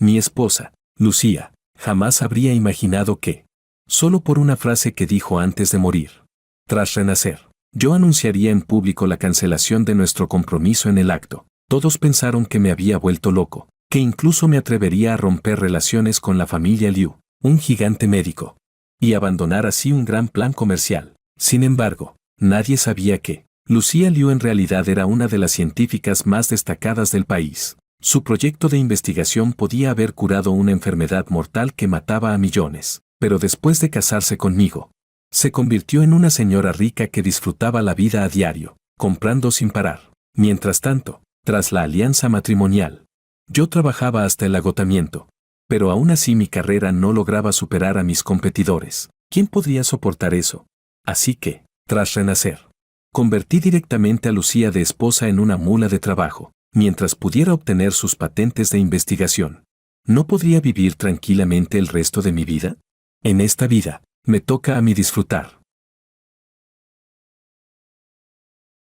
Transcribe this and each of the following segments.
Mi esposa, Lucía, jamás habría imaginado que, solo por una frase que dijo antes de morir, tras renacer, yo anunciaría en público la cancelación de nuestro compromiso en el acto. Todos pensaron que me había vuelto loco, que incluso me atrevería a romper relaciones con la familia Liu, un gigante médico, y abandonar así un gran plan comercial. Sin embargo, nadie sabía que Lucía Liu en realidad era una de las científicas más destacadas del país. Su proyecto de investigación podía haber curado una enfermedad mortal que mataba a millones, pero después de casarse conmigo, se convirtió en una señora rica que disfrutaba la vida a diario, comprando sin parar. Mientras tanto, tras la alianza matrimonial, yo trabajaba hasta el agotamiento, pero aún así mi carrera no lograba superar a mis competidores. ¿Quién podría soportar eso? Así que, tras renacer, convertí directamente a Lucía de esposa en una mula de trabajo, mientras pudiera obtener sus patentes de investigación. ¿No podría vivir tranquilamente el resto de mi vida? En esta vida, me toca a mí disfrutar.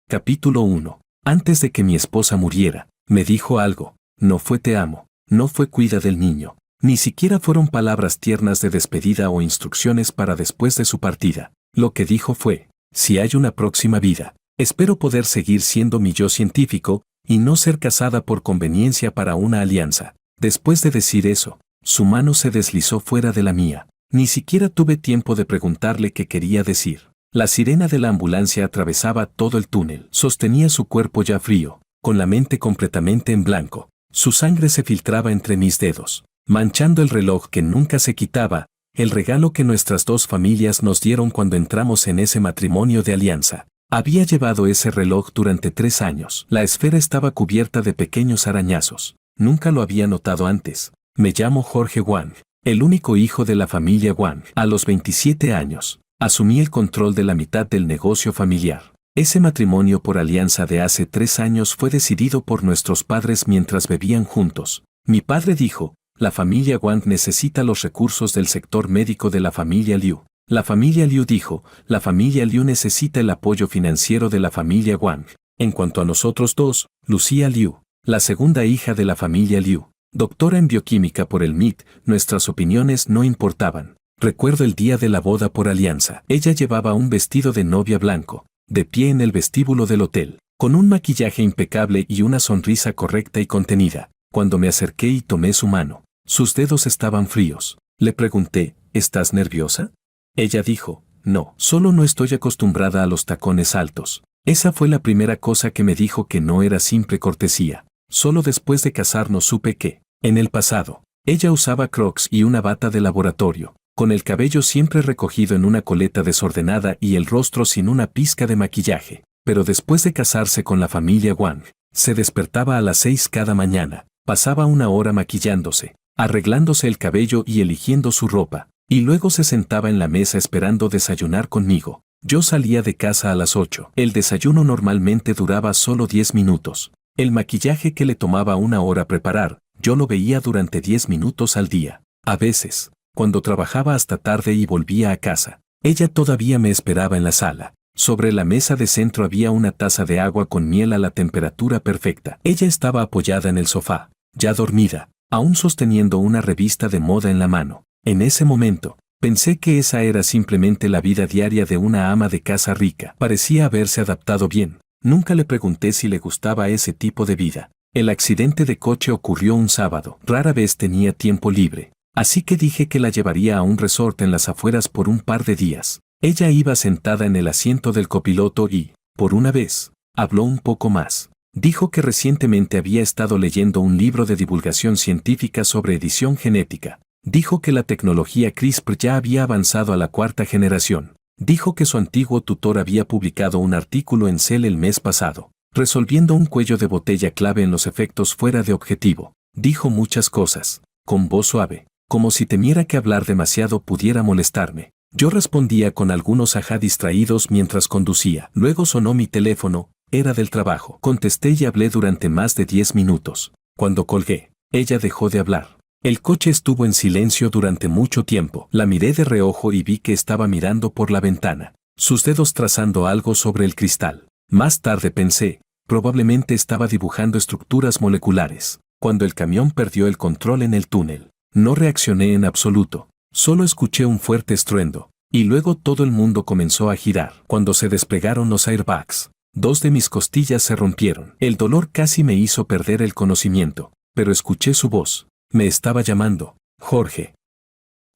Capítulo 1. Antes de que mi esposa muriera, me dijo algo. No fue te amo, no fue cuida del niño, ni siquiera fueron palabras tiernas de despedida o instrucciones para después de su partida. Lo que dijo fue, si hay una próxima vida, espero poder seguir siendo mi yo científico y no ser casada por conveniencia para una alianza. Después de decir eso, su mano se deslizó fuera de la mía. Ni siquiera tuve tiempo de preguntarle qué quería decir. La sirena de la ambulancia atravesaba todo el túnel. Sostenía su cuerpo ya frío, con la mente completamente en blanco. Su sangre se filtraba entre mis dedos, manchando el reloj que nunca se quitaba, el regalo que nuestras dos familias nos dieron cuando entramos en ese matrimonio de alianza. Había llevado ese reloj durante 3 años. La esfera estaba cubierta de pequeños arañazos. Nunca lo había notado antes. Me llamo Jorge Wang, el único hijo de la familia Wang. A los 27 años, asumí el control de la mitad del negocio familiar. Ese matrimonio por alianza de hace 3 años fue decidido por nuestros padres mientras bebían juntos. Mi padre dijo, la familia Wang necesita los recursos del sector médico de la familia Liu. La familia Liu dijo, la familia Liu necesita el apoyo financiero de la familia Wang. En cuanto a nosotros dos, Lucía Liu, la segunda hija de la familia Liu, doctora en bioquímica por el MIT, nuestras opiniones no importaban. Recuerdo el día de la boda por alianza. Ella llevaba un vestido de novia blanco, de pie en el vestíbulo del hotel, con un maquillaje impecable y una sonrisa correcta y contenida. Cuando me acerqué y tomé su mano, sus dedos estaban fríos. Le pregunté, ¿estás nerviosa? Ella dijo, no, solo no estoy acostumbrada a los tacones altos. Esa fue la primera cosa que me dijo que no era simple cortesía. Solo después de casarnos supe que, en el pasado, ella usaba crocs y una bata de laboratorio, con el cabello siempre recogido en una coleta desordenada y el rostro sin una pizca de maquillaje. Pero después de casarse con la familia Wang, se despertaba a las 6 cada mañana, pasaba 1 hora maquillándose, arreglándose el cabello y eligiendo su ropa, y luego se sentaba en la mesa esperando desayunar conmigo. Yo salía de casa a las 8. El desayuno normalmente duraba solo 10 minutos. El maquillaje que le tomaba 1 hora preparar, yo lo veía durante 10 minutos al día. A veces, cuando trabajaba hasta tarde y volvía a casa, ella todavía me esperaba en la sala. Sobre la mesa de centro había una taza de agua con miel a la temperatura perfecta. Ella estaba apoyada en el sofá, ya dormida, aún sosteniendo una revista de moda en la mano. En ese momento, pensé que esa era simplemente la vida diaria de una ama de casa rica. Parecía haberse adaptado bien. Nunca le pregunté si le gustaba ese tipo de vida. El accidente de coche ocurrió un sábado. Rara vez tenía tiempo libre, así que dije que la llevaría a un resort en las afueras por un par de días. Ella iba sentada en el asiento del copiloto y, por una vez, habló un poco más. Dijo que recientemente había estado leyendo un libro de divulgación científica sobre edición genética. Dijo que la tecnología CRISPR ya había avanzado a la 4ª generación. Dijo que su antiguo tutor había publicado un artículo en Cell el mes pasado, resolviendo un cuello de botella clave en los efectos fuera de objetivo. Dijo muchas cosas, con voz suave, como si temiera que hablar demasiado pudiera molestarme. Yo respondía con algunos ajá distraídos mientras conducía. Luego sonó mi teléfono, era del trabajo. Contesté y hablé durante más de 10 minutos. Cuando colgué, ella dejó de hablar. El coche estuvo en silencio durante mucho tiempo. La miré de reojo y vi que estaba mirando por la ventana, sus dedos trazando algo sobre el cristal. Más tarde pensé, probablemente estaba dibujando estructuras moleculares. cuando el camión perdió el control en el túnel. No reaccioné en absoluto. Solo escuché un fuerte estruendo, y luego todo el mundo comenzó a girar. Cuando se desplegaron los airbags, 2 de mis costillas se rompieron. El dolor casi me hizo perder el conocimiento, pero escuché su voz. Me estaba llamando. Jorge.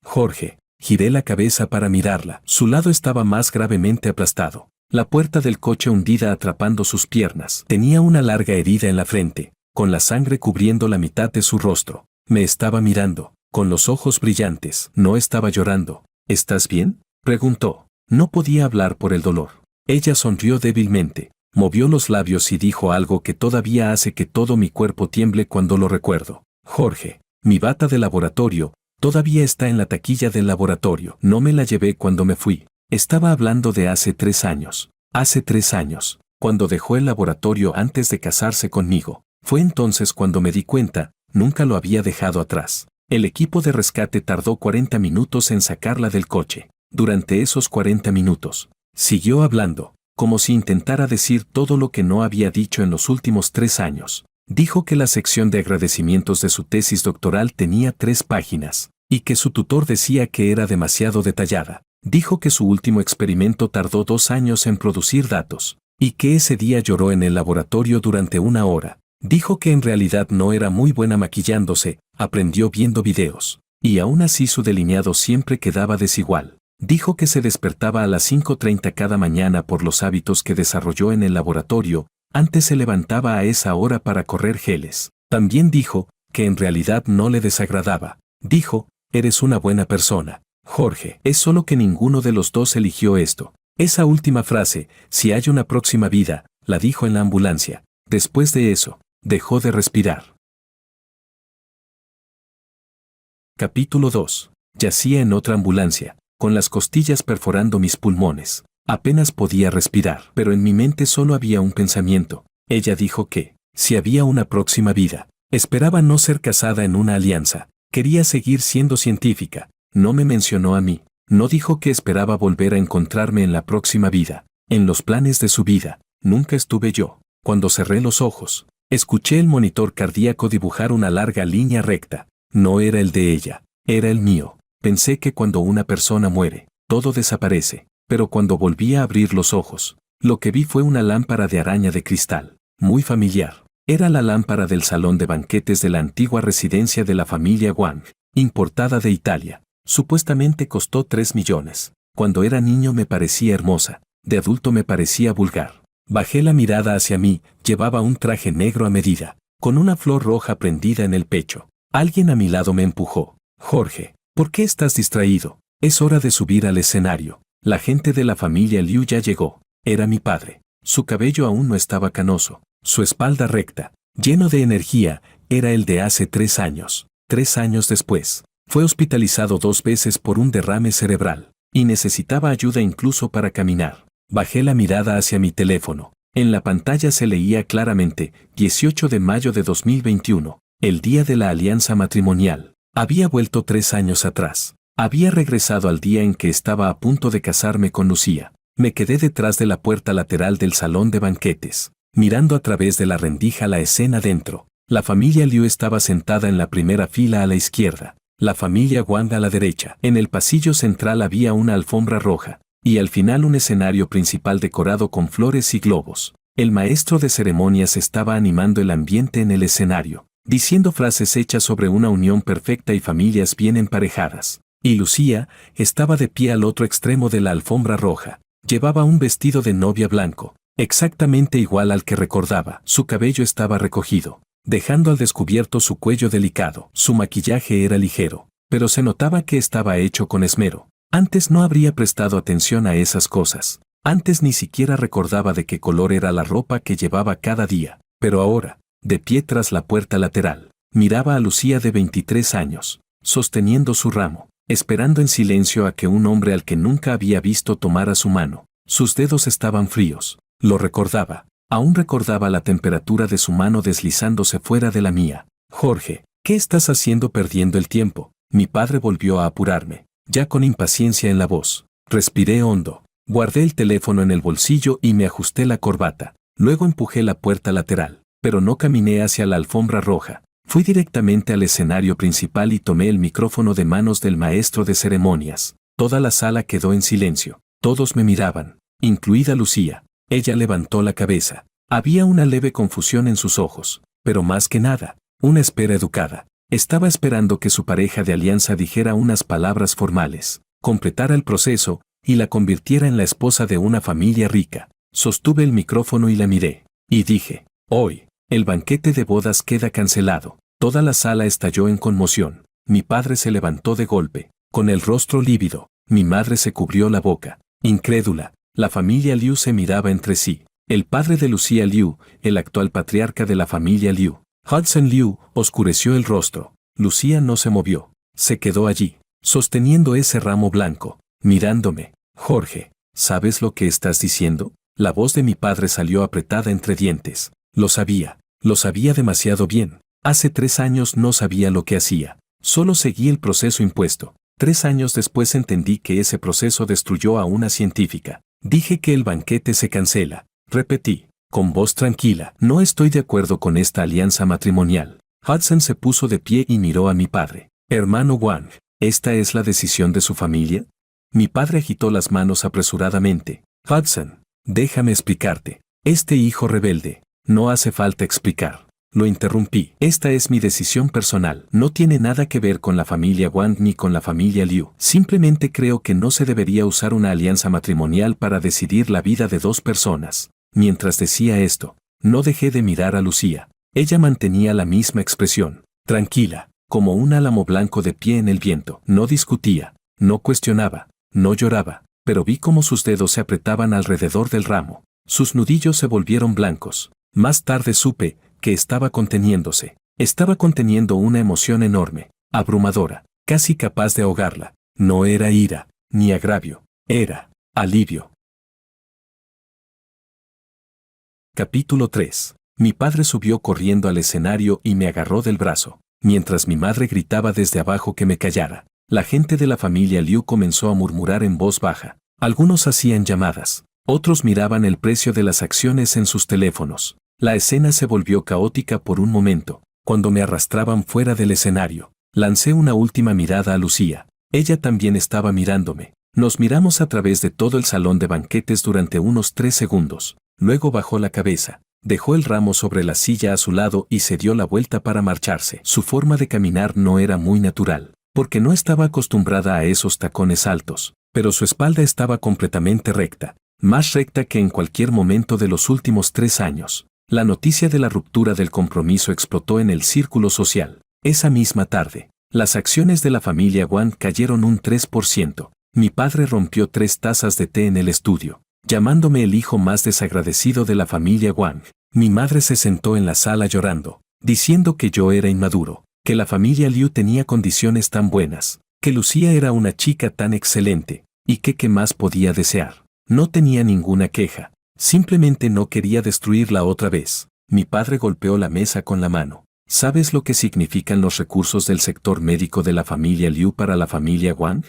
Jorge. Giré la cabeza para mirarla. Su lado estaba más gravemente aplastado. La puerta del coche hundida atrapando sus piernas. Tenía una larga herida en la frente, con la sangre cubriendo la mitad de su rostro. Me estaba mirando, con los ojos brillantes. No estaba llorando. ¿Estás bien?, preguntó. No podía hablar por el dolor. Ella sonrió débilmente, movió los labios y dijo algo que todavía hace que todo mi cuerpo tiemble cuando lo recuerdo. Jorge, mi bata de laboratorio, todavía está en la taquilla del laboratorio. No me la llevé cuando me fui. Estaba hablando de hace 3 años. Hace 3 años, cuando dejó el laboratorio antes de casarse conmigo. Fue entonces cuando me di cuenta, nunca lo había dejado atrás. El equipo de rescate tardó 40 minutos en sacarla del coche. Durante esos 40 minutos, siguió hablando, como si intentara decir todo lo que no había dicho en los últimos 3 años. Dijo que la sección de agradecimientos de su tesis doctoral tenía 3 páginas, y que su tutor decía que era demasiado detallada. Dijo que su último experimento tardó 2 años en producir datos, y que ese día lloró en el laboratorio durante 1 hora. Dijo que en realidad no era muy buena maquillándose, aprendió viendo videos, y aún así su delineado siempre quedaba desigual. Dijo que se despertaba a las 5:30 cada mañana por los hábitos que desarrolló en el laboratorio. Antes se levantaba a esa hora para correr geles. También dijo que en realidad no le desagradaba. Dijo, eres una buena persona, Jorge. Es solo que ninguno de los dos eligió esto. Esa última frase, si hay una próxima vida, la dijo en la ambulancia. Después de eso, dejó de respirar. Capítulo 2. Yacía en otra ambulancia, con las costillas perforando mis pulmones. Apenas podía respirar, pero en mi mente solo había un pensamiento. Ella dijo que, si había una próxima vida, esperaba no ser casada en una alianza. Quería seguir siendo científica. No me mencionó a mí. No dijo que esperaba volver a encontrarme en la próxima vida. En los planes de su vida, nunca estuve yo. Cuando cerré los ojos, escuché el monitor cardíaco dibujar una larga línea recta. No era el de ella, era el mío. Pensé que cuando una persona muere, todo desaparece. Pero cuando volví a abrir los ojos, lo que vi fue una lámpara de araña de cristal, muy familiar. Era la lámpara del salón de banquetes de la antigua residencia de la familia Wang, importada de Italia. Supuestamente costó 3 millones. Cuando era niño me parecía hermosa, de adulto me parecía vulgar. Bajé la mirada hacia mí, llevaba un traje negro a medida, con una flor roja prendida en el pecho. Alguien a mi lado me empujó. Jorge, ¿por qué estás distraído? Es hora de subir al escenario. La gente de la familia Liu ya llegó. Era mi padre. Su cabello aún no estaba canoso. Su espalda recta, lleno de energía, era el de hace 3 años. 3 años después, fue hospitalizado 2 veces por un derrame cerebral, y necesitaba ayuda incluso para caminar. Bajé la mirada hacia mi teléfono. En la pantalla se leía claramente, 18 de mayo de 2021, el día de la alianza matrimonial. Había vuelto 3 años atrás. Había regresado al día en que estaba a punto de casarme con Lucía. Me quedé detrás de la puerta lateral del salón de banquetes, mirando a través de la rendija la escena dentro. La familia Liu estaba sentada en la primera fila a la izquierda, la familia Wang a la derecha. En el pasillo central había una alfombra roja, y al final un escenario principal decorado con flores y globos. El maestro de ceremonias estaba animando el ambiente en el escenario, diciendo frases hechas sobre una unión perfecta y familias bien emparejadas. Y Lucía estaba de pie al otro extremo de la alfombra roja. Llevaba un vestido de novia blanco, exactamente igual al que recordaba. Su cabello estaba recogido, dejando al descubierto su cuello delicado. Su maquillaje era ligero, pero se notaba que estaba hecho con esmero. Antes no habría prestado atención a esas cosas. Antes ni siquiera recordaba de qué color era la ropa que llevaba cada día. Pero ahora, de pie tras la puerta lateral, miraba a Lucía de 23 años, sosteniendo su ramo, esperando en silencio a que un hombre al que nunca había visto tomara su mano. Sus dedos estaban fríos. Lo recordaba. Aún recordaba la temperatura de su mano deslizándose fuera de la mía. Jorge, ¿qué estás haciendo perdiendo el tiempo? Mi padre volvió a apurarme, ya con impaciencia en la voz. Respiré hondo. Guardé el teléfono en el bolsillo y me ajusté la corbata. Luego empujé la puerta lateral, pero no caminé hacia la alfombra roja. Fui directamente al escenario principal y tomé el micrófono de manos del maestro de ceremonias. Toda la sala quedó en silencio. Todos me miraban, incluida Lucía. Ella levantó la cabeza. Había una leve confusión en sus ojos, pero más que nada, una espera educada. Estaba esperando que su pareja de alianza dijera unas palabras formales, completara el proceso y la convirtiera en la esposa de una familia rica. Sostuve el micrófono y la miré, y dije, hoy, el banquete de bodas queda cancelado. Toda la sala estalló en conmoción. Mi padre se levantó de golpe, con el rostro lívido. Mi madre se cubrió la boca, incrédula. La familia Liu se miraba entre sí. El padre de Lucía Liu, el actual patriarca de la familia Liu, Hudson Liu, oscureció el rostro. Lucía no se movió. Se quedó allí, sosteniendo ese ramo blanco, mirándome. Jorge, ¿sabes lo que estás diciendo? La voz de mi padre salió apretada entre dientes. Lo sabía demasiado bien. Hace 3 años no sabía lo que hacía. Solo seguí el proceso impuesto. 3 años después entendí que ese proceso destruyó a una científica. Dije que el banquete se cancela. Repetí, con voz tranquila, no estoy de acuerdo con esta alianza matrimonial. Hudson se puso de pie y miró a mi padre. Hermano Wang, ¿esta es la decisión de su familia? Mi padre agitó las manos apresuradamente. Hudson, déjame explicarte. Este hijo rebelde, no hace falta explicar. Lo interrumpí. Esta es mi decisión personal. No tiene nada que ver con la familia Wang ni con la familia Liu. Simplemente creo que no se debería usar una alianza matrimonial para decidir la vida de 2 personas. Mientras decía esto, no dejé de mirar a Lucía. Ella mantenía la misma expresión, tranquila, como un álamo blanco de pie en el viento. No discutía, no cuestionaba, no lloraba, pero vi cómo sus dedos se apretaban alrededor del ramo. Sus nudillos se volvieron blancos. Más tarde supe que estaba conteniéndose. Estaba conteniendo una emoción enorme, abrumadora, casi capaz de ahogarla. No era ira, ni agravio, era alivio. Capítulo 3. Mi padre subió corriendo al escenario y me agarró del brazo, mientras mi madre gritaba desde abajo que me callara. La gente de la familia Liu comenzó a murmurar en voz baja. Algunos hacían llamadas, otros miraban el precio de las acciones en sus teléfonos. La escena se volvió caótica por un momento. Cuando me arrastraban fuera del escenario, lancé una última mirada a Lucía. Ella también estaba mirándome. Nos miramos a través de todo el salón de banquetes durante unos 3 segundos. Luego bajó la cabeza, dejó el ramo sobre la silla a su lado y se dio la vuelta para marcharse. Su forma de caminar no era muy natural, porque no estaba acostumbrada a esos tacones altos, pero su espalda estaba completamente recta, más recta que en cualquier momento de los últimos 3 años. La noticia de la ruptura del compromiso explotó en el círculo social. Esa misma tarde, las acciones de la familia Wang cayeron un 3%. Mi padre rompió 3 tazas de té en el estudio, llamándome el hijo más desagradecido de la familia Wang. Mi madre se sentó en la sala llorando, diciendo que yo era inmaduro, que la familia Liu tenía condiciones tan buenas, que Lucía era una chica tan excelente, y que qué más podía desear. No tenía ninguna queja. Simplemente no quería destruirla otra vez. Mi padre golpeó la mesa con la mano. ¿Sabes lo que significan los recursos del sector médico de la familia Liu para la familia Wang?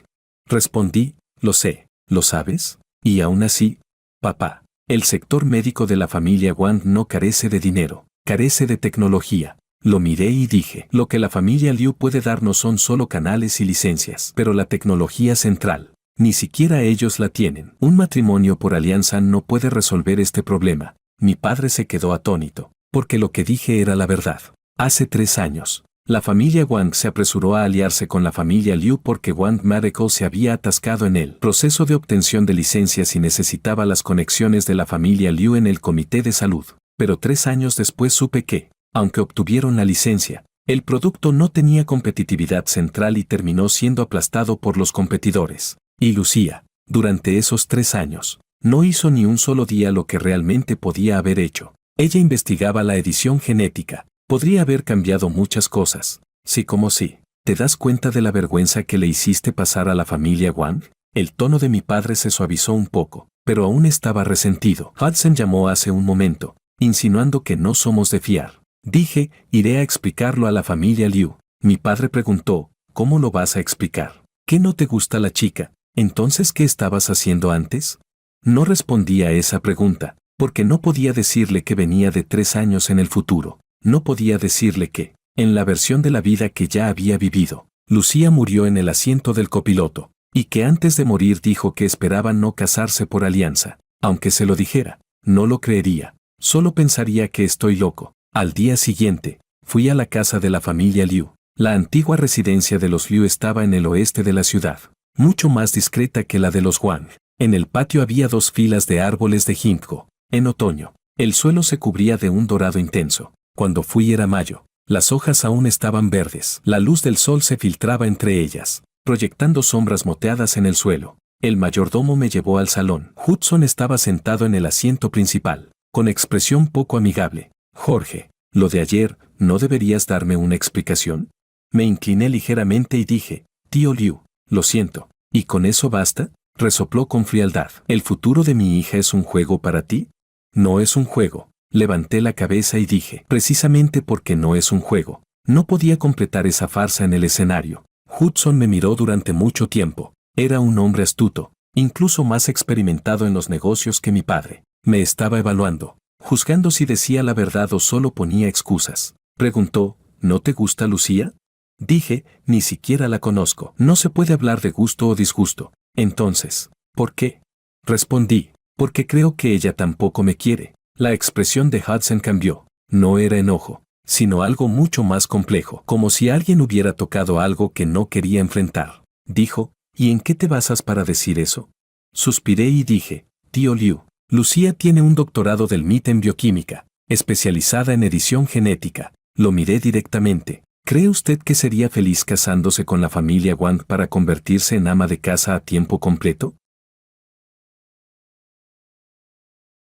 Respondí, lo sé. ¿Lo sabes? Y aún así, papá, el sector médico de la familia Wang no carece de dinero, carece de tecnología. Lo miré y dije, lo que la familia Liu puede darnos son solo canales y licencias, pero la tecnología central, ni siquiera ellos la tienen. Un matrimonio por alianza no puede resolver este problema. Mi padre se quedó atónito, porque lo que dije era la verdad. Hace 3 años, la familia Wang se apresuró a aliarse con la familia Liu porque Wang Medical se había atascado en el proceso de obtención de licencias y necesitaba las conexiones de la familia Liu en el comité de salud. Pero 3 años después supe que, aunque obtuvieron la licencia, el producto no tenía competitividad central y terminó siendo aplastado por los competidores. Y Lucía, durante esos 3 años, no hizo ni un solo día lo que realmente podía haber hecho. Ella investigaba la edición genética. Podría haber cambiado muchas cosas. Sí, como sí. ¿Te das cuenta de la vergüenza que le hiciste pasar a la familia Wang? El tono de mi padre se suavizó un poco, pero aún estaba resentido. Hudson llamó hace un momento, insinuando que no somos de fiar. Dije, iré a explicarlo a la familia Liu. Mi padre preguntó, ¿cómo lo vas a explicar? ¿Qué no te gusta la chica? ¿Entonces qué estabas haciendo antes? No respondí a esa pregunta, porque no podía decirle que venía de 3 años en el futuro. No podía decirle que, En la versión de la vida que ya había vivido, Lucía murió en el asiento del copiloto, y que antes de morir dijo que esperaba no casarse por alianza. Aunque se lo dijera, no lo creería. Solo pensaría que estoy loco. Al día siguiente, fui a la casa de la familia Liu. La antigua residencia de los Liu estaba en el oeste de la ciudad, mucho más discreta que la de los Wang. En el patio había 2 filas de árboles de ginkgo. En otoño, el suelo se cubría de un dorado intenso. Cuando fui era mayo. Las hojas aún estaban verdes. La luz del sol se filtraba entre ellas, proyectando sombras moteadas en el suelo. El mayordomo me llevó al salón. Hudson estaba sentado en el asiento principal, con expresión poco amigable. Jorge, lo de ayer, ¿no deberías darme una explicación? Me incliné ligeramente y dije, tío Liu, lo siento. ¿Y con eso basta? Resopló con frialdad. ¿El futuro de mi hija es un juego para ti? No es un juego. Levanté la cabeza y dije, precisamente porque no es un juego. No podía completar esa farsa en el escenario. Hudson me miró durante mucho tiempo. Era un hombre astuto, incluso más experimentado en los negocios que mi padre. Me estaba evaluando, juzgando si decía la verdad o solo ponía excusas. Preguntó, ¿no te gusta Lucía? Dije, ni siquiera la conozco. No se puede hablar de gusto o disgusto. Entonces, ¿por qué? Respondí, porque creo que ella tampoco me quiere. La expresión de Hudson cambió. No era enojo, sino algo mucho más complejo, como si alguien hubiera tocado algo que no quería enfrentar. Dijo, ¿y en qué te basas para decir eso? Suspiré y dije, tío Liu, Lucía tiene un doctorado del MIT en bioquímica, especializada en edición genética. Lo miré directamente. ¿Cree usted que sería feliz casándose con la familia Wang para convertirse en ama de casa a tiempo completo?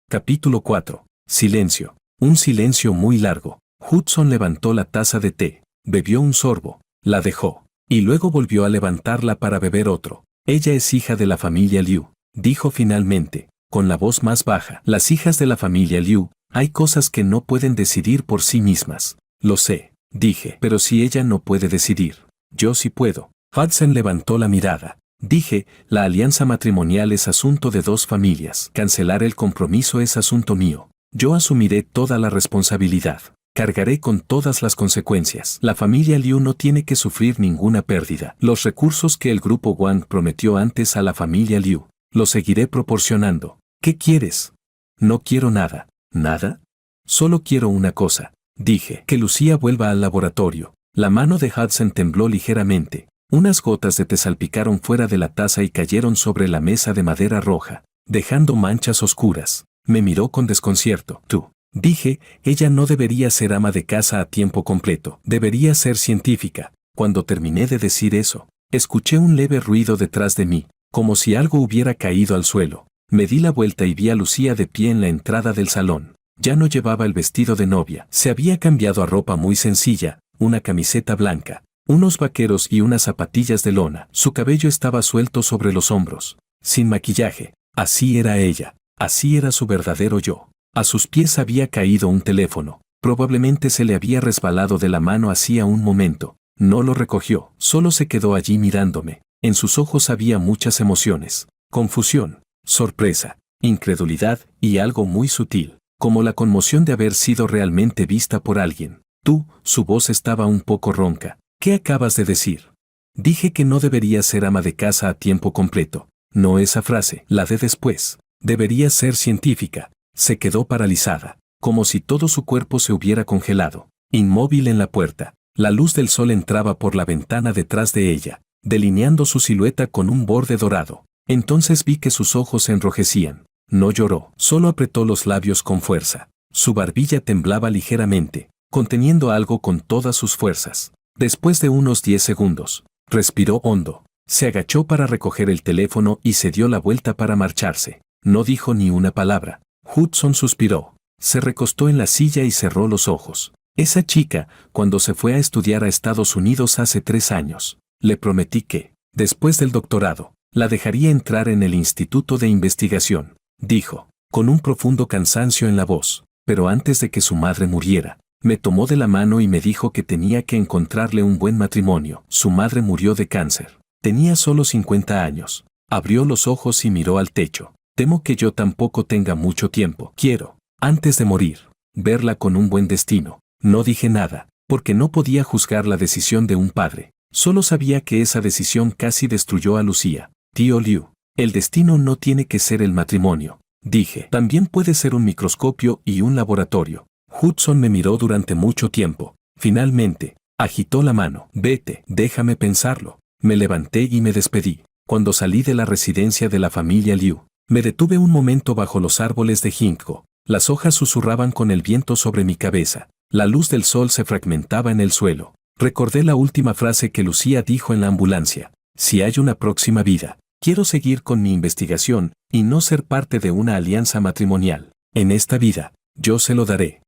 Capítulo 4. Silencio. Un silencio muy largo. Hudson levantó la taza de té, bebió un sorbo, la dejó, y luego volvió a levantarla para beber otro. Ella es hija de la familia Liu, dijo finalmente, con la voz más baja. Las hijas de la familia Liu, hay cosas que no pueden decidir por sí mismas. Lo sé, dije, pero si ella no puede decidir, yo sí puedo. Hudson levantó la mirada. Dije, la alianza matrimonial es asunto de 2 familias. Cancelar el compromiso es asunto mío. Yo asumiré toda la responsabilidad. Cargaré con todas las consecuencias. La familia Liu no tiene que sufrir ninguna pérdida. Los recursos que el grupo Wang prometió antes a la familia Liu, los seguiré proporcionando. ¿Qué quieres? No quiero nada. ¿Nada? Solo quiero una cosa. Dije, que Lucía vuelva al laboratorio. La mano de Hudson tembló ligeramente. Unas gotas de té salpicaron fuera de la taza y cayeron sobre la mesa de madera roja, dejando manchas oscuras. Me miró con desconcierto. Tú. Dije, ella no debería ser ama de casa a tiempo completo. Debería ser científica. Cuando terminé de decir eso, escuché un leve ruido detrás de mí, como si algo hubiera caído al suelo. Me di la vuelta y vi a Lucía de pie en la entrada del salón. Ya no llevaba el vestido de novia. Se había cambiado a ropa muy sencilla, una camiseta blanca, unos vaqueros y unas zapatillas de lona. Su cabello estaba suelto sobre los hombros, sin maquillaje. Así era ella, así era su verdadero yo. A sus pies había caído un teléfono. Probablemente se le había resbalado de la mano hacía un momento. No lo recogió, solo se quedó allí mirándome. En sus ojos había muchas emociones: confusión, sorpresa, incredulidad y algo muy sutil, como la conmoción de haber sido realmente vista por alguien. Tú, su voz estaba un poco ronca. ¿Qué acabas de decir? Dije que no debería ser ama de casa a tiempo completo. No esa frase, la de después. Debería ser científica. Se quedó paralizada, como si todo su cuerpo se hubiera congelado, inmóvil en la puerta. La luz del sol entraba por la ventana detrás de ella, delineando su silueta con un borde dorado. Entonces vi que sus ojos se enrojecían. No lloró, solo apretó los labios con fuerza. Su barbilla temblaba ligeramente, conteniendo algo con todas sus fuerzas. Después de unos 10 segundos, respiró hondo, se agachó para recoger el teléfono y se dio la vuelta para marcharse. No dijo ni una palabra. Hudson suspiró, se recostó en la silla y cerró los ojos. Esa chica, cuando se fue a estudiar a Estados Unidos hace 3 años, le prometí que, después del doctorado, la dejaría entrar en el instituto de investigación, dijo, con un profundo cansancio en la voz. Pero antes de que su madre muriera, me tomó de la mano y me dijo que tenía que encontrarle un buen matrimonio. Su madre murió de cáncer. Tenía solo 50 años. Abrió los ojos y miró al techo. Temo que yo tampoco tenga mucho tiempo. Quiero, antes de morir, verla con un buen destino. No dije nada, porque no podía juzgar la decisión de un padre. Solo sabía que esa decisión casi destruyó a Lucía. Tío Liu, el destino no tiene que ser el matrimonio, dije. También puede ser un microscopio y un laboratorio. Hudson me miró durante mucho tiempo. Finalmente, agitó la mano. Vete, déjame pensarlo. Me levanté y me despedí. Cuando salí de la residencia de la familia Liu, me detuve un momento bajo los árboles de ginkgo. Las hojas susurraban con el viento sobre mi cabeza. La luz del sol se fragmentaba en el suelo. Recordé la última frase que Lucía dijo en la ambulancia. Si hay una próxima vida, quiero seguir con mi investigación y no ser parte de una alianza matrimonial. En esta vida, yo se lo daré.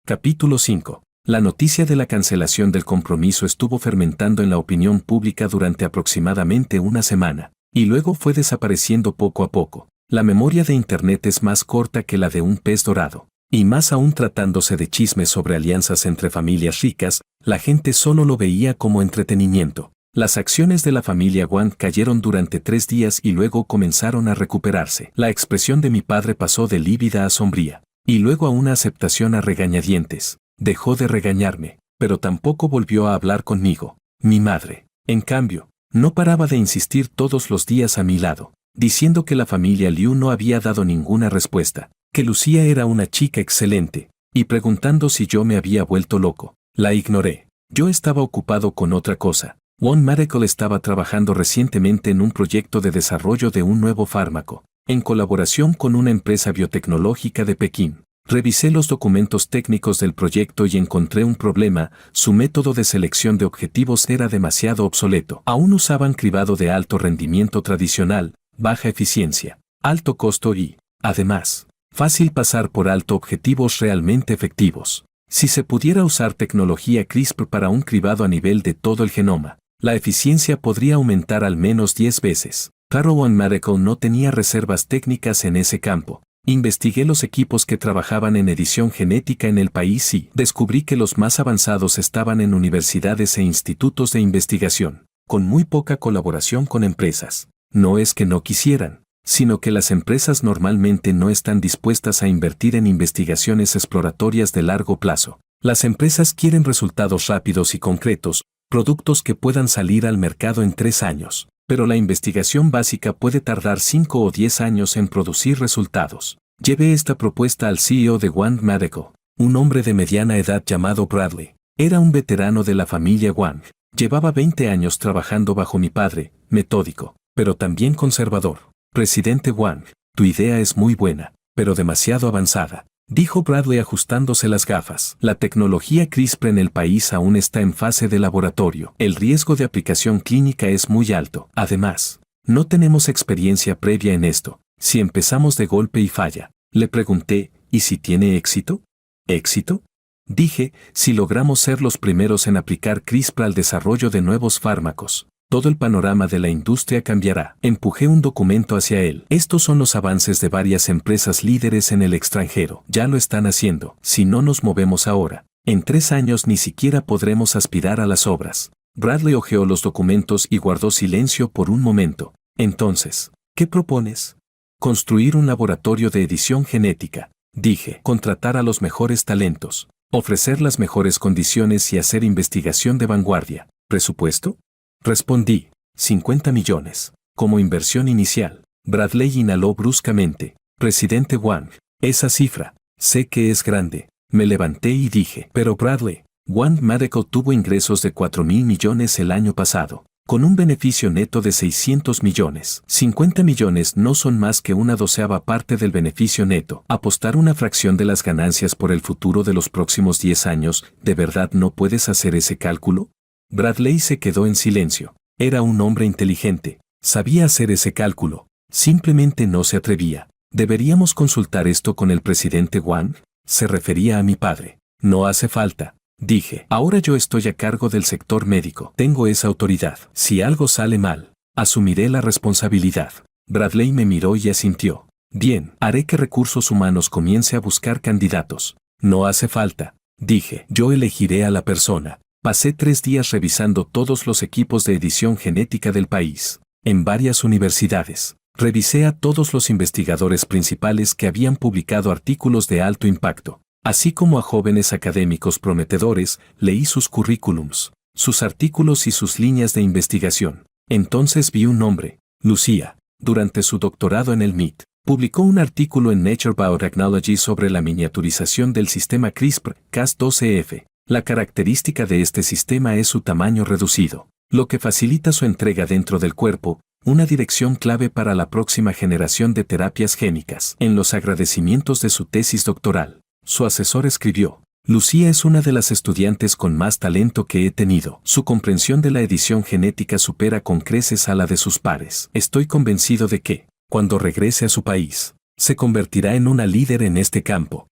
Capítulo 5. La noticia de la cancelación del compromiso estuvo fermentando en la opinión pública durante aproximadamente una semana, y luego fue desapareciendo poco a poco. La memoria de Internet es más corta que la de un pez dorado, y más aún tratándose de chismes sobre alianzas entre familias ricas, la gente solo lo veía como entretenimiento. Las acciones de la familia Wang cayeron durante 3 días y luego comenzaron a recuperarse. La expresión de mi padre pasó de lívida a sombría, y luego a una aceptación a regañadientes. Dejó de regañarme, pero tampoco volvió a hablar conmigo. Mi madre, en cambio, no paraba de insistir todos los días a mi lado, diciendo que la familia Liu no había dado ninguna respuesta, que Lucía era una chica excelente, y preguntando si yo me había vuelto loco. La ignoré. Yo estaba ocupado con otra cosa. One Medical estaba trabajando recientemente en un proyecto de desarrollo de un nuevo fármaco, en colaboración con una empresa biotecnológica de Pekín. Revisé los documentos técnicos del proyecto y encontré un problema: su método de selección de objetivos era demasiado obsoleto. Aún usaban cribado de alto rendimiento tradicional, baja eficiencia, alto costo y, además, fácil pasar por alto objetivos realmente efectivos. Si se pudiera usar tecnología CRISPR para un cribado a nivel de todo el genoma, la eficiencia podría aumentar al menos 10 veces. Claro, One Medical no tenía reservas técnicas en ese campo. Investigué los equipos que trabajaban en edición genética en el país y descubrí que los más avanzados estaban en universidades e institutos de investigación, con muy poca colaboración con empresas. No es que no quisieran, sino que las empresas normalmente no están dispuestas a invertir en investigaciones exploratorias de largo plazo. Las empresas quieren resultados rápidos y concretos, productos que puedan salir al mercado en 3 años. Pero la investigación básica puede tardar 5 o 10 años en producir resultados. Llevé esta propuesta al CEO de Wang Medical, un hombre de mediana edad llamado Bradley. Era un veterano de la familia Wang. Llevaba 20 años trabajando bajo mi padre, metódico, pero también conservador. Presidente Wang, tu idea es muy buena, pero demasiado avanzada, dijo Bradley ajustándose las gafas. La tecnología CRISPR en el país aún está en fase de laboratorio. El riesgo de aplicación clínica es muy alto. Además, no tenemos experiencia previa en esto. Si empezamos de golpe y falla, le pregunté, ¿y si tiene éxito? ¿Éxito? Dije, si logramos ser los primeros en aplicar CRISPR al desarrollo de nuevos fármacos, todo el panorama de la industria cambiará. Empujé un documento hacia él. Estos son los avances de varias empresas líderes en el extranjero. Ya lo están haciendo. Si no nos movemos ahora, en 3 años ni siquiera podremos aspirar a las obras. Bradley hojeó los documentos y guardó silencio por un momento. Entonces, ¿qué propones? Construir un laboratorio de edición genética, dije. Contratar a los mejores talentos, ofrecer las mejores condiciones y hacer investigación de vanguardia. ¿Presupuesto? Respondí, 50 millones. Como inversión inicial. Bradley inhaló bruscamente. Presidente Wang, esa cifra, sé que es grande. Me levanté y dije, pero Bradley, Wang Medical tuvo ingresos de 4.000 millones el año pasado, con un beneficio neto de 600 millones. 50 millones no son más que una 12ª parte del beneficio neto. Apostar una fracción de las ganancias por el futuro de los próximos 10 años, ¿de verdad no puedes hacer ese cálculo? Bradley se quedó en silencio. Era un hombre inteligente. Sabía hacer ese cálculo. Simplemente no se atrevía. ¿Deberíamos consultar esto con el presidente Wang? Se refería a mi padre. No hace falta, dije. Ahora yo estoy a cargo del sector médico. Tengo esa autoridad. Si algo sale mal, asumiré la responsabilidad. Bradley me miró y asintió. Bien, haré que Recursos Humanos comience a buscar candidatos. No hace falta, dije. Yo elegiré a la persona. Pasé 3 días revisando todos los equipos de edición genética del país, en varias universidades. Revisé a todos los investigadores principales que habían publicado artículos de alto impacto. Así como a jóvenes académicos prometedores, leí sus currículums, sus artículos y sus líneas de investigación. Entonces vi un nombre, Lucía. Durante su doctorado en el MIT, publicó un artículo en Nature Biotechnology sobre la miniaturización del sistema CRISPR-Cas12F. La característica de este sistema es su tamaño reducido, lo que facilita su entrega dentro del cuerpo, una dirección clave para la próxima generación de terapias génicas. En los agradecimientos de su tesis doctoral, su asesor escribió: Lucía es una de las estudiantes con más talento que he tenido. Su comprensión de la edición genética supera con creces a la de sus pares. Estoy convencido de que, cuando regrese a su país, se convertirá en una líder en este campo.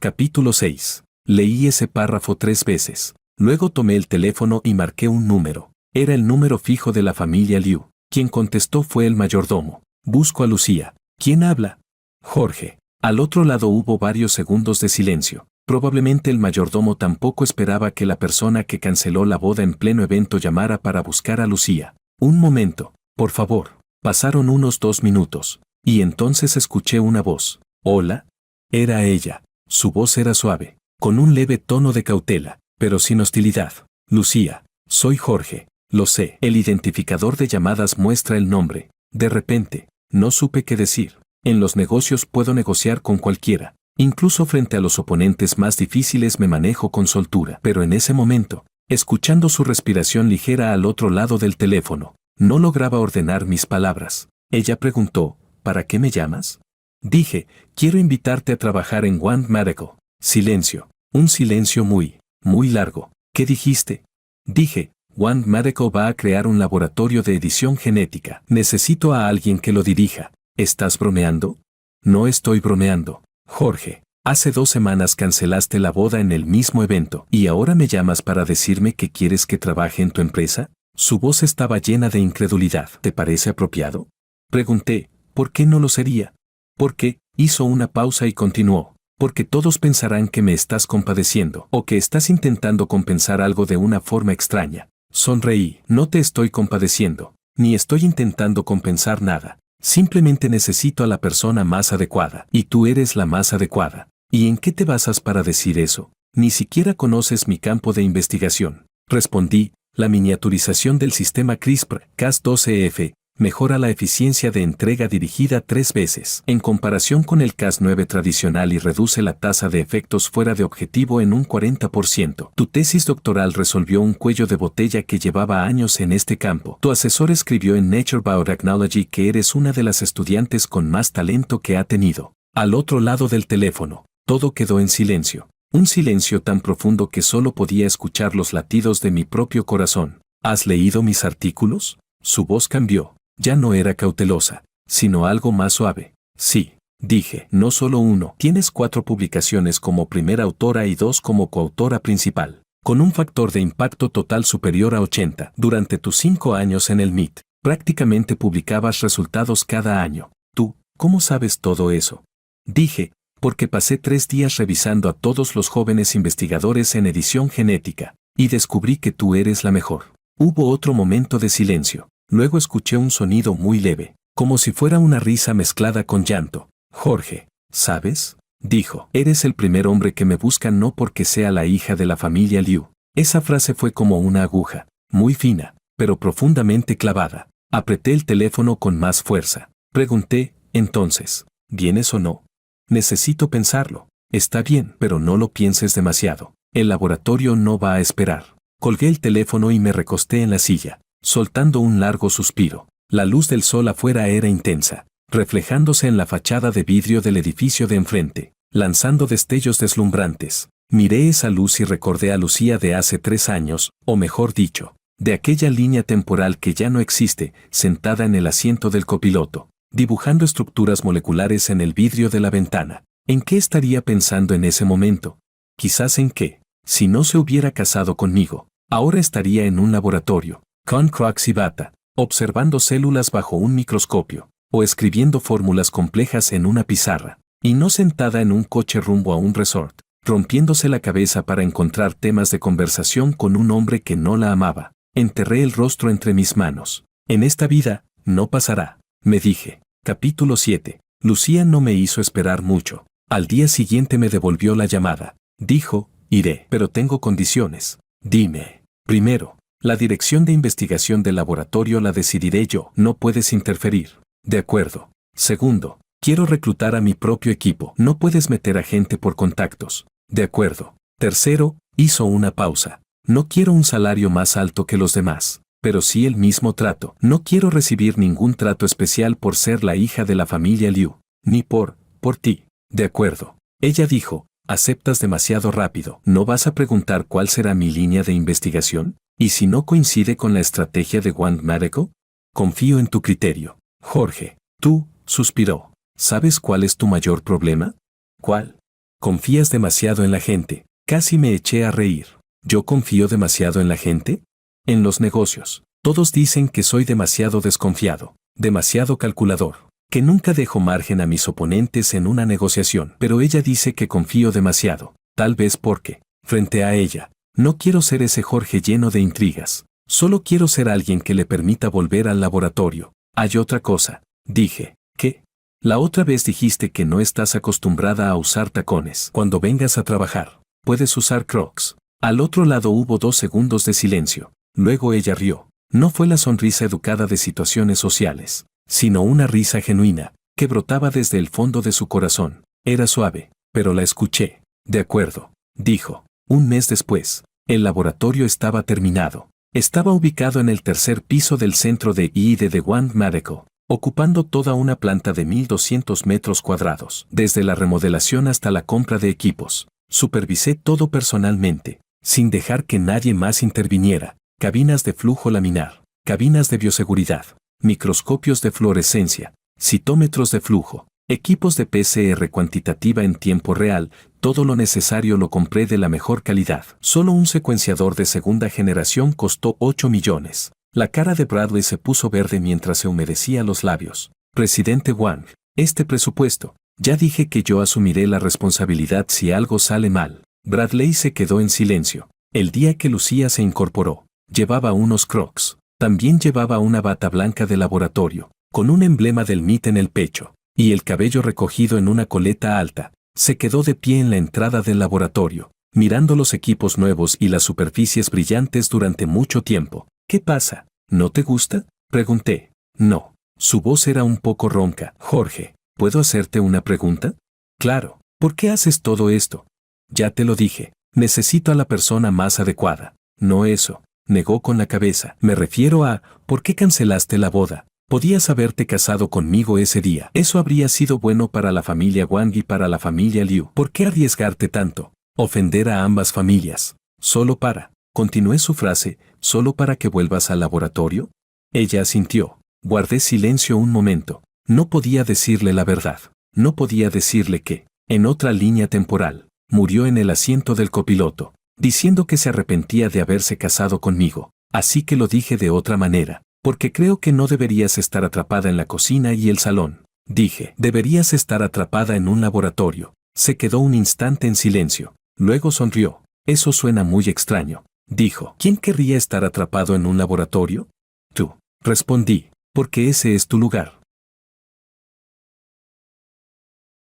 Capítulo 6. Leí ese párrafo 3 veces. Luego tomé el teléfono y marqué un número. Era el número fijo de la familia Liu. Quien contestó fue el mayordomo. Busco a Lucía. ¿Quién habla? Jorge. Al otro lado hubo varios segundos de silencio. Probablemente el mayordomo tampoco esperaba que la persona que canceló la boda en pleno evento llamara para buscar a Lucía. Un momento, por favor. Pasaron unos 2 minutos. Y entonces escuché una voz. ¿Hola? Era ella. Su voz era suave, con un leve tono de cautela, pero sin hostilidad. Lucía, soy Jorge. Lo sé. El identificador de llamadas muestra el nombre. De repente, no supe qué decir. En los negocios puedo negociar con cualquiera. Incluso frente a los oponentes más difíciles me manejo con soltura. Pero en ese momento, escuchando su respiración ligera al otro lado del teléfono, no lograba ordenar mis palabras. Ella preguntó, ¿para qué me llamas? Dije, quiero invitarte a trabajar en Wand Medical. Silencio. Un silencio muy largo. ¿Qué dijiste? Dije, Wand Medical va a crear un laboratorio de edición genética. Necesito a alguien que lo dirija. ¿Estás bromeando? No estoy bromeando. Jorge, hace 2 semanas cancelaste la boda en el mismo evento y ahora me llamas para decirme que quieres que trabaje en tu empresa. Su voz estaba llena de incredulidad. ¿Te parece apropiado? Pregunté, ¿por qué no lo sería? Porque, hizo una pausa y continuó, porque todos pensarán que me estás compadeciendo o que estás intentando compensar algo de una forma extraña. Sonreí. No te estoy compadeciendo, ni estoy intentando compensar nada. Simplemente necesito a la persona más adecuada, y tú eres la más adecuada. ¿Y en qué te basas para decir eso? Ni siquiera conoces mi campo de investigación. Respondí, la miniaturización del sistema CRISPR-Cas12F mejora la eficiencia de entrega dirigida 3 veces en comparación con el Cas9 tradicional y reduce la tasa de efectos fuera de objetivo en un 40%. Tu tesis doctoral resolvió un cuello de botella que llevaba años en este campo. Tu asesor escribió en Nature Biotechnology que eres una de las estudiantes con más talento que ha tenido. Al otro lado del teléfono, todo quedó en silencio. Un silencio tan profundo que solo podía escuchar los latidos de mi propio corazón. ¿Has leído mis artículos? Su voz cambió. Ya no era cautelosa, sino algo más suave. Sí, dije, no solo uno. Tienes 4 publicaciones como primera autora y 2 como coautora principal, con un factor de impacto total superior a 80. Durante tus 5 años en el MIT, prácticamente publicabas resultados cada año. ¿Tú, cómo sabes todo eso? Dije, porque pasé 3 días revisando a todos los jóvenes investigadores en edición genética, y descubrí que tú eres la mejor. Hubo otro momento de silencio. Luego escuché un sonido muy leve, como si fuera una risa mezclada con llanto. Jorge, ¿sabes? Dijo, eres el primer hombre que me busca no porque sea la hija de la familia Liu. Esa frase fue como una aguja, muy fina, pero profundamente clavada. Apreté el teléfono con más fuerza. Pregunté, entonces, ¿vienes o no? Necesito pensarlo. Está bien, pero no lo pienses demasiado. El laboratorio no va a esperar. Colgué el teléfono y me recosté en la silla, soltando un largo suspiro. La luz del sol afuera era intensa, reflejándose en la fachada de vidrio del edificio de enfrente, lanzando destellos deslumbrantes. Miré esa luz y recordé a Lucía de hace 3 años, o mejor dicho, de aquella línea temporal que ya no existe, sentada en el asiento del copiloto, dibujando estructuras moleculares en el vidrio de la ventana. ¿En qué estaría pensando en ese momento? Quizás en que, si no se hubiera casado conmigo, ahora estaría en un laboratorio, con Crocs y bata, observando células bajo un microscopio, o escribiendo fórmulas complejas en una pizarra, y no sentada en un coche rumbo a un resort, rompiéndose la cabeza para encontrar temas de conversación con un hombre que no la amaba. Enterré el rostro entre mis manos. En esta vida, no pasará, me dije. Capítulo 7. Lucía no me hizo esperar mucho. Al día siguiente me devolvió la llamada. Dijo, iré, pero tengo condiciones. Dime. Primero, la dirección de investigación del laboratorio la decidiré yo. No puedes interferir. De acuerdo. Segundo, quiero reclutar a mi propio equipo. No puedes meter a gente por contactos. De acuerdo. Tercero, hizo una pausa. No quiero un salario más alto que los demás, pero sí el mismo trato. No quiero recibir ningún trato especial por ser la hija de la familia Liu, ni por ti. De acuerdo. Ella dijo, aceptas demasiado rápido. ¿No vas a preguntar cuál será mi línea de investigación? ¿Y si no coincide con la estrategia de Wang Mareko? Confío en tu criterio. Jorge, tú, suspiró. ¿Sabes cuál es tu mayor problema? ¿Cuál? Confías demasiado en la gente. Casi me eché a reír. ¿Yo confío demasiado en la gente? En los negocios. Todos dicen que soy demasiado desconfiado, demasiado calculador, que nunca dejo margen a mis oponentes en una negociación. Pero ella dice que confío demasiado, tal vez porque, frente a ella, no quiero ser ese Jorge lleno de intrigas. Solo quiero ser alguien que le permita volver al laboratorio. Hay otra cosa. Dije, ¿qué? La otra vez dijiste que no estás acostumbrada a usar tacones. Cuando vengas a trabajar, puedes usar Crocs. Al otro lado hubo 2 segundos de silencio. Luego ella rió. No fue la sonrisa educada de situaciones sociales, sino una risa genuina, que brotaba desde el fondo de su corazón. Era suave, pero la escuché. De acuerdo, dijo. Un mes después, el laboratorio estaba terminado. Estaba ubicado en el 3er piso del centro de I.D. de Wang Mareko, ocupando toda una planta de 1.200 metros cuadrados. Desde la remodelación hasta la compra de equipos, supervisé todo personalmente, sin dejar que nadie más interviniera. Cabinas de flujo laminar, cabinas de bioseguridad, microscopios de fluorescencia, citómetros de flujo, equipos de PCR cuantitativa en tiempo real, todo lo necesario lo compré de la mejor calidad. Solo un secuenciador de segunda generación costó 8 millones. La cara de Bradley se puso verde mientras se humedecía los labios. Presidente Wang, este presupuesto, ya dije que yo asumiré la responsabilidad si algo sale mal. Bradley se quedó en silencio. El día que Lucía se incorporó, llevaba unos Crocs. También llevaba una bata blanca de laboratorio, con un emblema del MIT en el pecho, y el cabello recogido en una coleta alta. Se quedó de pie en la entrada del laboratorio, mirando los equipos nuevos y las superficies brillantes durante mucho tiempo. ¿Qué pasa? ¿No te gusta? Pregunté. No. Su voz era un poco ronca. Jorge, ¿puedo hacerte una pregunta? Claro. ¿Por qué haces todo esto? Ya te lo dije. Necesito a la persona más adecuada. No eso. Negó con la cabeza. Me refiero a, ¿por qué cancelaste la boda? Podías haberte casado conmigo ese día. Eso habría sido bueno para la familia Wang y para la familia Liu. ¿Por qué arriesgarte tanto? Ofender a ambas familias. Solo para, continué su frase, ¿solo para que vuelvas al laboratorio? Ella asintió. Guardé silencio un momento. No podía decirle la verdad. No podía decirle que, en otra línea temporal, murió en el asiento del copiloto, diciendo que se arrepentía de haberse casado conmigo. Así que lo dije de otra manera, porque creo que no deberías estar atrapada en la cocina y el salón. Dije, deberías estar atrapada en un laboratorio. Se quedó un instante en silencio. Luego sonrió. Eso suena muy extraño. Dijo, ¿quién querría estar atrapado en un laboratorio? Tú. Respondí, porque ese es tu lugar.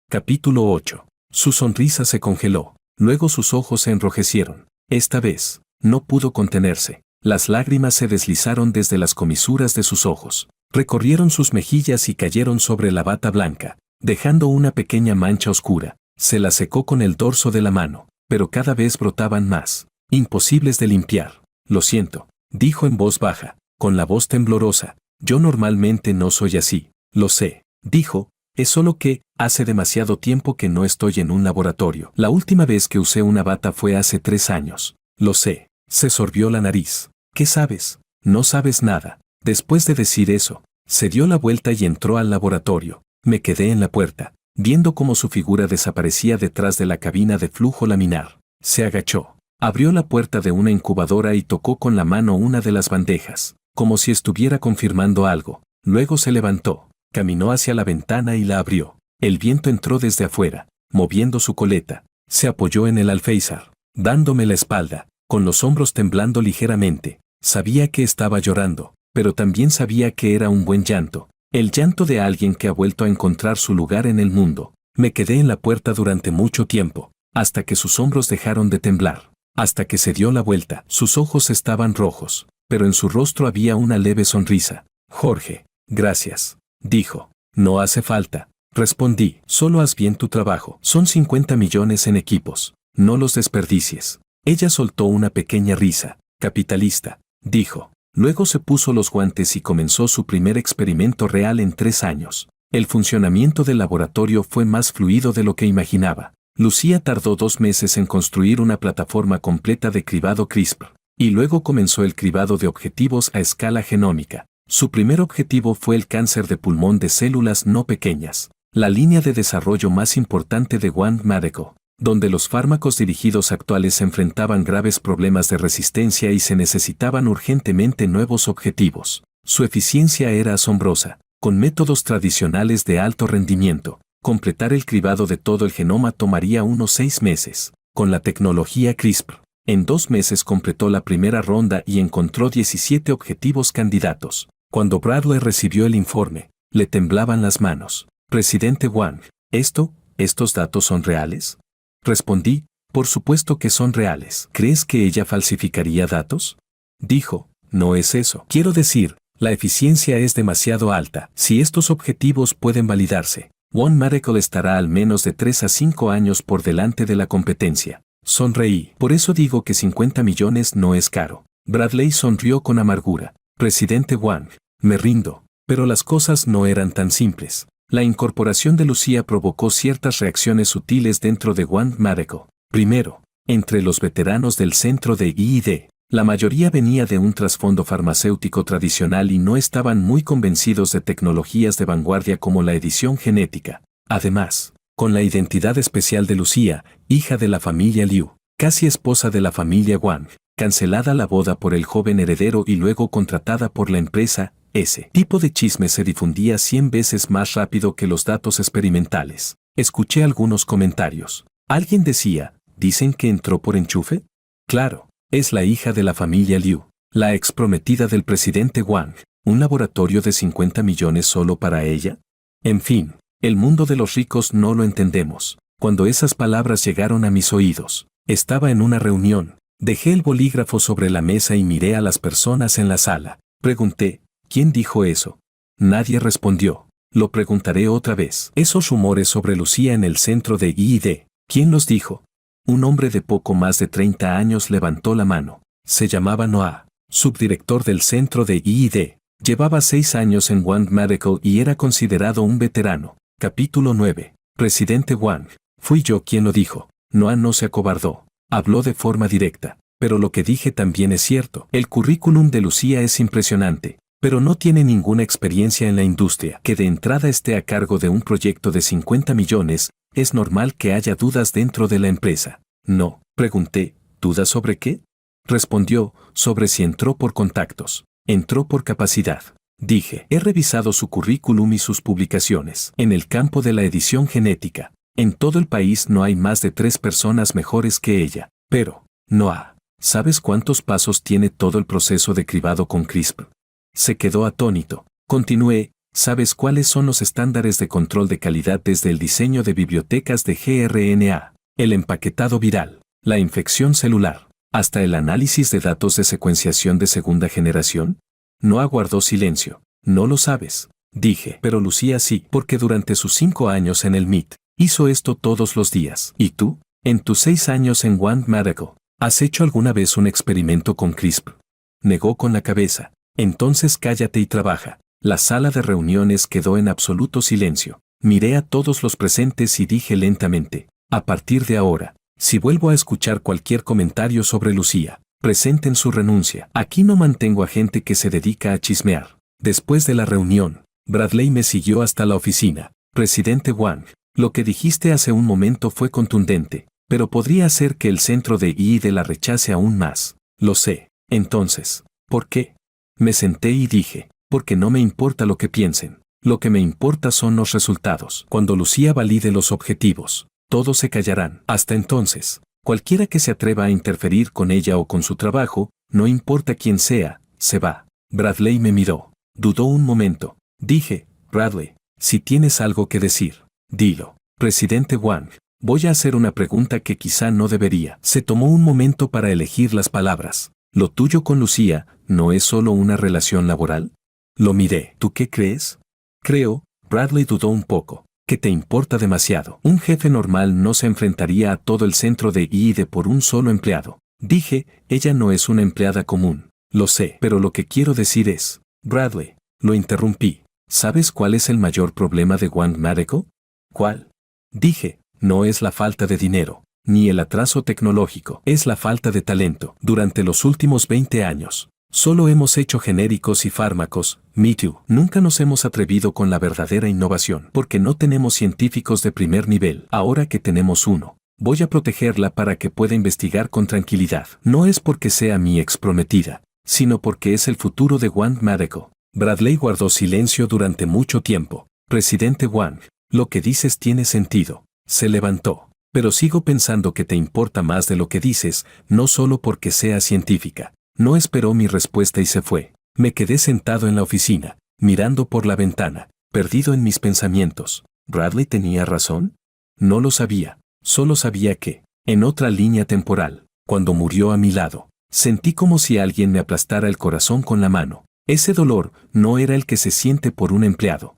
Capítulo 8. Su sonrisa se congeló. Luego sus ojos se enrojecieron. Esta vez, no pudo contenerse. Las lágrimas se deslizaron desde las comisuras de sus ojos. Recorrieron sus mejillas y cayeron sobre la bata blanca, dejando una pequeña mancha oscura. Se la secó con el dorso de la mano, pero cada vez brotaban más, imposibles de limpiar. Lo siento, dijo en voz baja, con la voz temblorosa. Yo normalmente no soy así. Lo sé, dijo. Es solo que, hace demasiado tiempo que no estoy en un laboratorio. La última vez que usé una bata fue hace 3 años. Lo sé. Se sorbió la nariz. ¿Qué sabes? No sabes nada. Después de decir eso, se dio la vuelta y entró al laboratorio. Me quedé en la puerta, viendo cómo su figura desaparecía detrás de la cabina de flujo laminar. Se agachó. Abrió la puerta de una incubadora y tocó con la mano una de las bandejas, como si estuviera confirmando algo. Luego se levantó. Caminó hacia la ventana y la abrió. El viento entró desde afuera, moviendo su coleta. Se apoyó en el alféizar, dándome la espalda, con los hombros temblando ligeramente. Sabía que estaba llorando, pero también sabía que era un buen llanto. El llanto de alguien que ha vuelto a encontrar su lugar en el mundo. Me quedé en la puerta durante mucho tiempo, hasta que sus hombros dejaron de temblar, hasta que se dio la vuelta. Sus ojos estaban rojos, pero en su rostro había una leve sonrisa. Jorge, gracias, dijo. No hace falta, respondí. Solo haz bien tu trabajo. Son 50 millones en equipos. No los desperdicies. Ella soltó una pequeña risa. Capitalista, dijo. Luego se puso los guantes y comenzó su primer experimento real en 3 años. El funcionamiento del laboratorio fue más fluido de lo que imaginaba. Lucía tardó 2 meses en construir una plataforma completa de cribado CRISPR, y luego comenzó el cribado de objetivos a escala genómica. Su primer objetivo fue el cáncer de pulmón de células no pequeñas, la línea de desarrollo más importante de One Medical, donde los fármacos dirigidos actuales enfrentaban graves problemas de resistencia y se necesitaban urgentemente nuevos objetivos. Su eficiencia era asombrosa. Con métodos tradicionales de alto rendimiento, completar el cribado de todo el genoma tomaría unos 6 meses. Con la tecnología CRISPR, en 2 meses completó la primera ronda y encontró 17 objetivos candidatos. Cuando Bradley recibió el informe, le temblaban las manos. Presidente Wang, ¿estos datos son reales? Respondí, por supuesto que son reales. ¿Crees que ella falsificaría datos? Dijo, no es eso. Quiero decir, la eficiencia es demasiado alta. Si estos objetivos pueden validarse, One Medical estará al menos de 3 a 5 años por delante de la competencia. Sonreí. Por eso digo que 50 millones no es caro. Bradley sonrió con amargura. Presidente Wang, me rindo. Pero las cosas no eran tan simples. La incorporación de Lucía provocó ciertas reacciones sutiles dentro de One Medical. Primero, entre los veteranos del centro de I+D. La mayoría venía de un trasfondo farmacéutico tradicional y no estaban muy convencidos de tecnologías de vanguardia como la edición genética. Además, con la identidad especial de Lucía, hija de la familia Liu, casi esposa de la familia Wang, cancelada la boda por el joven heredero y luego contratada por la empresa, ese tipo de chisme se difundía 100 veces más rápido que los datos experimentales. Escuché algunos comentarios. Alguien decía, ¿dicen que entró por enchufe? Claro. Es la hija de la familia Liu, la ex prometida del presidente Wang, ¿un laboratorio de 50 millones solo para ella? En fin, el mundo de los ricos no lo entendemos. Cuando esas palabras llegaron a mis oídos, estaba en una reunión, dejé el bolígrafo sobre la mesa y miré a las personas en la sala. Pregunté, ¿quién dijo eso? Nadie respondió. Lo preguntaré otra vez. Esos rumores sobre Lucía en el centro de I+D, ¿quién los dijo? Un hombre de poco más de 30 años levantó la mano. Se llamaba Noah, subdirector del centro de I+D. Llevaba 6 años en One Medical y era considerado un veterano. Capítulo 9. Presidente Wang. Fui yo quien lo dijo. Noah no se acobardó. Habló de forma directa. Pero lo que dije también es cierto. El currículum de Lucía es impresionante, pero no tiene ninguna experiencia en la industria. Que de entrada esté a cargo de un proyecto de 50 millones, es normal que haya dudas dentro de la empresa. No, pregunté, ¿dudas sobre qué? Respondió, sobre si entró por contactos. Entró por capacidad. Dije, he revisado su currículum y sus publicaciones. En el campo de la edición genética, en todo el país no hay más de 3 personas mejores que ella. Pero, Noah, ¿sabes cuántos pasos tiene todo el proceso de cribado con CRISPR? Se quedó atónito. Continué, ¿sabes cuáles son los estándares de control de calidad desde el diseño de bibliotecas de gRNA, el empaquetado viral, la infección celular, hasta el análisis de datos de secuenciación de segunda generación? No aguardó silencio. No lo sabes. Dije, pero Lucía sí, porque durante sus 5 años en el MIT, hizo esto todos los días. ¿Y tú? En tus 6 años en One Medical, ¿has hecho alguna vez un experimento con CRISPR? Negó con la cabeza. Entonces cállate y trabaja. La sala de reuniones quedó en absoluto silencio. Miré a todos los presentes y dije lentamente, a partir de ahora, si vuelvo a escuchar cualquier comentario sobre Lucía, presenten su renuncia. Aquí no mantengo a gente que se dedica a chismear. Después de la reunión, Bradley me siguió hasta la oficina. Presidente Wang, lo que dijiste hace un momento fue contundente, pero podría hacer que el centro de I+D la rechace aún más. Lo sé. Entonces, ¿por qué? Me senté y dije, porque no me importa lo que piensen. Lo que me importa son los resultados. Cuando Lucía valide los objetivos, todos se callarán. Hasta entonces, cualquiera que se atreva a interferir con ella o con su trabajo, no importa quién sea, se va. Bradley me miró. Dudó un momento. Dije, Bradley, si tienes algo que decir, dilo. Presidente Wang, voy a hacer una pregunta que quizá no debería. Se tomó un momento para elegir las palabras. ¿Lo tuyo con Lucía no es solo una relación laboral? Lo miré. ¿Tú qué crees? Creo, Bradley dudó un poco, que te importa demasiado. Un jefe normal no se enfrentaría a todo el centro de I&D por un solo empleado. Dije, ella no es una empleada común. Lo sé, pero lo que quiero decir es, Bradley, lo interrumpí. ¿Sabes cuál es el mayor problema de Wang Medical? ¿Cuál? Dije, no es la falta de dinero, ni el atraso tecnológico, es la falta de talento. Durante los últimos 20 años, solo hemos hecho genéricos y fármacos, me too. Nunca nos hemos atrevido con la verdadera innovación, porque no tenemos científicos de primer nivel. Ahora que tenemos uno, voy a protegerla para que pueda investigar con tranquilidad. No es porque sea mi ex prometida, sino porque es el futuro de Wang Medical. Bradley guardó silencio durante mucho tiempo. Presidente Wang, lo que dices tiene sentido. Se levantó. Pero sigo pensando que te importa más de lo que dices, no solo porque sea científica. No esperó mi respuesta y se fue. Me quedé sentado en la oficina, mirando por la ventana, perdido en mis pensamientos. ¿Bradley tenía razón? No lo sabía. Solo sabía que, en otra línea temporal, cuando murió a mi lado, sentí como si alguien me aplastara el corazón con la mano. Ese dolor no era el que se siente por un empleado.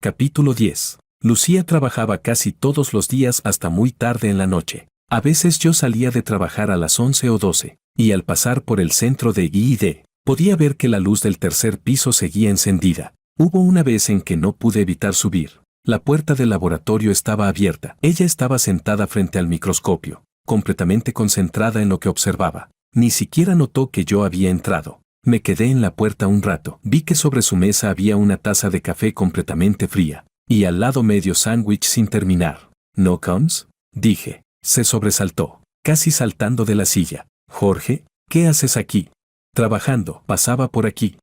Capítulo 10. Lucía trabajaba casi todos los días hasta muy tarde en la noche. A veces yo salía de trabajar a las 11 o 12, y al pasar por el centro de I&D, podía ver que la luz del tercer piso seguía encendida. Hubo una vez en que no pude evitar subir. La puerta del laboratorio estaba abierta. Ella estaba sentada frente al microscopio, completamente concentrada en lo que observaba. Ni siquiera notó que yo había entrado. Me quedé en la puerta un rato. Vi que sobre su mesa había una taza de café completamente fría, y al lado medio sándwich sin terminar. ¿No comes? Dije. Se sobresaltó, casi saltando de la silla. Jorge, ¿qué haces aquí? Trabajando. Pasaba por aquí.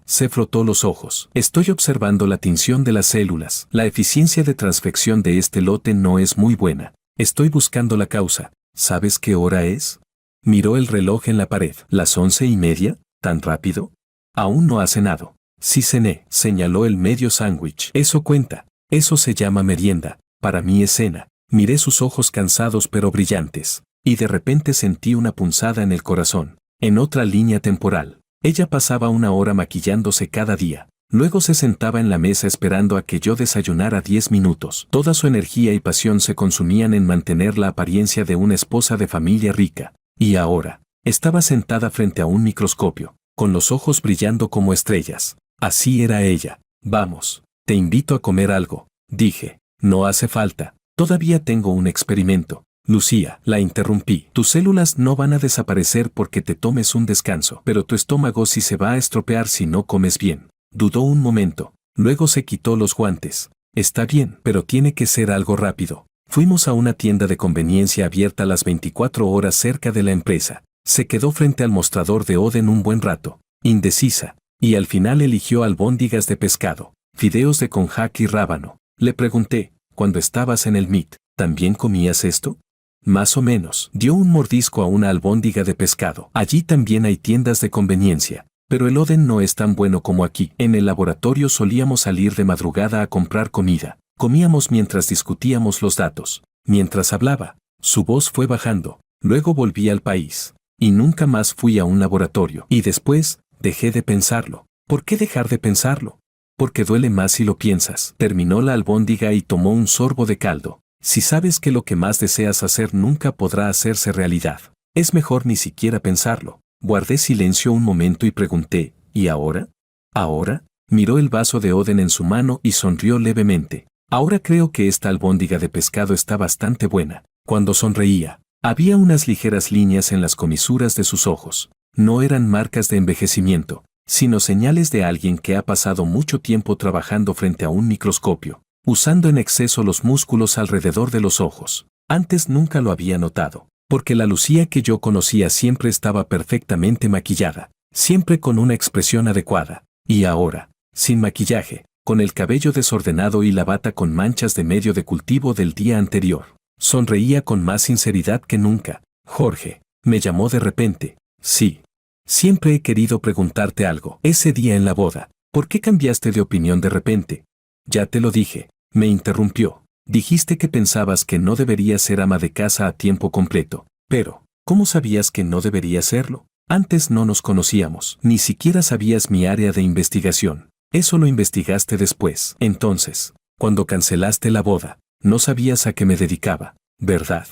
Se frotó los ojos. Estoy observando la tinción de las células. La eficiencia de transfección de este lote no es muy buena. Estoy buscando la causa. ¿Sabes qué hora es? Miró el reloj en la pared. ¿Las 11:30? ¿Tan rápido? Aún no ha cenado. Sí cené, señaló el medio sándwich. Eso cuenta. Eso se llama merienda. Para mí es cena. Miré sus ojos cansados pero brillantes. Y de repente sentí una punzada en el corazón. En otra línea temporal. Ella pasaba 1 hora maquillándose cada día. Luego se sentaba en la mesa esperando a que yo desayunara 10 minutos. Toda su energía y pasión se consumían en mantener la apariencia de una esposa de familia rica. Y ahora, estaba sentada frente a un microscopio, con los ojos brillando como estrellas. Así era ella. Vamos, te invito a comer algo, dije. No hace falta, todavía tengo un experimento. Lucía, la interrumpí. Tus células no van a desaparecer porque te tomes un descanso, pero tu estómago sí se va a estropear si no comes bien. Dudó un momento, luego se quitó los guantes. Está bien, pero tiene que ser algo rápido. Fuimos a una tienda de conveniencia abierta las 24 horas cerca de la empresa. Se quedó frente al mostrador de Oden un buen rato, indecisa, y al final eligió albóndigas de pescado, fideos de konjac y rábano. Le pregunté, cuando estabas en el MIT, ¿también comías esto? Más o menos. Dio un mordisco a una albóndiga de pescado. Allí también hay tiendas de conveniencia, pero el Oden no es tan bueno como aquí. En el laboratorio solíamos salir de madrugada a comprar comida. Comíamos mientras discutíamos los datos. Mientras hablaba, su voz fue bajando. Luego volví al país. Y nunca más fui a un laboratorio. Y después, dejé de pensarlo. ¿Por qué dejar de pensarlo? Porque duele más si lo piensas. Terminó la albóndiga y tomó un sorbo de caldo. Si sabes que lo que más deseas hacer nunca podrá hacerse realidad, es mejor ni siquiera pensarlo. Guardé silencio un momento y pregunté, ¿y ahora? ¿Ahora? Miró el vaso de Oden en su mano y sonrió levemente. Ahora creo que esta albóndiga de pescado está bastante buena. Cuando sonreía, había unas ligeras líneas en las comisuras de sus ojos. No eran marcas de envejecimiento, sino señales de alguien que ha pasado mucho tiempo trabajando frente a un microscopio, usando en exceso los músculos alrededor de los ojos. Antes nunca lo había notado, porque la Lucía que yo conocía siempre estaba perfectamente maquillada, siempre con una expresión adecuada, y ahora, sin maquillaje, con el cabello desordenado y la bata con manchas de medio de cultivo del día anterior. Sonreía con más sinceridad que nunca. Jorge, me llamó de repente. Sí. Siempre he querido preguntarte algo. Ese día en la boda, ¿por qué cambiaste de opinión de repente? Ya te lo dije, me interrumpió. Dijiste que pensabas que no debería ser ama de casa a tiempo completo. Pero, ¿cómo sabías que no debería serlo? Antes no nos conocíamos, ni siquiera sabías mi área de investigación. Eso lo investigaste después. Entonces, cuando cancelaste la boda, no sabías a qué me dedicaba, ¿verdad?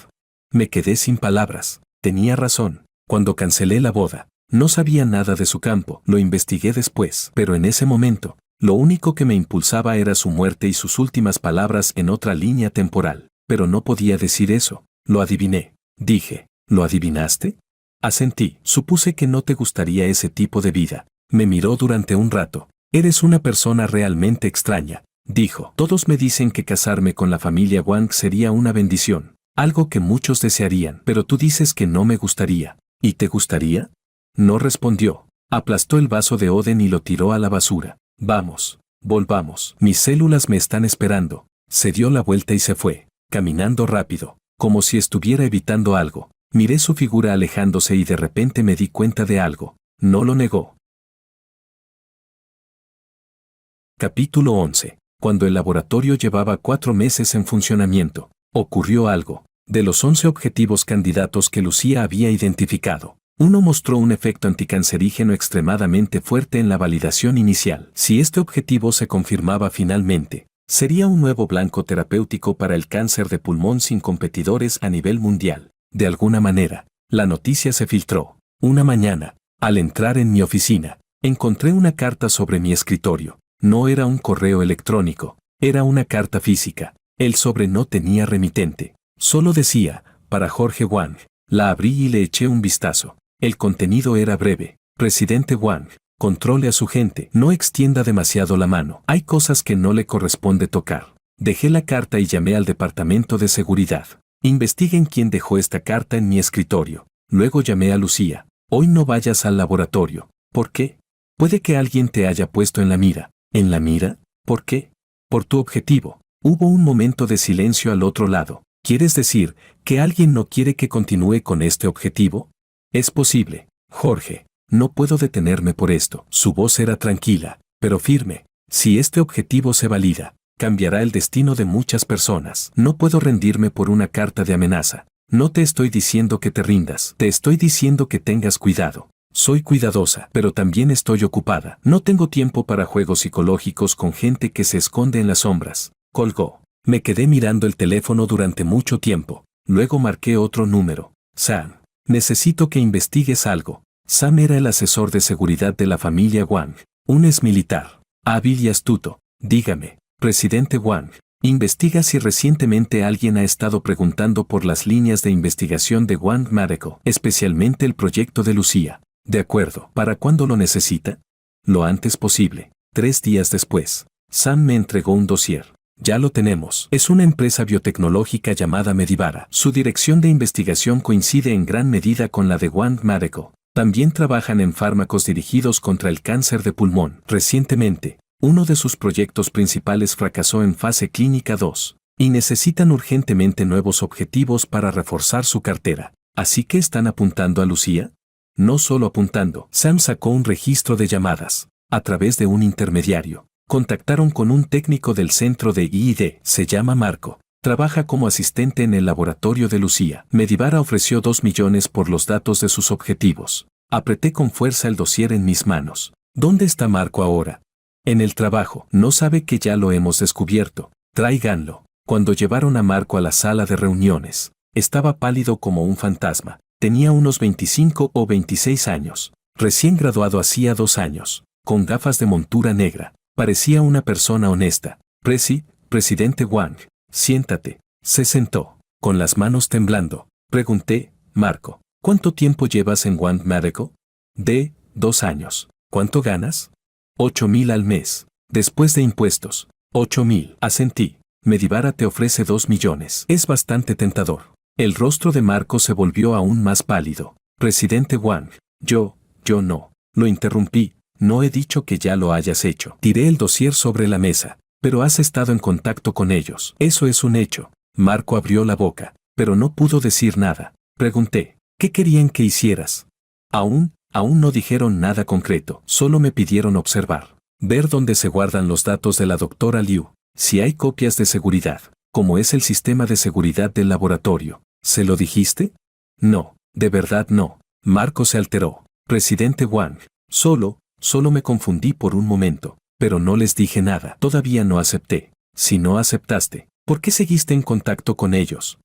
Me quedé sin palabras. Tenía razón. Cuando cancelé la boda, no sabía nada de su campo. Lo investigué después, pero en ese momento, lo único que me impulsaba era su muerte y sus últimas palabras en otra línea temporal. Pero no podía decir eso. Lo adiviné. Dije, ¿lo adivinaste? Asentí. Supuse que no te gustaría ese tipo de vida. Me miró durante un rato. Eres una persona realmente extraña, dijo. Todos me dicen que casarme con la familia Wang sería una bendición, algo que muchos desearían, pero tú dices que no me gustaría. ¿Y te gustaría? No respondió. Aplastó el vaso de Oden y lo tiró a la basura. Vamos, volvamos. Mis células me están esperando. Se dio la vuelta y se fue, caminando rápido, como si estuviera evitando algo. Miré su figura alejándose y de repente me di cuenta de algo. No lo negó. Capítulo 11. Cuando el laboratorio llevaba 4 meses en funcionamiento, ocurrió algo. De los 11 objetivos candidatos que Lucía había identificado, uno mostró un efecto anticancerígeno extremadamente fuerte en la validación inicial. Si este objetivo se confirmaba finalmente, sería un nuevo blanco terapéutico para el cáncer de pulmón sin competidores a nivel mundial. De alguna manera, la noticia se filtró. Una mañana, al entrar en mi oficina, encontré una carta sobre mi escritorio. No era un correo electrónico, era una carta física. El sobre no tenía remitente. Solo decía, para Jorge Wang. La abrí y le eché un vistazo. El contenido era breve. Presidente Wang, controle a su gente, no extienda demasiado la mano. Hay cosas que no le corresponde tocar. Dejé la carta y llamé al departamento de seguridad. Investiguen quién dejó esta carta en mi escritorio. Luego llamé a Lucía. Hoy no vayas al laboratorio. ¿Por qué? Puede que alguien te haya puesto en la mira. ¿En la mira? ¿Por qué? Por tu objetivo. Hubo un momento de silencio al otro lado. ¿Quieres decir que alguien no quiere que continúe con este objetivo? Es posible, Jorge. No puedo detenerme por esto. Su voz era tranquila, pero firme. Si este objetivo se valida, cambiará el destino de muchas personas. No puedo rendirme por una carta de amenaza. No te estoy diciendo que te rindas. Te estoy diciendo que tengas cuidado. Soy cuidadosa, pero también estoy ocupada. No tengo tiempo para juegos psicológicos con gente que se esconde en las sombras. Colgó. Me quedé mirando el teléfono durante mucho tiempo. Luego marqué otro número. Sam. Necesito que investigues algo. Sam era el asesor de seguridad de la familia Wang. Un ex militar. Hábil y astuto. Dígame, presidente Wang. Investiga si recientemente alguien ha estado preguntando por las líneas de investigación de Wang Medical, especialmente el proyecto de Lucía. De acuerdo. ¿Para cuándo lo necesita? Lo antes posible. 3 días después, Sam me entregó un dossier. Ya lo tenemos. Es una empresa biotecnológica llamada Medivara. Su dirección de investigación coincide en gran medida con la de Wang Medical. También trabajan en fármacos dirigidos contra el cáncer de pulmón. Recientemente, uno de sus proyectos principales fracasó en fase clínica 2, y necesitan urgentemente nuevos objetivos para reforzar su cartera. ¿Así que están apuntando a Lucía? No solo apuntando. Sam sacó un registro de llamadas. A través de un intermediario, contactaron con un técnico del centro de I+D. Se llama Marco. Trabaja como asistente en el laboratorio de Lucía. Medivara ofreció 2 millones por los datos de sus objetivos. Apreté con fuerza el dossier en mis manos. ¿Dónde está Marco ahora? En el trabajo. No sabe que ya lo hemos descubierto. Tráiganlo. Cuando llevaron a Marco a la sala de reuniones, estaba pálido como un fantasma. Tenía unos 25 o 26 años. Recién graduado hacía 2 años. Con gafas de montura negra. Parecía una persona honesta. Presidente Wang, siéntate. Se sentó. Con las manos temblando. Pregunté, Marco, ¿cuánto tiempo llevas en Wang Medical? 2 años. ¿Cuánto ganas? 8,000 al mes. Después de impuestos. 8,000. Asentí. Medivara te ofrece 2 millones. Es bastante tentador. El rostro de Marco se volvió aún más pálido. Presidente Wang, yo no. Lo interrumpí. No he dicho que ya lo hayas hecho. Tiré el dossier sobre la mesa. Pero has estado en contacto con ellos. Eso es un hecho. Marco abrió la boca, pero no pudo decir nada. Pregunté, ¿qué querían que hicieras? Aún Aún no dijeron nada concreto, solo me pidieron observar. Ver dónde se guardan los datos de la doctora Liu, si hay copias de seguridad, cómo es el sistema de seguridad del laboratorio. ¿Se lo dijiste? No, de verdad no. Marco se alteró. Presidente Wang, solo me confundí por un momento, pero no les dije nada. Todavía no acepté. Si no aceptaste, ¿por qué seguiste en contacto con ellos?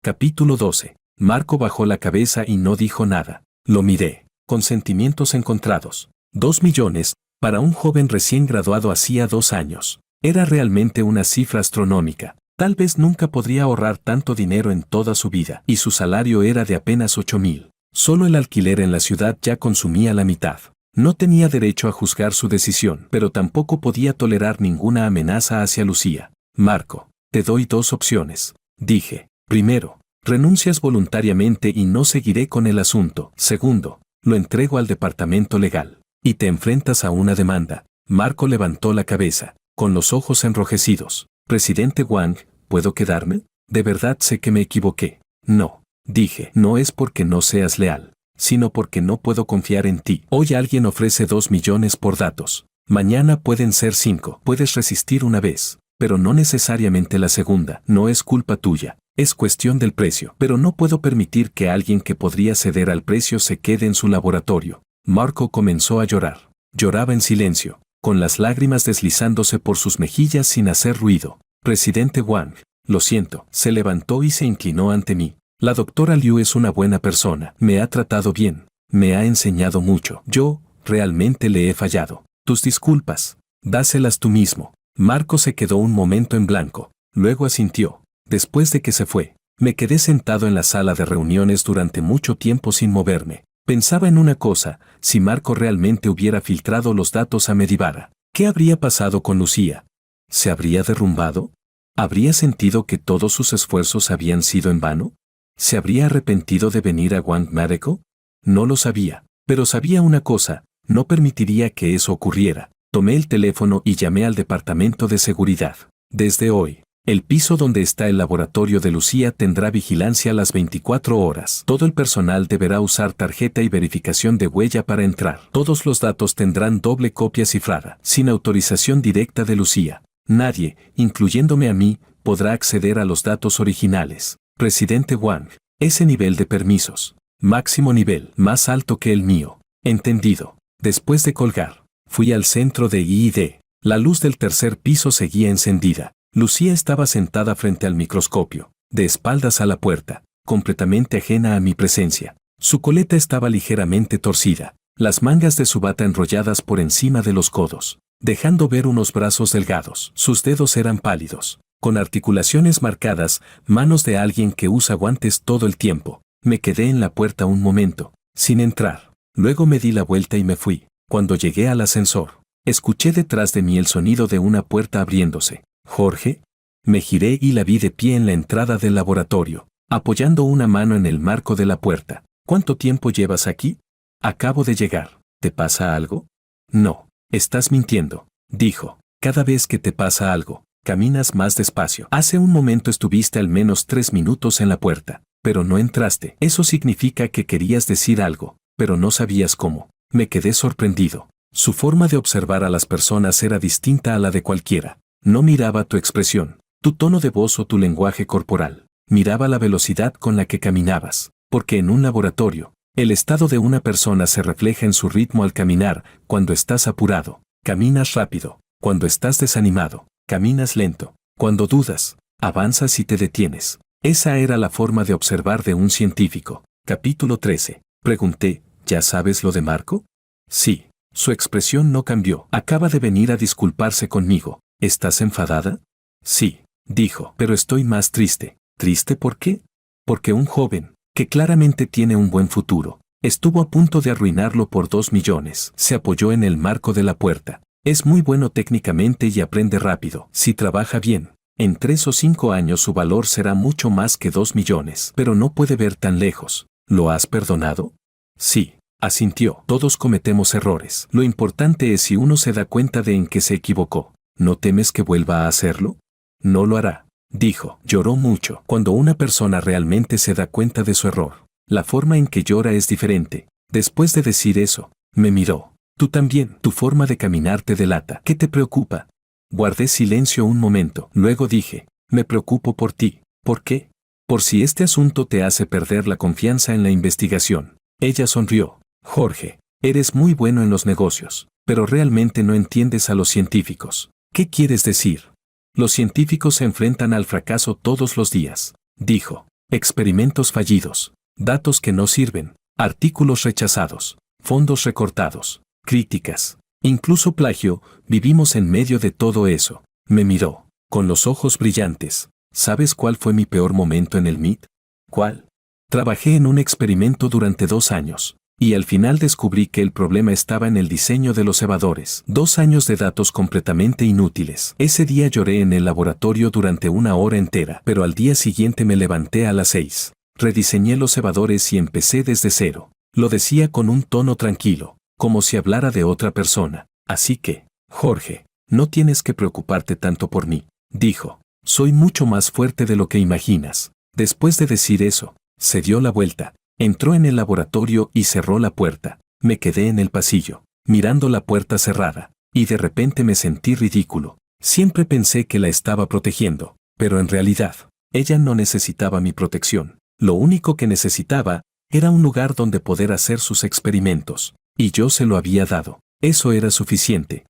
Capítulo 12. Marco bajó la cabeza y no dijo nada. Lo miré, con sentimientos encontrados. 2 millones, para un joven recién graduado hacía 2 años. Era realmente una cifra astronómica. Tal vez nunca podría ahorrar tanto dinero en toda su vida, y su salario era de apenas 8.000. Solo el alquiler en la ciudad ya consumía la mitad. No tenía derecho a juzgar su decisión, pero tampoco podía tolerar ninguna amenaza hacia Lucía. Marco, te doy 2 opciones. Dije, primero, renuncias voluntariamente y no seguiré con el asunto. Segundo, lo entrego al departamento legal. Y te enfrentas a una demanda. Marco levantó la cabeza, con los ojos enrojecidos. Presidente Wang, ¿puedo quedarme? De verdad sé que me equivoqué. No, dije, no es porque no seas leal, sino porque no puedo confiar en ti. Hoy alguien ofrece 2 millones por datos. Mañana pueden ser 5. Puedes resistir una vez, pero no necesariamente la segunda. No es culpa tuya. Es cuestión del precio. Pero no puedo permitir que alguien que podría ceder al precio se quede en su laboratorio. Marco comenzó a llorar. Lloraba en silencio, con las lágrimas deslizándose por sus mejillas sin hacer ruido. Presidente Wang, lo siento. Se levantó y se inclinó ante mí. La doctora Liu es una buena persona. Me ha tratado bien. Me ha enseñado mucho. Yo, realmente le he fallado. Tus disculpas. Dáselas tú mismo. Marco se quedó un momento en blanco. Luego asintió. Después de que se fue, me quedé sentado en la sala de reuniones durante mucho tiempo sin moverme. Pensaba en una cosa, si Marco realmente hubiera filtrado los datos a Medivara, ¿qué habría pasado con Lucía? ¿Se habría derrumbado? ¿Habría sentido que todos sus esfuerzos habían sido en vano? ¿Se habría arrepentido de venir a Wang Medical? No lo sabía, pero sabía una cosa, no permitiría que eso ocurriera. Tomé el teléfono y llamé al departamento de seguridad. Desde hoy, el piso donde está el laboratorio de Lucía tendrá vigilancia las 24 horas. Todo el personal deberá usar tarjeta y verificación de huella para entrar. Todos los datos tendrán doble copia cifrada, sin autorización directa de Lucía. Nadie, incluyéndome a mí, podrá acceder a los datos originales. Presidente Wang, ese nivel de permisos. Máximo nivel, más alto que el mío. Entendido. Después de colgar, fui al centro de I+D. La luz del tercer piso seguía encendida. Lucía estaba sentada frente al microscopio, de espaldas a la puerta, completamente ajena a mi presencia. Su coleta estaba ligeramente torcida, las mangas de su bata enrolladas por encima de los codos, dejando ver unos brazos delgados. Sus dedos eran pálidos, con articulaciones marcadas, manos de alguien que usa guantes todo el tiempo. Me quedé en la puerta un momento, sin entrar. Luego me di la vuelta y me fui. Cuando llegué al ascensor, escuché detrás de mí el sonido de una puerta abriéndose. Jorge, me giré y la vi de pie en la entrada del laboratorio, apoyando una mano en el marco de la puerta. ¿Cuánto tiempo llevas aquí? Acabo de llegar. ¿Te pasa algo? No, estás mintiendo, dijo. Cada vez que te pasa algo, caminas más despacio. Hace un momento estuviste al menos 3 minutos en la puerta, pero no entraste. Eso significa que querías decir algo, pero no sabías cómo. Me quedé sorprendido. Su forma de observar a las personas era distinta a la de cualquiera. No miraba tu expresión, tu tono de voz o tu lenguaje corporal. Miraba la velocidad con la que caminabas, porque en un laboratorio, el estado de una persona se refleja en su ritmo al caminar. Cuando estás apurado, caminas rápido. Cuando estás desanimado, caminas lento. Cuando dudas, avanzas y te detienes. Esa era la forma de observar de un científico. Capítulo 13. Pregunté, ¿ya sabes lo de Marco? Sí. Su expresión no cambió. Acaba de venir a disculparse conmigo. ¿Estás enfadada? Sí, dijo, pero estoy más triste. ¿Triste por qué? Porque un joven, que claramente tiene un buen futuro, estuvo a punto de arruinarlo por 2 millones. Se apoyó en el marco de la puerta. Es muy bueno técnicamente y aprende rápido. Si trabaja bien, en 3 o 5 años su valor será mucho más que 2 millones. Pero no puede ver tan lejos. ¿Lo has perdonado? Sí. Asintió. Todos cometemos errores. Lo importante es si uno se da cuenta de en que se equivocó. ¿No temes que vuelva a hacerlo? No lo hará, dijo. Lloró mucho. Cuando una persona realmente se da cuenta de su error, La forma en que llora es diferente. Después de decir eso, me miró. Tú también, tu forma de caminar te delata. ¿Qué te preocupa? Guardé silencio un momento. Luego dije, me preocupo por ti. ¿Por qué? Por si este asunto te hace perder la confianza en la investigación. Ella sonrió. Jorge, eres muy bueno en los negocios, pero realmente no entiendes a los científicos. ¿Qué quieres decir? Los científicos se enfrentan al fracaso todos los días, dijo. Experimentos fallidos, datos que no sirven, artículos rechazados, fondos recortados, críticas, incluso plagio. Vivimos en medio de todo eso. Me miró, con los ojos brillantes. ¿Sabes cuál fue mi peor momento en el MIT? ¿Cuál? Trabajé en un experimento durante 2 años, y al final descubrí que el problema estaba en el diseño de los cebadores. 2 años de datos completamente inútiles. Ese día lloré en el laboratorio durante 1 hora entera, pero al día siguiente me levanté a las 6. Rediseñé los cebadores y empecé desde cero. Lo decía con un tono tranquilo, como si hablara de otra persona. Así que, Jorge, no tienes que preocuparte tanto por mí, dijo. Soy mucho más fuerte de lo que imaginas. Después de decir eso, se dio la vuelta, entró en el laboratorio y cerró la puerta. Me quedé en el pasillo, mirando la puerta cerrada, y de repente me sentí ridículo. Siempre pensé que la estaba protegiendo, pero en realidad, ella no necesitaba mi protección. Lo único que necesitaba era un lugar donde poder hacer sus experimentos, y yo se lo había dado. Eso era suficiente.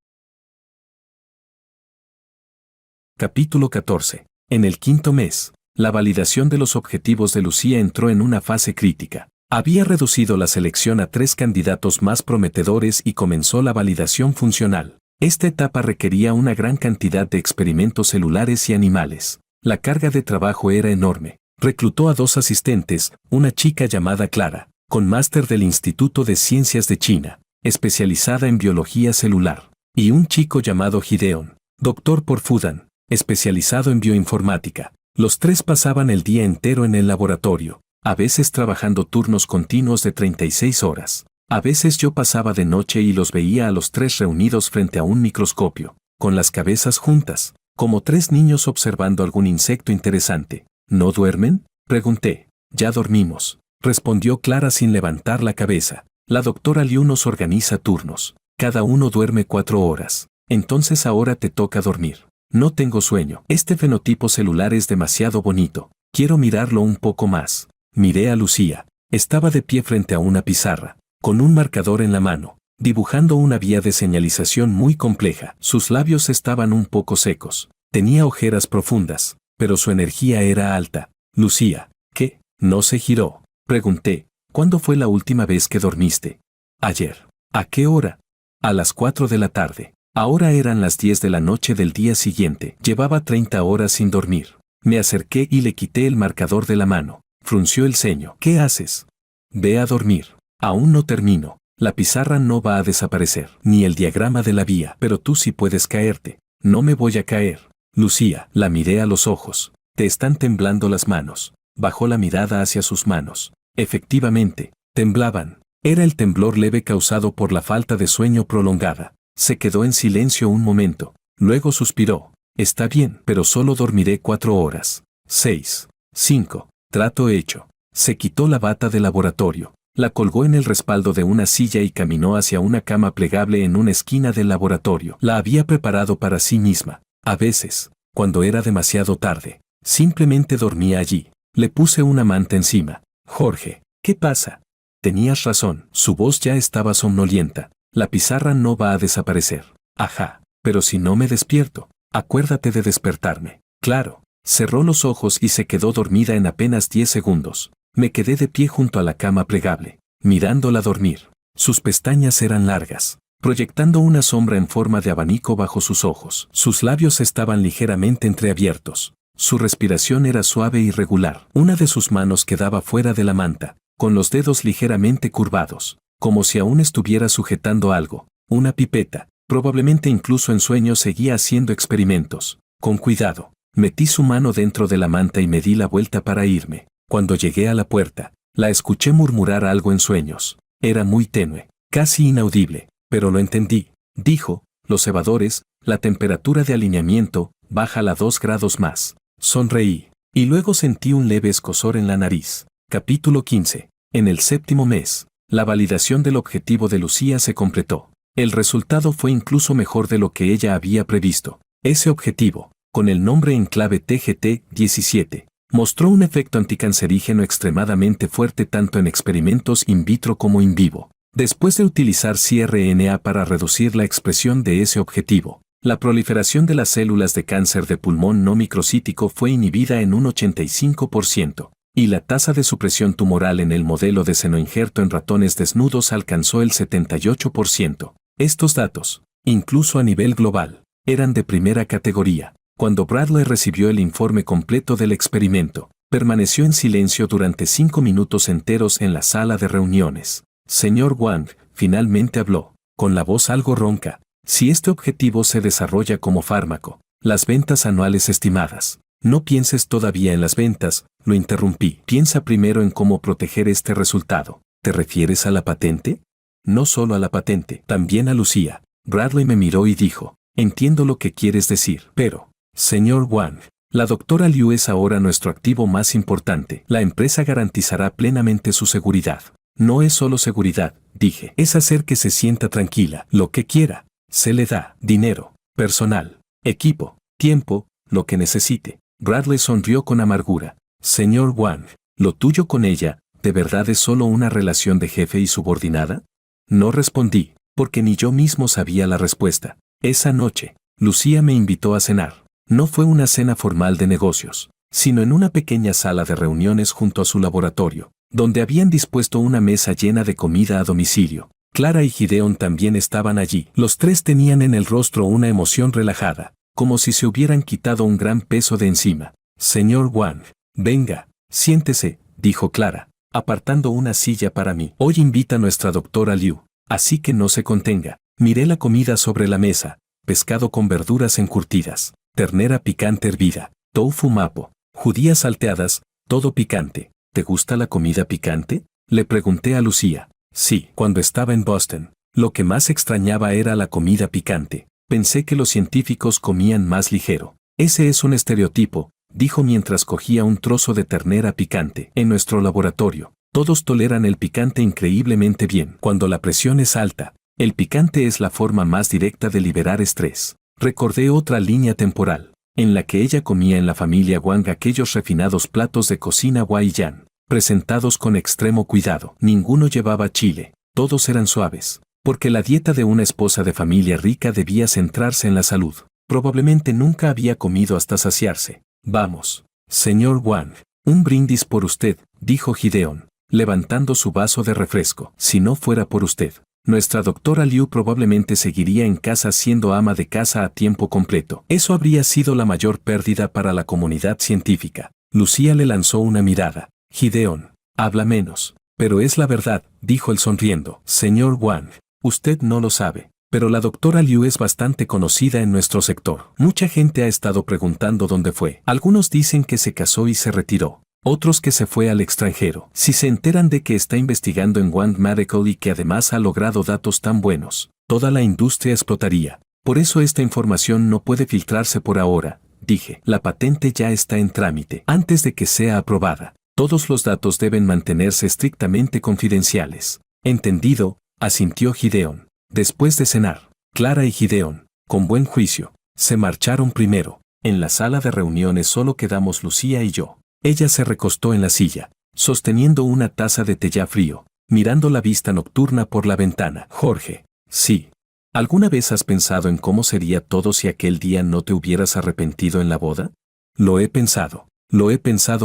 Capítulo 14. En el 5º mes, la validación de los objetivos de Lucía entró en una fase crítica. Había reducido la selección a 3 candidatos más prometedores y comenzó la validación funcional. Esta etapa requería una gran cantidad de experimentos celulares y animales. La carga de trabajo era enorme. Reclutó a 2 asistentes, una chica llamada Clara, con máster del Instituto de Ciencias de China, especializada en biología celular, y un chico llamado Gideon, doctor por Fudan, especializado en bioinformática. Los 3 pasaban el día entero en el laboratorio, a veces trabajando turnos continuos de 36 horas. A veces yo pasaba de noche y los veía a los 3 reunidos frente a un microscopio, con las cabezas juntas, como 3 niños observando algún insecto interesante. ¿No duermen?, pregunté. Ya dormimos, respondió Clara sin levantar la cabeza. La doctora Liu nos organiza turnos. Cada uno duerme 4 horas. Entonces ahora te toca dormir. No tengo sueño. Este fenotipo celular es demasiado bonito. Quiero mirarlo un poco más. Miré a Lucía. Estaba de pie frente a una pizarra, con un marcador en la mano, dibujando una vía de señalización muy compleja. Sus labios estaban un poco secos. Tenía ojeras profundas, pero su energía era alta. Lucía, ¿qué? ¿No se giró? Pregunté. ¿Cuándo fue la última vez que dormiste? Ayer. ¿A qué hora? A las 4 de la tarde. Ahora eran las 10 de la noche del día siguiente. Llevaba 30 horas sin dormir. Me acerqué y le quité el marcador de la mano. Frunció el ceño. ¿Qué haces? Ve a dormir. Aún no termino. La pizarra no va a desaparecer, ni el diagrama de la vía, pero tú sí puedes caerte. No me voy a caer. Lucía, la miré a los ojos. Te están temblando las manos. Bajó la mirada hacia sus manos. Efectivamente, temblaban. Era el temblor leve causado por la falta de sueño prolongada. Se quedó en silencio un momento. Luego suspiró. Está bien, pero solo dormiré 4 horas. 6. 5. Trato hecho. Se quitó la bata de laboratorio. La colgó en el respaldo de una silla y caminó hacia una cama plegable en una esquina del laboratorio. La había preparado para sí misma. A veces, cuando era demasiado tarde, simplemente dormía allí. Le puse una manta encima. Jorge, ¿qué pasa? Tenías razón. Su voz ya estaba somnolienta. La pizarra no va a desaparecer. Ajá, pero si no me despierto, acuérdate de despertarme. Claro. Cerró los ojos y se quedó dormida en apenas 10 segundos. Me quedé de pie junto a la cama plegable, mirándola dormir. Sus pestañas eran largas, proyectando una sombra en forma de abanico bajo sus ojos. Sus labios estaban ligeramente entreabiertos. Su respiración era suave y regular. Una de sus manos quedaba fuera de la manta, con los dedos ligeramente curvados, como si aún estuviera sujetando algo. Una pipeta. Probablemente incluso en sueños seguía haciendo experimentos. Con cuidado, metí su mano dentro de la manta y me di la vuelta para irme. Cuando llegué a la puerta, la escuché murmurar algo en sueños. Era muy tenue, casi inaudible, pero lo entendí. Dijo, los cebadores, la temperatura de alineamiento, bájala 2 grados más. Sonreí, y luego sentí un leve escozor en la nariz. Capítulo 15. En el 7º mes, la validación del objetivo de Lucía se completó. El resultado fue incluso mejor de lo que ella había previsto. Ese objetivo, con el nombre en clave TGT-17, mostró un efecto anticancerígeno extremadamente fuerte tanto en experimentos in vitro como in vivo. Después de utilizar cRNA para reducir la expresión de ese objetivo, la proliferación de las células de cáncer de pulmón no microcítico fue inhibida en un 85%, y la tasa de supresión tumoral en el modelo de senoinjerto en ratones desnudos alcanzó el 78%. Estos datos, incluso a nivel global, eran de primera categoría. Cuando Bradley recibió el informe completo del experimento, permaneció en silencio durante 5 minutos enteros en la sala de reuniones. Señor Wang, finalmente habló, con la voz algo ronca. Si este objetivo se desarrolla como fármaco, las ventas anuales estimadas. No pienses todavía en las ventas, lo interrumpí. Piensa primero en cómo proteger este resultado. ¿Te refieres a la patente? No solo a la patente, también a Lucía. Bradley me miró y dijo, entiendo lo que quieres decir, pero, señor Wang, la doctora Liu es ahora nuestro activo más importante. La empresa garantizará plenamente su seguridad. No es solo seguridad, dije, es hacer que se sienta tranquila, lo que quiera. Se le da dinero, personal, equipo, tiempo, lo que necesite. Bradley sonrió con amargura. Señor Wang, ¿lo tuyo con ella, de verdad es solo una relación de jefe y subordinada? No respondí, porque ni yo mismo sabía la respuesta. Esa noche, Lucía me invitó a cenar. No fue una cena formal de negocios, sino en una pequeña sala de reuniones junto a su laboratorio, donde habían dispuesto una mesa llena de comida a domicilio. Clara y Gideon también estaban allí. Los tres tenían en el rostro una emoción relajada, como si se hubieran quitado un gran peso de encima. Señor Wang, venga, siéntese, dijo Clara, apartando una silla para mí. Hoy invita a nuestra doctora Liu, así que no se contenga. Miré la comida sobre la mesa, pescado con verduras encurtidas, ternera picante hervida, tofu mapo, judías salteadas, todo picante. ¿Te gusta la comida picante? Le pregunté a Lucía. Sí, cuando estaba en Boston, lo que más extrañaba era la comida picante. Pensé que los científicos comían más ligero. Ese es un estereotipo, dijo mientras cogía un trozo de ternera picante. En nuestro laboratorio, todos toleran el picante increíblemente bien. Cuando la presión es alta, el picante es la forma más directa de liberar estrés. Recordé otra línea temporal, en la que ella comía en la familia Wang aquellos refinados platos de cocina Waiyan, presentados con extremo cuidado. Ninguno llevaba chile, todos eran suaves, porque la dieta de una esposa de familia rica debía centrarse en la salud. Probablemente nunca había comido hasta saciarse. Vamos, señor Wang, un brindis por usted, dijo Gideon, levantando su vaso de refresco. Si no fuera por usted, nuestra doctora Liu probablemente seguiría en casa siendo ama de casa a tiempo completo. Eso habría sido la mayor pérdida para la comunidad científica. Lucía le lanzó una mirada. Gideon, habla menos. Pero es la verdad, dijo él sonriendo. Señor Wang, usted no lo sabe, pero la doctora Liu es bastante conocida en nuestro sector. Mucha gente ha estado preguntando dónde fue. Algunos dicen que se casó y se retiró. Otros que se fue al extranjero. Si se enteran de que está investigando en Wang Medical y que además ha logrado datos tan buenos, toda la industria explotaría. Por eso esta información no puede filtrarse por ahora, dije. La patente ya está en trámite. Antes de que sea aprobada, todos los datos deben mantenerse estrictamente confidenciales. Entendido, asintió Gideon. Después de cenar, Clara y Gideon, con buen juicio, se marcharon primero. En la sala de reuniones solo quedamos Lucía y yo. Ella se recostó en la silla, sosteniendo una taza de té ya frío, mirando la vista nocturna por la ventana. Jorge, sí. ¿Alguna vez has pensado en cómo sería todo si aquel día no te hubieras arrepentido en la boda? Lo he pensado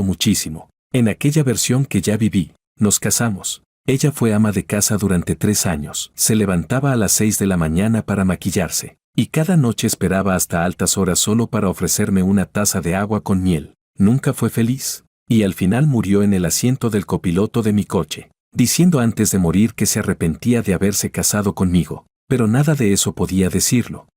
muchísimo. En aquella versión que ya viví, nos casamos. Ella fue ama de casa durante 3 años. Se levantaba a las 6 de la mañana para maquillarse, y cada noche esperaba hasta altas horas solo para ofrecerme una taza de agua con miel. Nunca fue feliz, y al final murió en el asiento del copiloto de mi coche, diciendo antes de morir que se arrepentía de haberse casado conmigo, pero nada de eso podía decirlo.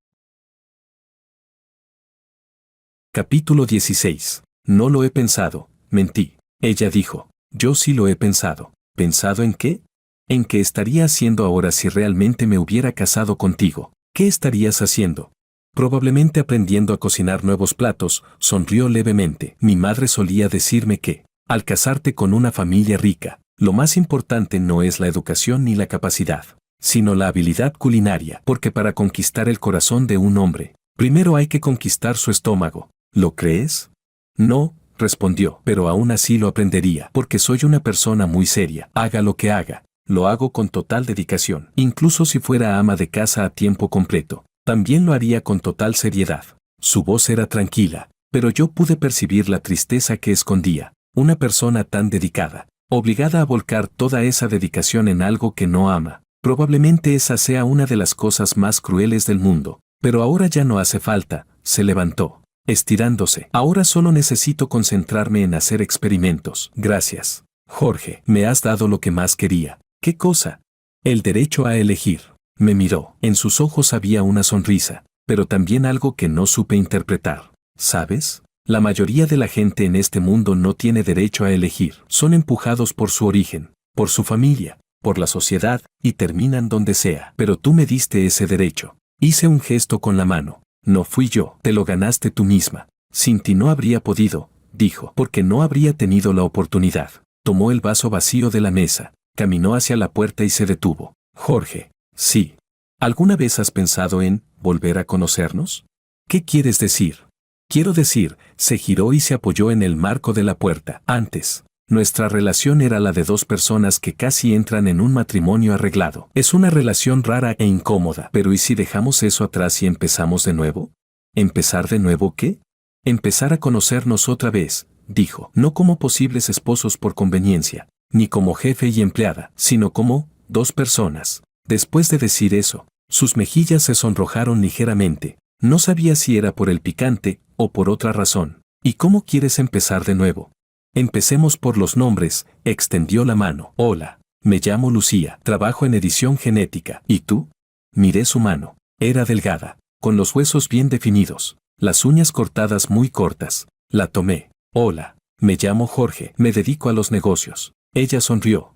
Capítulo 16. No lo he pensado, mentí. Ella dijo, yo sí lo he pensado. ¿Pensado en qué? ¿En qué estaría haciendo ahora si realmente me hubiera casado contigo? ¿Qué estarías haciendo? Probablemente aprendiendo a cocinar nuevos platos, sonrió levemente. Mi madre solía decirme que, al casarte con una familia rica, Lo más importante no es la educación ni la capacidad, sino la habilidad culinaria, porque para conquistar el corazón de un hombre, primero hay que conquistar su estómago. ¿Lo crees? No, respondió, pero aún así lo aprendería, porque soy una persona muy seria. Haga lo que haga, lo hago con total dedicación. Incluso si fuera ama de casa a tiempo completo, también lo haría con total seriedad. Su voz era tranquila, pero yo pude percibir la tristeza que escondía. Una persona tan dedicada, obligada a volcar toda esa dedicación en algo que no ama. Probablemente esa sea una de las cosas más crueles del mundo, pero ahora ya no hace falta. Se levantó, estirándose. Ahora solo necesito concentrarme en hacer experimentos. Gracias, Jorge, me has dado lo que más quería. ¿Qué cosa? El derecho a elegir. Me miró. En sus ojos había una sonrisa, pero también algo que no supe interpretar. ¿Sabes? La mayoría de la gente en este mundo no tiene derecho a elegir. Son empujados por su origen, por su familia, por la sociedad, y terminan donde sea. Pero tú me diste ese derecho. Hice un gesto con la mano. No fui yo, te lo ganaste tú misma. Sin ti no habría podido, dijo, porque no habría tenido la oportunidad. Tomó el vaso vacío de la mesa, caminó hacia la puerta y se detuvo. Jorge, sí. ¿Alguna vez has pensado en volver a conocernos? ¿Qué quieres decir? Quiero decir, se giró y se apoyó en el marco de la puerta. Antes, nuestra relación era la de dos personas que casi entran en un matrimonio arreglado. Es una relación rara e incómoda. Pero ¿y si dejamos eso atrás y empezamos de nuevo? ¿Empezar de nuevo qué? Empezar a conocernos otra vez, dijo. No como posibles esposos por conveniencia, ni como jefe y empleada, sino como dos personas. Después de decir eso, sus mejillas se sonrojaron ligeramente. No sabía si era por el picante o por otra razón. ¿Y cómo quieres empezar de nuevo? Empecemos por los nombres. Extendió la mano. Hola, me llamo Lucía, trabajo en edición genética. ¿Y tú? Miré su mano. Era delgada, con los huesos bien definidos, las uñas cortadas muy cortas. La tomé. Hola, me llamo Jorge, me dedico a los negocios. Ella sonrió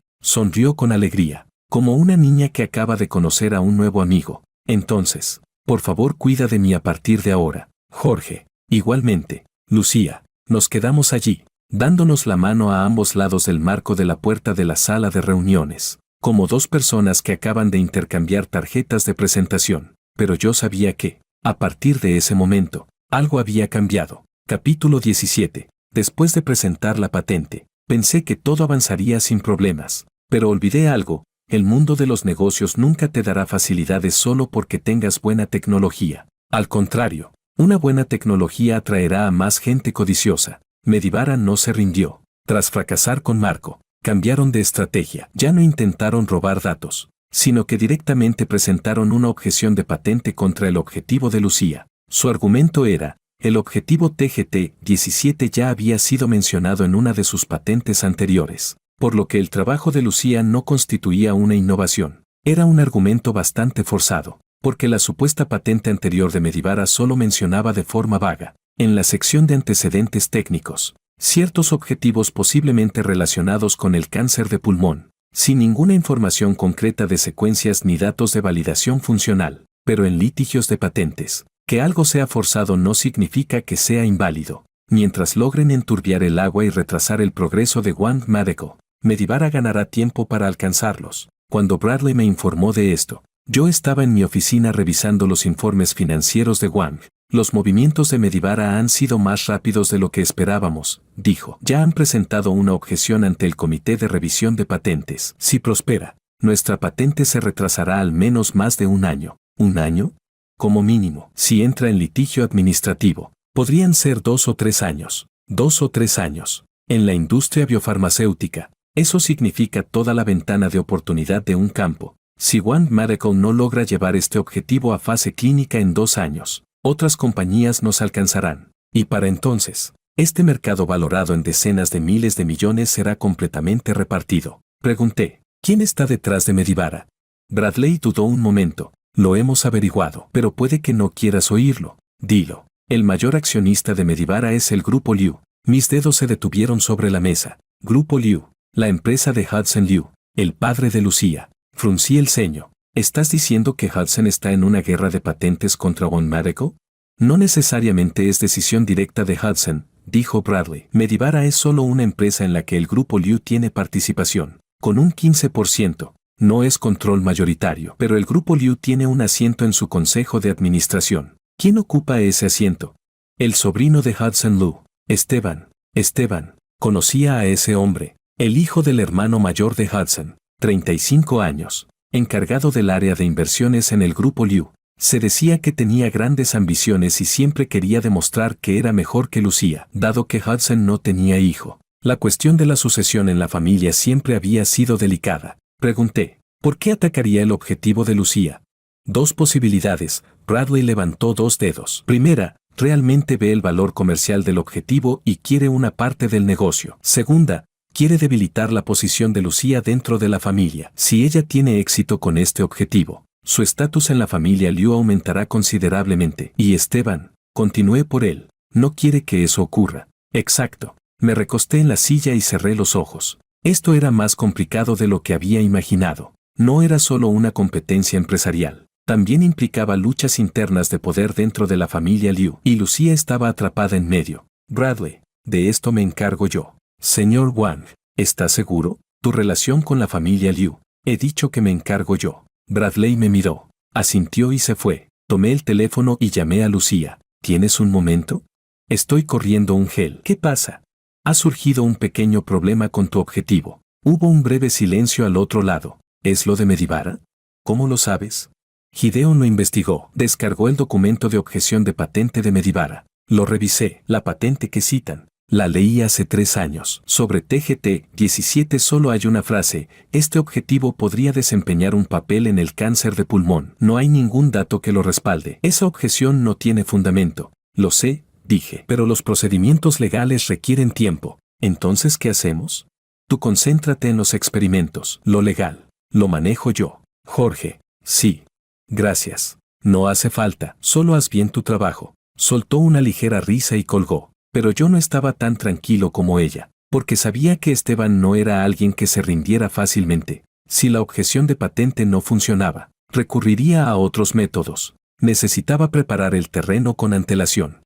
con alegría, como una niña que acaba de conocer a un nuevo amigo. Entonces, por favor cuida de mí a partir de ahora. Jorge, igualmente. Lucía, nos quedamos allí, dándonos la mano a ambos lados del marco de la puerta de la sala de reuniones, como dos personas que acaban de intercambiar tarjetas de presentación. Pero yo sabía que, a partir de ese momento, algo había cambiado. Capítulo 17. Después de presentar la patente, pensé que todo avanzaría sin problemas. Pero olvidé algo. El mundo de los negocios nunca te dará facilidades solo porque tengas buena tecnología. Al contrario, una buena tecnología atraerá a más gente codiciosa. Medivara no se rindió. Tras fracasar con Marco, cambiaron de estrategia. Ya no intentaron robar datos, sino que directamente presentaron una objeción de patente contra el objetivo de Lucía. Su argumento era, el objetivo TGT-17 ya había sido mencionado en una de sus patentes anteriores, por lo que el trabajo de Lucía no constituía una innovación. Era un argumento bastante forzado, porque la supuesta patente anterior de Medivara solo mencionaba de forma vaga, en la sección de antecedentes técnicos, ciertos objetivos posiblemente relacionados con el cáncer de pulmón, sin ninguna información concreta de secuencias ni datos de validación funcional. Pero en litigios de patentes, que algo sea forzado no significa que sea inválido. Mientras logren enturbiar el agua y retrasar el progreso de Wang Medical, Medivara ganará tiempo para alcanzarlos. Cuando Bradley me informó de esto, yo estaba en mi oficina revisando los informes financieros de Wang. Los movimientos de Medivara han sido más rápidos de lo que esperábamos, dijo. Ya han presentado una objeción ante el Comité de Revisión de Patentes. Si prospera, nuestra patente se retrasará al menos más de un año. ¿Un año? Como mínimo. Si entra en litigio administrativo, podrían ser 2 o 3 años. 2 o 3 años. En la industria biofarmacéutica, eso significa toda la ventana de oportunidad de un campo. Si Wang Medical no logra llevar este objetivo a fase clínica en 2 años, otras compañías nos alcanzarán. Y para entonces, este mercado valorado en decenas de miles de millones será completamente repartido. Pregunté, ¿quién está detrás de Medivara? Bradley dudó un momento. Lo hemos averiguado, pero puede que no quieras oírlo. Dilo. El mayor accionista de Medivara es el Grupo Liu. Mis dedos se detuvieron sobre la mesa. Grupo Liu, la empresa de Hudson Liu, el padre de Lucía. Fruncí el ceño. ¿Estás diciendo que Hudson está en una guerra de patentes contra Wang Medical? No necesariamente es decisión directa de Hudson, dijo Bradley. Medivara es solo una empresa en la que el Grupo Liu tiene participación. con un 15%. No es control mayoritario, pero el grupo Liu tiene un asiento en su consejo de administración. ¿Quién ocupa ese asiento? El sobrino de Hudson Liu, Esteban. Esteban conocía a ese hombre, el hijo del hermano mayor de Hudson, 35 años, encargado del área de inversiones en el grupo Liu. Se decía que tenía grandes ambiciones y siempre quería demostrar que era mejor que Lucía, dado que Hudson no tenía hijo. La cuestión de la sucesión en la familia siempre había sido delicada. Pregunté, ¿por qué atacaría el objetivo de Lucía? Dos posibilidades. Bradley levantó dos dedos. Primera, realmente ve el valor comercial del objetivo y quiere una parte del negocio. Segunda, quiere debilitar la posición de Lucía dentro de la familia. Si ella tiene éxito con este objetivo, su estatus en la familia Liu aumentará considerablemente. Y Esteban, continué por él, no quiere que eso ocurra. Exacto. Me recosté en la silla y cerré los ojos. Esto era más complicado de lo que había imaginado. No era solo una competencia empresarial. También implicaba luchas internas de poder dentro de la familia Liu. Y Lucía estaba atrapada en medio. Bradley, de esto me encargo yo. Señor Wang, ¿estás seguro? Tu relación con la familia Liu. He dicho que me encargo yo. Bradley me miró. Asintió y se fue. Tomé el teléfono y llamé a Lucía. ¿Tienes un momento? Estoy corriendo un gel. ¿Qué pasa? Ha surgido un pequeño problema con tu objetivo. Hubo un breve silencio al otro lado. ¿Es lo de Medivara? ¿Cómo lo sabes? Gideon lo investigó. Descargó el documento de objeción de patente de Medivara. Lo revisé. La patente que citan. La leí hace 3 años. Sobre TGT-17 solo hay una frase. Este objetivo podría desempeñar un papel en el cáncer de pulmón. No hay ningún dato que lo respalde. Esa objeción no tiene fundamento. Lo sé, dije, pero los procedimientos legales requieren tiempo. Entonces, ¿qué hacemos? Tú concéntrate en los experimentos. Lo legal. Lo manejo yo. Jorge. Sí. Gracias. No hace falta. Solo haz bien tu trabajo. Soltó una ligera risa y colgó. Pero yo no estaba tan tranquilo como ella, porque sabía que Esteban no era alguien que se rindiera fácilmente. Si la objeción de patente no funcionaba, recurriría a otros métodos. Necesitaba preparar el terreno con antelación.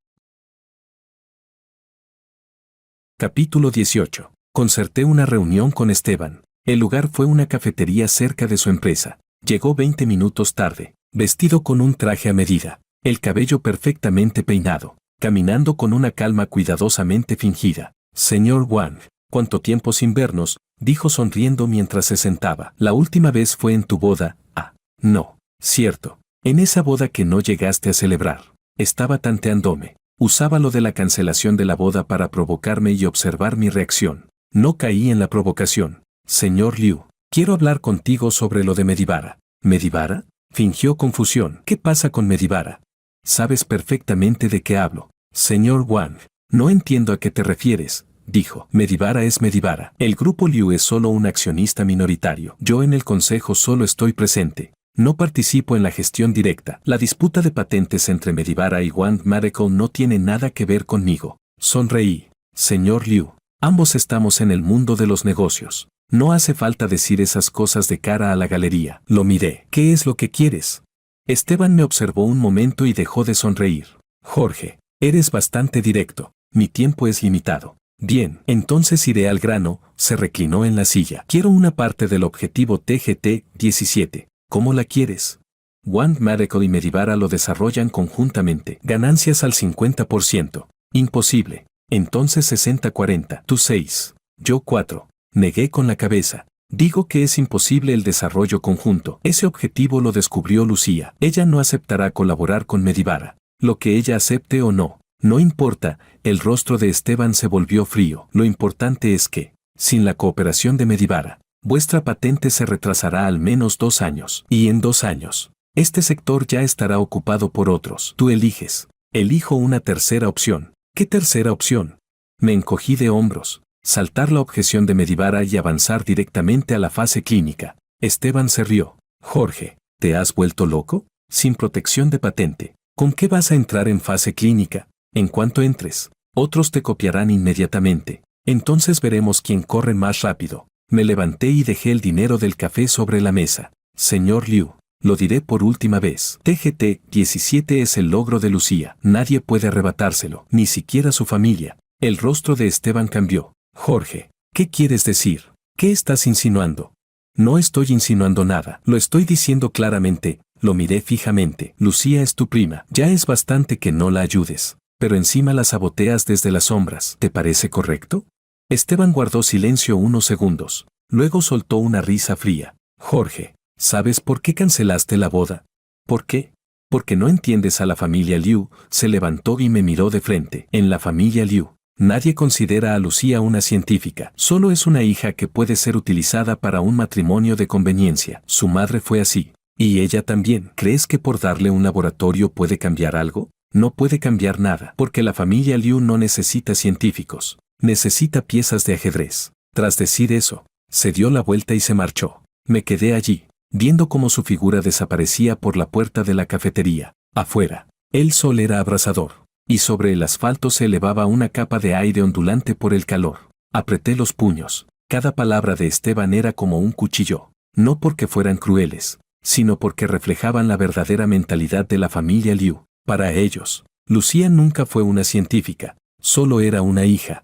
Capítulo 18. Concerté una reunión con Esteban. El lugar fue una cafetería cerca de su empresa. Llegó 20 minutos tarde, vestido con un traje a medida, el cabello perfectamente peinado, caminando con una calma cuidadosamente fingida. Señor Wang, ¿cuánto tiempo sin vernos?, dijo sonriendo mientras se sentaba. La última vez fue en tu boda. Ah, no, cierto. En esa boda que no llegaste a celebrar. Estaba tanteándome. Usaba lo de la cancelación de la boda para provocarme y observar mi reacción. No caí en la provocación. Señor Liu, quiero hablar contigo sobre lo de Medivara. ¿Medivara? Fingió confusión. ¿Qué pasa con Medivara? Sabes perfectamente de qué hablo. Señor Wang, no entiendo a qué te refieres, dijo. Medivara es Medivara. El grupo Liu es solo un accionista minoritario. Yo en el consejo solo estoy presente. No participo en la gestión directa. La disputa de patentes entre Medivara y Wang Medical no tiene nada que ver conmigo. Sonreí. Señor Liu, ambos estamos en el mundo de los negocios. No hace falta decir esas cosas de cara a la galería. Lo miré. ¿Qué es lo que quieres? Esteban me observó un momento y dejó de sonreír. Jorge, eres bastante directo. Mi tiempo es limitado. Bien, entonces iré al grano. Se reclinó en la silla. Quiero una parte del objetivo TGT-17. ¿Cómo la quieres? Wang Medical y Medivara lo desarrollan conjuntamente. Ganancias al 50%. Imposible. Entonces 60-40. Tú 6. Yo 4. Negué con la cabeza. Digo que es imposible el desarrollo conjunto. Ese objetivo lo descubrió Lucía. Ella no aceptará colaborar con Medivara. Lo que ella acepte o no, no importa. El rostro de Esteban se volvió frío. Lo importante es que, sin la cooperación de Medivara, vuestra patente se retrasará al menos 2 años. Y en 2 años, este sector ya estará ocupado por otros. Tú eliges. Elijo una tercera opción. ¿Qué tercera opción? Me encogí de hombros. Saltar la objeción de Medivara y avanzar directamente a la fase clínica. Esteban se rió. Jorge, ¿te has vuelto loco? Sin protección de patente. ¿Con qué vas a entrar en fase clínica? En cuanto entres, otros te copiarán inmediatamente. Entonces veremos quién corre más rápido. Me levanté y dejé el dinero del café sobre la mesa. Señor Liu, lo diré por última vez. TGT-17 es el logro de Lucía. Nadie puede arrebatárselo, ni siquiera su familia. El rostro de Esteban cambió. Jorge, ¿qué quieres decir? ¿Qué estás insinuando? No estoy insinuando nada, lo estoy diciendo claramente. Lo miré fijamente. Lucía es tu prima. Ya es bastante que no la ayudes. Pero encima la saboteas desde las sombras. ¿Te parece correcto? Esteban guardó silencio unos segundos. Luego soltó una risa fría. Jorge, ¿sabes por qué cancelaste la boda? ¿Por qué? Porque no entiendes a la familia Liu. Se levantó y me miró de frente. En la familia Liu, nadie considera a Lucía una científica. Solo es una hija que puede ser utilizada para un matrimonio de conveniencia. Su madre fue así. Y ella también. ¿Crees que por darle un laboratorio puede cambiar algo? No puede cambiar nada, porque la familia Liu no necesita científicos. Necesita piezas de ajedrez. Tras decir eso, se dio la vuelta y se marchó. Me quedé allí, viendo cómo su figura desaparecía por la puerta de la cafetería. Afuera, el sol era abrasador, y sobre el asfalto se elevaba una capa de aire ondulante por el calor. Apreté los puños. Cada palabra de Esteban era como un cuchillo, no porque fueran crueles, sino porque reflejaban la verdadera mentalidad de la familia Liu. Para ellos, Lucía nunca fue una científica, solo era una hija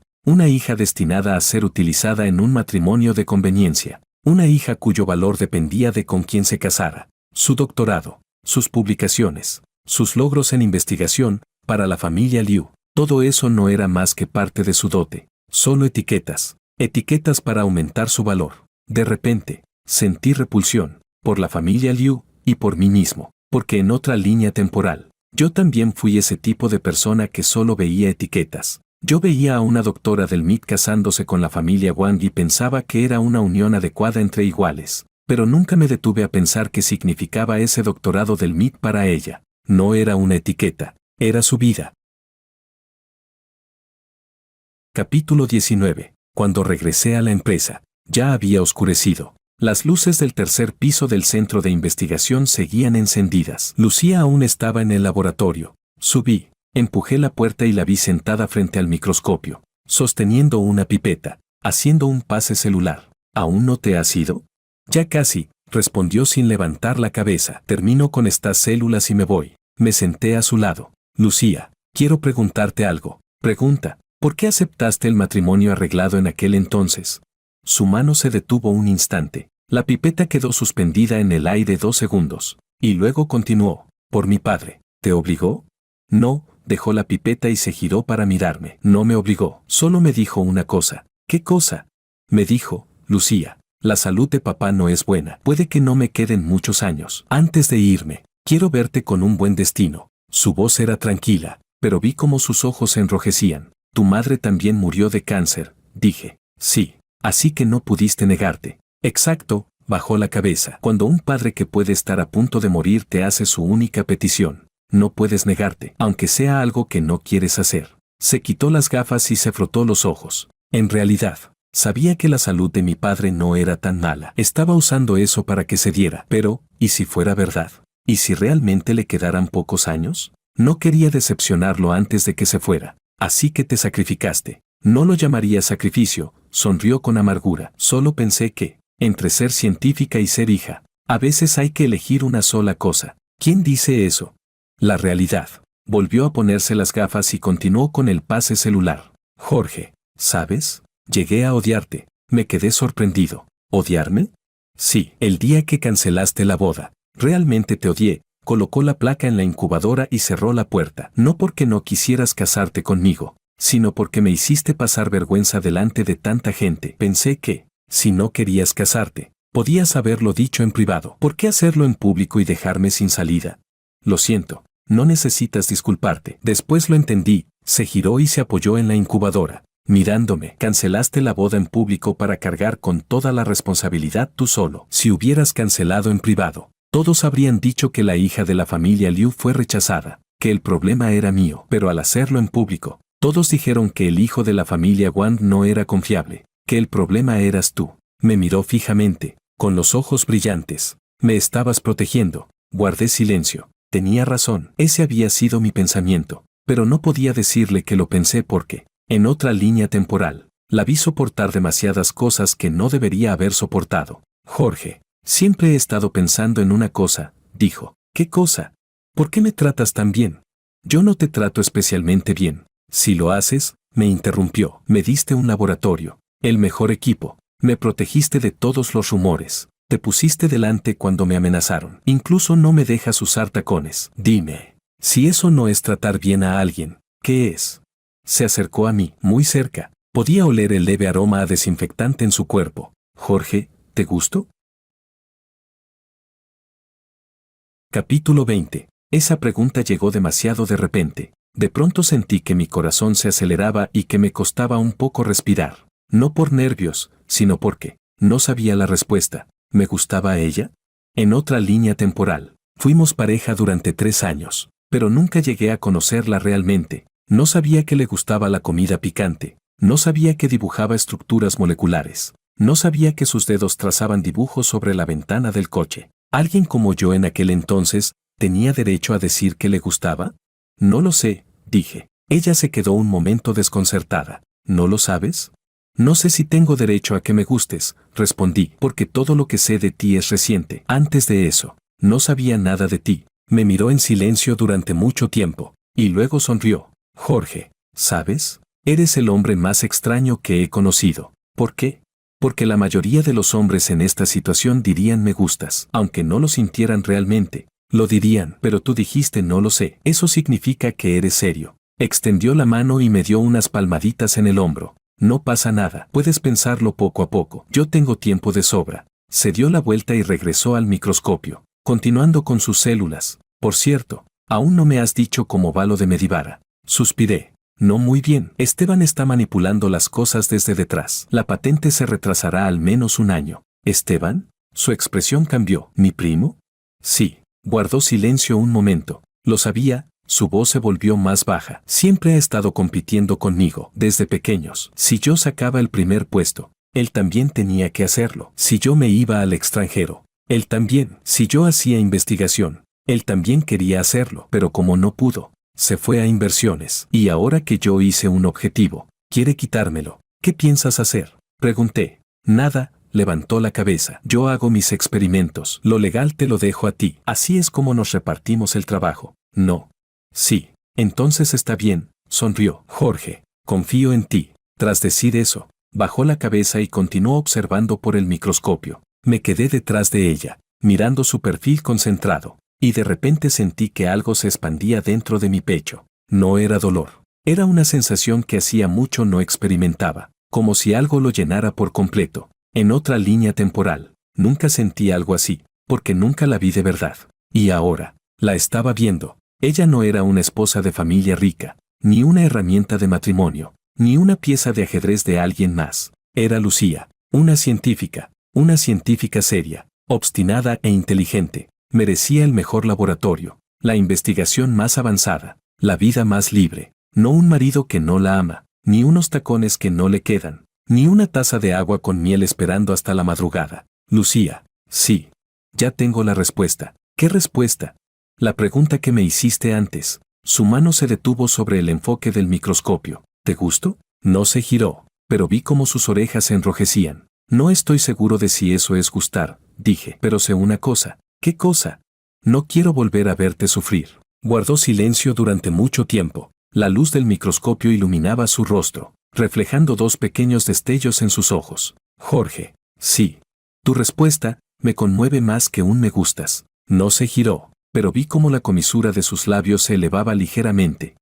destinada a ser utilizada en un matrimonio de conveniencia, una hija cuyo valor dependía de con quién se casara, su doctorado, sus publicaciones, sus logros en investigación. Para la familia Liu, todo eso no era más que parte de su dote, solo etiquetas para aumentar su valor. De repente, sentí repulsión por la familia Liu y por mí mismo, porque en otra línea temporal, yo también fui ese tipo de persona que solo veía etiquetas. Yo veía a una doctora del MIT casándose con la familia Wang y pensaba que era una unión adecuada entre iguales, pero nunca me detuve a pensar qué significaba ese doctorado del MIT para ella. No era una etiqueta, era su vida. Capítulo 19. Cuando regresé a la empresa, ya había oscurecido. Las luces del tercer piso del centro de investigación seguían encendidas. Lucía aún estaba en el laboratorio. Subí, empujé la puerta y la vi sentada frente al microscopio, sosteniendo una pipeta, haciendo un pase celular. ¿Aún no te has ido? Ya casi, respondió sin levantar la cabeza. Termino con estas células y me voy. Me senté a su lado. Lucía, quiero preguntarte algo. Pregunta, ¿por qué aceptaste el matrimonio arreglado en aquel entonces? Su mano se detuvo un instante. La pipeta quedó suspendida en el aire 2 segundos. Y luego continuó. Por mi padre. ¿Te obligó? No, dejó la pipeta y se giró para mirarme. No me obligó. Solo me dijo una cosa. ¿Qué cosa? Me dijo, Lucía, la salud de papá no es buena. Puede que no me queden muchos años. Antes de irme, quiero verte con un buen destino. Su voz era tranquila, pero vi cómo sus ojos se enrojecían. Tu madre también murió de cáncer, dije. Sí. Así que no pudiste negarte. Exacto, bajó la cabeza. Cuando un padre que puede estar a punto de morir te hace su única petición, no puedes negarte, aunque sea algo que no quieres hacer. Se quitó las gafas y se frotó los ojos. En realidad, sabía que la salud de mi padre no era tan mala. Estaba usando eso para que se diera. Pero, ¿y si fuera verdad? ¿Y si realmente le quedaran pocos años? No quería decepcionarlo antes de que se fuera. Así que te sacrificaste. No lo llamaría sacrificio, sonrió con amargura. Solo pensé que, entre ser científica y ser hija, a veces hay que elegir una sola cosa. ¿Quién dice eso? La realidad. Volvió a ponerse las gafas y continuó con el pase celular. Jorge, ¿sabes? Llegué a odiarte. Me quedé sorprendido. ¿Odiarme? Sí, el día que cancelaste la boda. Realmente te odié. Colocó la placa en la incubadora y cerró la puerta. No porque no quisieras casarte conmigo, sino porque me hiciste pasar vergüenza delante de tanta gente. Pensé que, si no querías casarte, podías haberlo dicho en privado. ¿Por qué hacerlo en público y dejarme sin salida? Lo siento, no necesitas disculparte. Después lo entendí. Se giró y se apoyó en la incubadora, mirándome. Cancelaste la boda en público para cargar con toda la responsabilidad tú solo. Si hubieras cancelado en privado, todos habrían dicho que la hija de la familia Liu fue rechazada, que el problema era mío. Pero al hacerlo en público, todos dijeron que el hijo de la familia Wang no era confiable, que el problema eras tú. Me miró fijamente, con los ojos brillantes. Me estabas protegiendo. Guardé silencio. Tenía razón. Ese había sido mi pensamiento, pero no podía decirle que lo pensé porque, en otra línea temporal, la vi soportar demasiadas cosas que no debería haber soportado. Jorge, siempre he estado pensando en una cosa, dijo. ¿Qué cosa? ¿Por qué me tratas tan bien? Yo no te trato especialmente bien. Si lo haces, me interrumpió. Me diste un laboratorio, el mejor equipo, Me protegiste de todos los rumores. Te pusiste delante cuando me amenazaron. Incluso no me dejas usar tacones. Dime, si eso no es tratar bien a alguien, ¿qué es? Se acercó a mí, muy cerca. Podía oler el leve aroma a desinfectante en su cuerpo. Jorge, ¿te gusto? Capítulo 20. Esa pregunta llegó demasiado de repente. De pronto sentí que mi corazón se aceleraba y que me costaba un poco respirar. No por nervios, sino porque no sabía la respuesta. ¿Me gustaba a ella? En otra línea temporal, fuimos pareja durante 3 años, pero nunca llegué a conocerla realmente. No sabía que le gustaba la comida picante, no sabía que dibujaba estructuras moleculares, no sabía que sus dedos trazaban dibujos sobre la ventana del coche. ¿Alguien como yo en aquel entonces tenía derecho a decir que le gustaba? No lo sé, dije. Ella se quedó un momento desconcertada. ¿No lo sabes? No sé si tengo derecho a que me gustes, respondí, porque todo lo que sé de ti es reciente. Antes de eso, no sabía nada de ti. Me miró en silencio durante mucho tiempo, y luego sonrió. Jorge, ¿sabes? Eres el hombre más extraño que he conocido. ¿Por qué? Porque la mayoría de los hombres en esta situación dirían me gustas, aunque no lo sintieran realmente. Lo dirían, pero tú dijiste no lo sé. Eso significa que eres serio. Extendió la mano y me dio unas palmaditas en el hombro. No pasa nada, puedes pensarlo poco a poco. Yo tengo tiempo de sobra. Se dio la vuelta y regresó al microscopio, continuando con sus células. Por cierto, aún no me has dicho cómo va lo de Medivara. Suspiré. No muy bien. Esteban está manipulando las cosas desde detrás. La patente se retrasará al menos 1 año. ¿Esteban? Su expresión cambió. ¿Mi primo? Sí. Guardó silencio un momento. Lo sabía. Su voz se volvió más baja. Siempre ha estado compitiendo conmigo, desde pequeños. Si yo sacaba el primer puesto, él también tenía que hacerlo. Si yo me iba al extranjero, él también. Si yo hacía investigación, él también quería hacerlo. Pero como no pudo, se fue a inversiones. Y ahora que yo hice un objetivo, quiere quitármelo. ¿Qué piensas hacer? Pregunté. Nada, levantó la cabeza. Yo hago mis experimentos. Lo legal te lo dejo a ti. Así es como nos repartimos el trabajo. No. Sí, entonces está bien, sonrió. Jorge, confío en ti. Tras decir eso, bajó la cabeza y continuó observando por el microscopio. Me quedé detrás de ella, mirando su perfil concentrado, y de repente sentí que algo se expandía dentro de mi pecho. No era dolor. Era una sensación que hacía mucho no experimentaba, como si algo lo llenara por completo. En otra línea temporal, nunca sentí algo así, porque nunca la vi de verdad. Y ahora, la estaba viendo. Ella no era una esposa de familia rica, ni una herramienta de matrimonio, ni una pieza de ajedrez de alguien más. Era Lucía, una científica seria, obstinada e inteligente. Merecía el mejor laboratorio, la investigación más avanzada, la vida más libre. No un marido que no la ama, ni unos tacones que no le quedan, ni una taza de agua con miel esperando hasta la madrugada. Lucía, sí. Ya tengo la respuesta. ¿Qué respuesta? La pregunta que me hiciste antes. Su mano se detuvo sobre el enfoque del microscopio. ¿Te gustó? No se giró, pero vi cómo sus orejas se enrojecían. No estoy seguro de si eso es gustar, dije. Pero sé una cosa. ¿Qué cosa? No quiero volver a verte sufrir. Guardó silencio durante mucho tiempo. La luz del microscopio iluminaba su rostro, reflejando 2 pequeños destellos en sus ojos. Jorge, sí. Tu respuesta me conmueve más que un me gustas. No se giró, pero vi cómo la comisura de sus labios se elevaba ligeramente.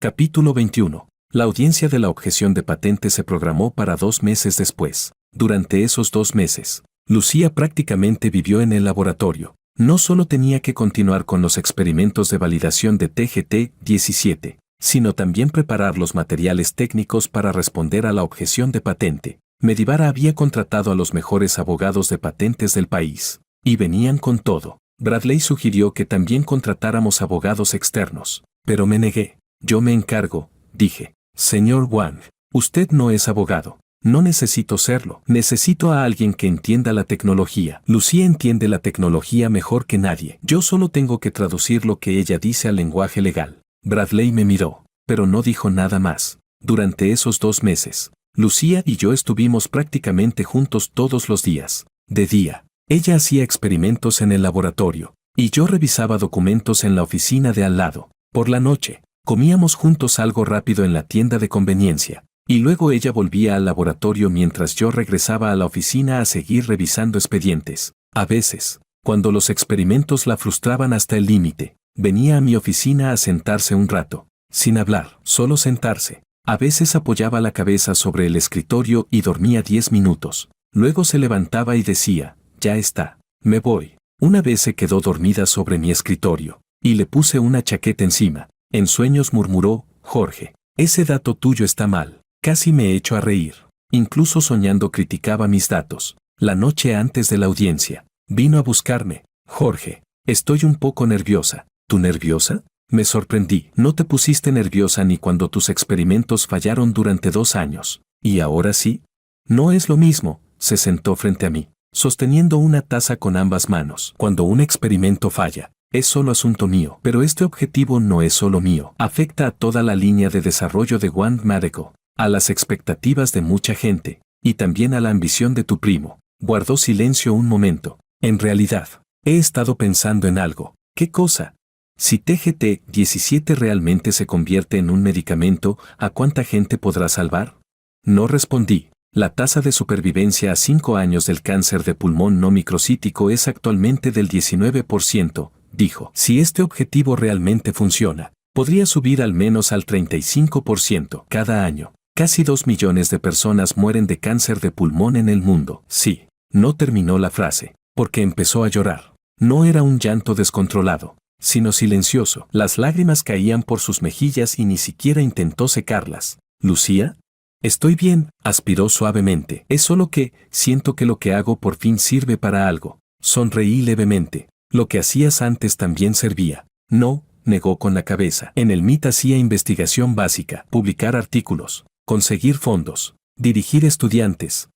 Capítulo 21. La audiencia de la objeción de patente se programó para 2 meses después. Durante esos 2 meses, Lucía prácticamente vivió en el laboratorio. No solo tenía que continuar con los experimentos de validación de TGT-17, sino también preparar los materiales técnicos para responder a la objeción de patente. Medivara había contratado a los mejores abogados de patentes del país, y venían con todo. Bradley sugirió que también contratáramos abogados externos, pero me negué. Yo me encargo, dije. Señor Wang, usted no es abogado. No necesito serlo. Necesito a alguien que entienda la tecnología. Lucía entiende la tecnología mejor que nadie. Yo solo tengo que traducir lo que ella dice al lenguaje legal. Bradley me miró, pero no dijo nada más. Durante esos 2 meses, Lucía y yo estuvimos prácticamente juntos todos los días. De día, ella hacía experimentos en el laboratorio, y yo revisaba documentos en la oficina de al lado. Por la noche, comíamos juntos algo rápido en la tienda de conveniencia. Y luego ella volvía al laboratorio mientras yo regresaba a la oficina a seguir revisando expedientes. A veces, cuando los experimentos la frustraban hasta el límite, venía a mi oficina a sentarse un rato, sin hablar, solo sentarse. A veces apoyaba la cabeza sobre el escritorio y dormía 10 minutos. Luego se levantaba y decía, ya está, me voy. Una vez se quedó dormida sobre mi escritorio, y le puse una chaqueta encima. En sueños murmuró, Jorge, ese dato tuyo está mal. Casi me echo a reír. Incluso soñando criticaba mis datos. La noche antes de la audiencia, vino a buscarme. Jorge, estoy un poco nerviosa. ¿Tú nerviosa? Me sorprendí. No te pusiste nerviosa ni cuando tus experimentos fallaron durante 2 años. ¿Y ahora sí? No es lo mismo. Se sentó frente a mí, sosteniendo una taza con ambas manos. Cuando un experimento falla, es solo asunto mío. Pero este objetivo no es solo mío. Afecta a toda la línea de desarrollo de One Medical, a las expectativas de mucha gente, y también a la ambición de tu primo. Guardó silencio un momento. En realidad, he estado pensando en algo. ¿Qué cosa? Si TGT-17 realmente se convierte en un medicamento, ¿a cuánta gente podrá salvar? No respondí. La tasa de supervivencia a 5 años del cáncer de pulmón no microcítico es actualmente del 19%, dijo. Si este objetivo realmente funciona, podría subir al menos al 35% cada año. Casi 2 millones de personas mueren de cáncer de pulmón en el mundo. Sí, no terminó la frase, porque empezó a llorar. No era un llanto descontrolado, sino silencioso. Las lágrimas caían por sus mejillas y ni siquiera intentó secarlas. ¿Lucía? Estoy bien, aspiró suavemente. Es solo que, siento que lo que hago por fin sirve para algo. Sonreí levemente. Lo que hacías antes también servía. No, negó con la cabeza. En el MIT hacía investigación básica, publicar artículos, conseguir fondos, dirigir estudiantes.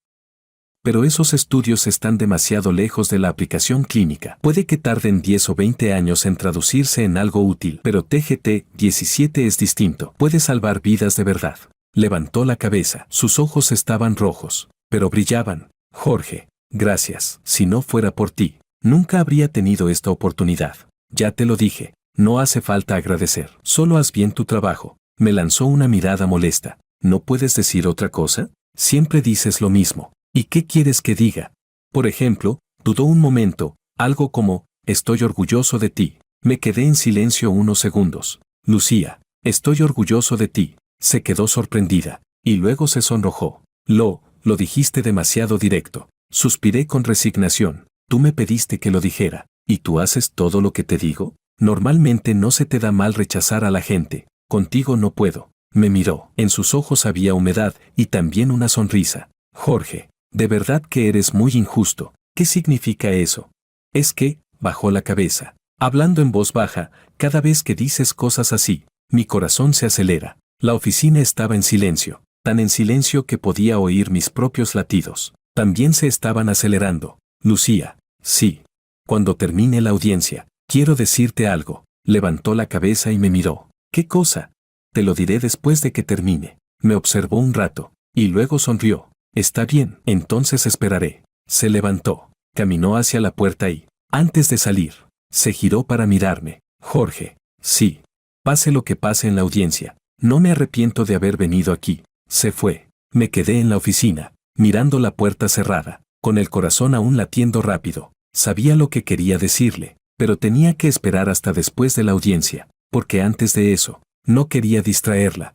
Pero esos estudios están demasiado lejos de la aplicación clínica. Puede que tarden 10 o 20 años en traducirse en algo útil, pero TGT-17 es distinto. Puede salvar vidas de verdad. Levantó la cabeza. Sus ojos estaban rojos, pero brillaban. Jorge, gracias. Si no fuera por ti, nunca habría tenido esta oportunidad. Ya te lo dije, no hace falta agradecer. Solo haz bien tu trabajo. Me lanzó una mirada molesta. ¿No puedes decir otra cosa? Siempre dices lo mismo. ¿Y qué quieres que diga? Por ejemplo, dudó un momento, algo como, estoy orgulloso de ti. Me quedé en silencio unos segundos. Lucía, estoy orgulloso de ti. Se quedó sorprendida, y luego se sonrojó. Lo dijiste demasiado directo. Suspiré con resignación. Tú me pediste que lo dijera, ¿y tú haces todo lo que te digo? Normalmente no se te da mal rechazar a la gente. Contigo no puedo. Me miró. En sus ojos había humedad y también una sonrisa. Jorge, de verdad que eres muy injusto. ¿Qué significa eso? Es que, bajó la cabeza. Hablando en voz baja, cada vez que dices cosas así, mi corazón se acelera. La oficina estaba en silencio, tan en silencio que podía oír mis propios latidos. También se estaban acelerando. Lucía, sí. Cuando termine la audiencia, quiero decirte algo. Levantó la cabeza y me miró. ¿Qué cosa? Te lo diré después de que termine. Me observó un rato, y luego sonrió. Está bien, entonces esperaré. Se levantó, caminó hacia la puerta y, antes de salir, se giró para mirarme. Jorge, sí. Pase lo que pase en la audiencia. No me arrepiento de haber venido aquí. Se fue. Me quedé en la oficina, mirando la puerta cerrada, con el corazón aún latiendo rápido. Sabía lo que quería decirle, pero tenía que esperar hasta después de la audiencia, porque antes de eso, no quería distraerla.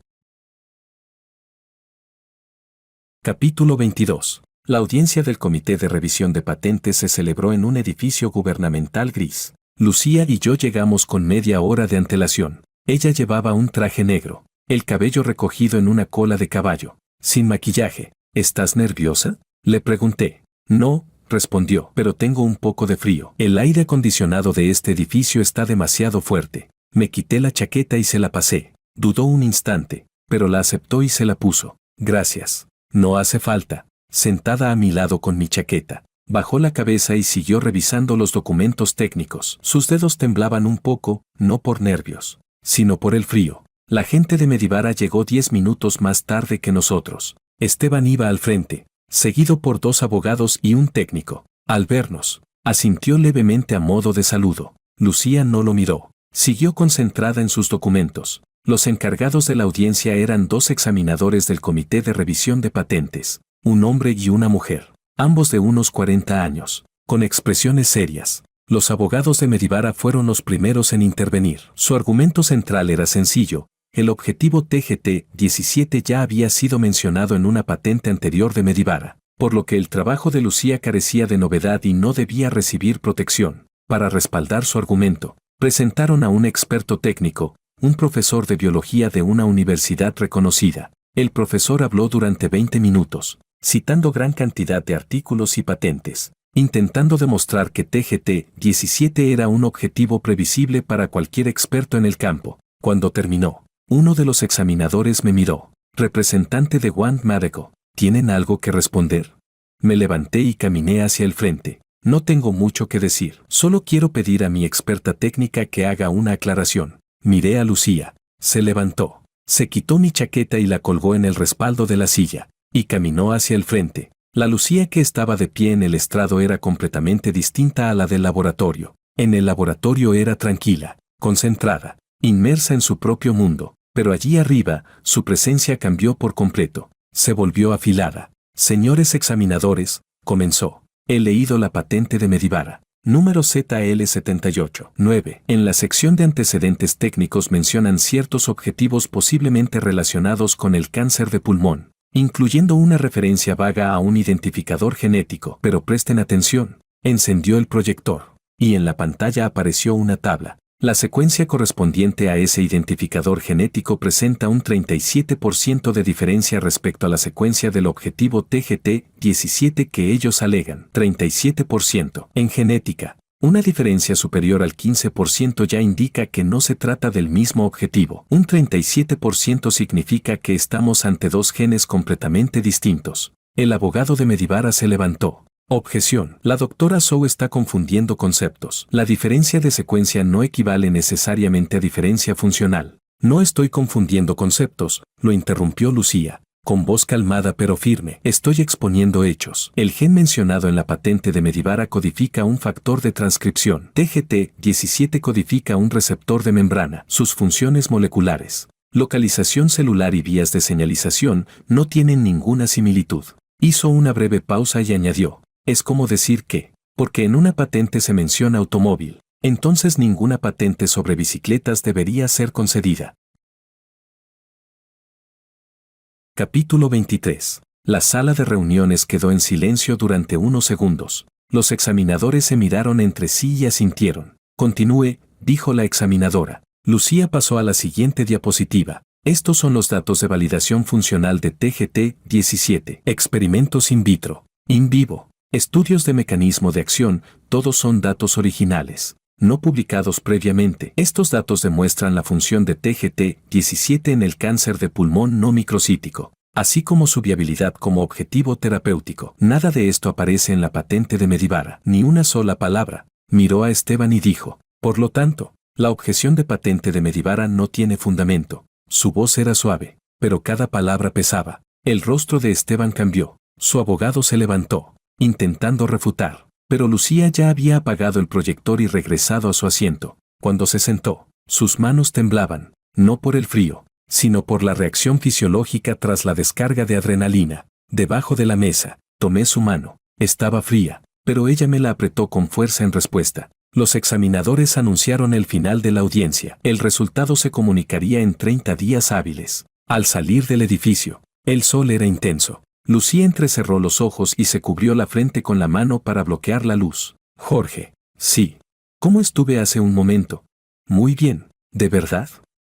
Capítulo 22. La audiencia del Comité de Revisión de Patentes se celebró en un edificio gubernamental gris. Lucía y yo llegamos con media hora de antelación. Ella llevaba un traje negro, el cabello recogido en una cola de caballo, sin maquillaje. ¿Estás nerviosa?, le pregunté. No, respondió, pero tengo un poco de frío. El aire acondicionado de este edificio está demasiado fuerte. Me quité la chaqueta y se la pasé. Dudó un instante, pero la aceptó y se la puso. Gracias. No hace falta. Sentada a mi lado con mi chaqueta, bajó la cabeza y siguió revisando los documentos técnicos. Sus dedos temblaban un poco, no por nervios, sino por el frío. La gente de Medivara llegó 10 minutos más tarde que nosotros. Esteban iba al frente, seguido por 2 abogados y un técnico. Al vernos, asintió levemente a modo de saludo. Lucía no lo miró. Siguió concentrada en sus documentos. Los encargados de la audiencia eran 2 examinadores del Comité de Revisión de Patentes, un hombre y una mujer, ambos de unos 40 años, con expresiones serias. Los abogados de Medivara fueron los primeros en intervenir. Su argumento central era sencillo: el objetivo TGT-17 ya había sido mencionado en una patente anterior de Medivara, por lo que el trabajo de Lucía carecía de novedad y no debía recibir protección. Para respaldar su argumento, presentaron a un experto técnico, un profesor de biología de una universidad reconocida. El profesor habló durante 20 minutos, citando gran cantidad de artículos y patentes, intentando demostrar que TGT-17 era un objetivo previsible para cualquier experto en el campo. Cuando terminó, uno de los examinadores me miró: representante de Wand Medical, ¿tienen algo que responder? Me levanté y caminé hacia el frente. No tengo mucho que decir, solo quiero pedir a mi experta técnica que haga una aclaración. Miré a Lucía. Se levantó, se quitó mi chaqueta y la colgó en el respaldo de la silla, y caminó hacia el frente. La Lucía que estaba de pie en el estrado era completamente distinta a la del laboratorio. En el laboratorio era tranquila, concentrada, inmersa en su propio mundo, pero allí arriba, su presencia cambió por completo. Se volvió afilada. Señores examinadores, comenzó. He leído la patente de Medivara, número ZL78. 9. En la sección de antecedentes técnicos mencionan ciertos objetivos posiblemente relacionados con el cáncer de pulmón, incluyendo una referencia vaga a un identificador genético. Pero presten atención. Encendió el proyector, y en la pantalla apareció una tabla. La secuencia correspondiente a ese identificador genético presenta un 37% de diferencia respecto a la secuencia del objetivo TGT-17 que ellos alegan. 37%. En genética, una diferencia superior al 15% ya indica que no se trata del mismo objetivo. Un 37% significa que estamos ante 2 genes completamente distintos. El abogado de Medivara se levantó. Objeción. La doctora Zhou está confundiendo conceptos. La diferencia de secuencia no equivale necesariamente a diferencia funcional. No estoy confundiendo conceptos, lo interrumpió Lucía, con voz calmada pero firme. Estoy exponiendo hechos. El gen mencionado en la patente de Medivara codifica un factor de transcripción. TGT-17 codifica un receptor de membrana. Sus funciones moleculares, localización celular y vías de señalización no tienen ninguna similitud. Hizo una breve pausa y añadió: es como decir que, porque en una patente se menciona automóvil, entonces ninguna patente sobre bicicletas debería ser concedida. Capítulo 23. La sala de reuniones quedó en silencio durante unos segundos. Los examinadores se miraron entre sí y asintieron. Continúe, dijo la examinadora. Lucía pasó a la siguiente diapositiva. Estos son los datos de validación funcional de TGT-17. Experimentos in vitro, in vivo, estudios de mecanismo de acción, todos son datos originales, no publicados previamente. Estos datos demuestran la función de TGT-17 en el cáncer de pulmón no microcítico, así como su viabilidad como objetivo terapéutico. Nada de esto aparece en la patente de Medivara, ni una sola palabra. Miró a Esteban y dijo: por lo tanto, la objeción de patente de Medivara no tiene fundamento. Su voz era suave, pero cada palabra pesaba. El rostro de Esteban cambió. Su abogado se levantó, intentando refutar, pero Lucía ya había apagado el proyector y regresado a su asiento. Cuando se sentó, sus manos temblaban, no por el frío, sino por la reacción fisiológica tras la descarga de adrenalina. Debajo de la mesa, tomé su mano. Estaba fría, pero ella me la apretó con fuerza en respuesta. Los examinadores anunciaron el final de la audiencia. El resultado se comunicaría en 30 días hábiles. Al salir del edificio, el sol era intenso. Lucía entrecerró los ojos y se cubrió la frente con la mano para bloquear la luz. Jorge. Sí. ¿Cómo estuve hace un momento? Muy bien. ¿De verdad?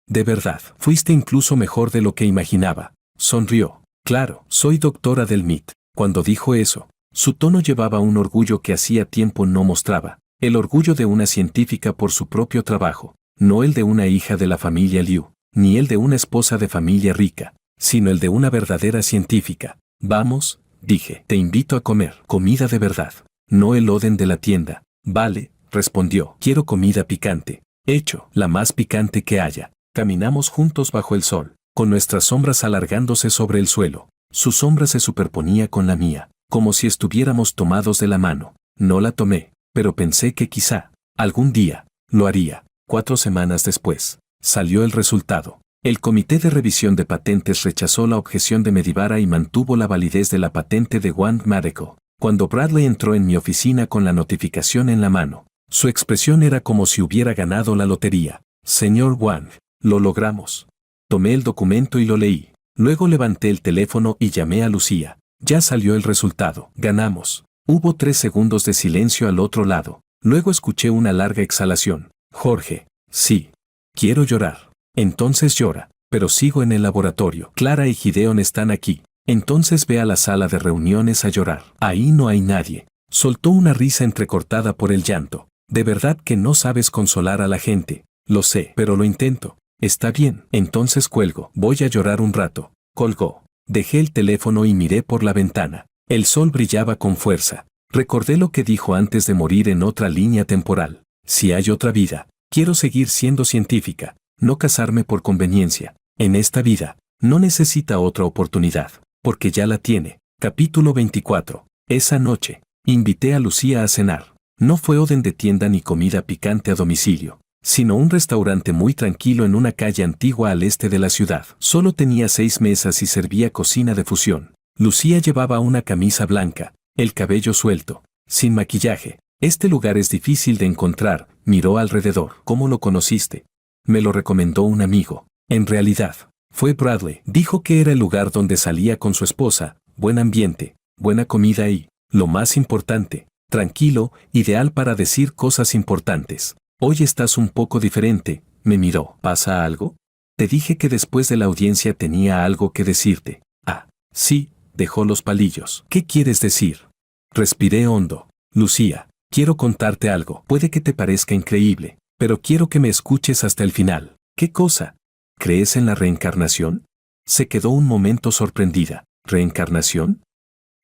De verdad. Fuiste incluso mejor de lo que imaginaba. Sonrió. Claro, soy doctora del MIT. Cuando dijo eso, su tono llevaba un orgullo que hacía tiempo no mostraba. El orgullo de una científica por su propio trabajo. No el de una hija de la familia Liu, ni el de una esposa de familia rica, sino el de una verdadera científica. Vamos, dije, te invito a comer. Comida de verdad, no el oden de la tienda. Vale, respondió, quiero comida picante. Hecho, la más picante que haya. Caminamos juntos bajo el sol, con nuestras sombras alargándose sobre el suelo. Su sombra se superponía con la mía, como si estuviéramos tomados de la mano. No la tomé, pero pensé que quizá, algún día, lo haría. 4 semanas después, salió el resultado. El Comité de Revisión de Patentes rechazó la objeción de Medivara y mantuvo la validez de la patente de Wang Medical. Cuando Bradley entró en mi oficina con la notificación en la mano, su expresión era como si hubiera ganado la lotería. Señor Wang, lo logramos. Tomé el documento y lo leí. Luego levanté el teléfono y llamé a Lucía. Ya salió el resultado. Ganamos. Hubo 3 segundos de silencio al otro lado. Luego escuché una larga exhalación. Jorge, sí. Quiero llorar. Entonces llora. Pero sigo en el laboratorio. Clara y Gideon están aquí. Entonces ve a la sala de reuniones a llorar. Ahí no hay nadie. Soltó una risa entrecortada por el llanto. De verdad que no sabes consolar a la gente. Lo sé, pero lo intento. Está bien. Entonces cuelgo. Voy a llorar un rato. Colgó. Dejé el teléfono y miré por la ventana. El sol brillaba con fuerza. Recordé lo que dijo antes de morir en otra línea temporal. Si hay otra vida, quiero seguir siendo científica, no casarme por conveniencia. En esta vida, no necesita otra oportunidad, porque ya la tiene. Capítulo 24. Esa noche, invité a Lucía a cenar. No fue orden de tienda ni comida picante a domicilio, sino un restaurante muy tranquilo en una calle antigua al este de la ciudad. Solo tenía 6 mesas y servía cocina de fusión. Lucía llevaba una camisa blanca, el cabello suelto, sin maquillaje. Este lugar es difícil de encontrar, miró alrededor. ¿Cómo lo conociste? Me lo recomendó un amigo. En realidad, fue Bradley. Dijo que era el lugar donde salía con su esposa, buen ambiente, buena comida y, lo más importante, tranquilo, ideal para decir cosas importantes. Hoy estás un poco diferente, me miró. ¿Pasa algo? Te dije que después de la audiencia tenía algo que decirte. Ah, sí, dejó los palillos. ¿Qué quieres decir? Respiré hondo. Lucía, quiero contarte algo. Puede que te parezca increíble, pero quiero que me escuches hasta el final. ¿Qué cosa? ¿Crees en la reencarnación? Se quedó un momento sorprendida. ¿Reencarnación?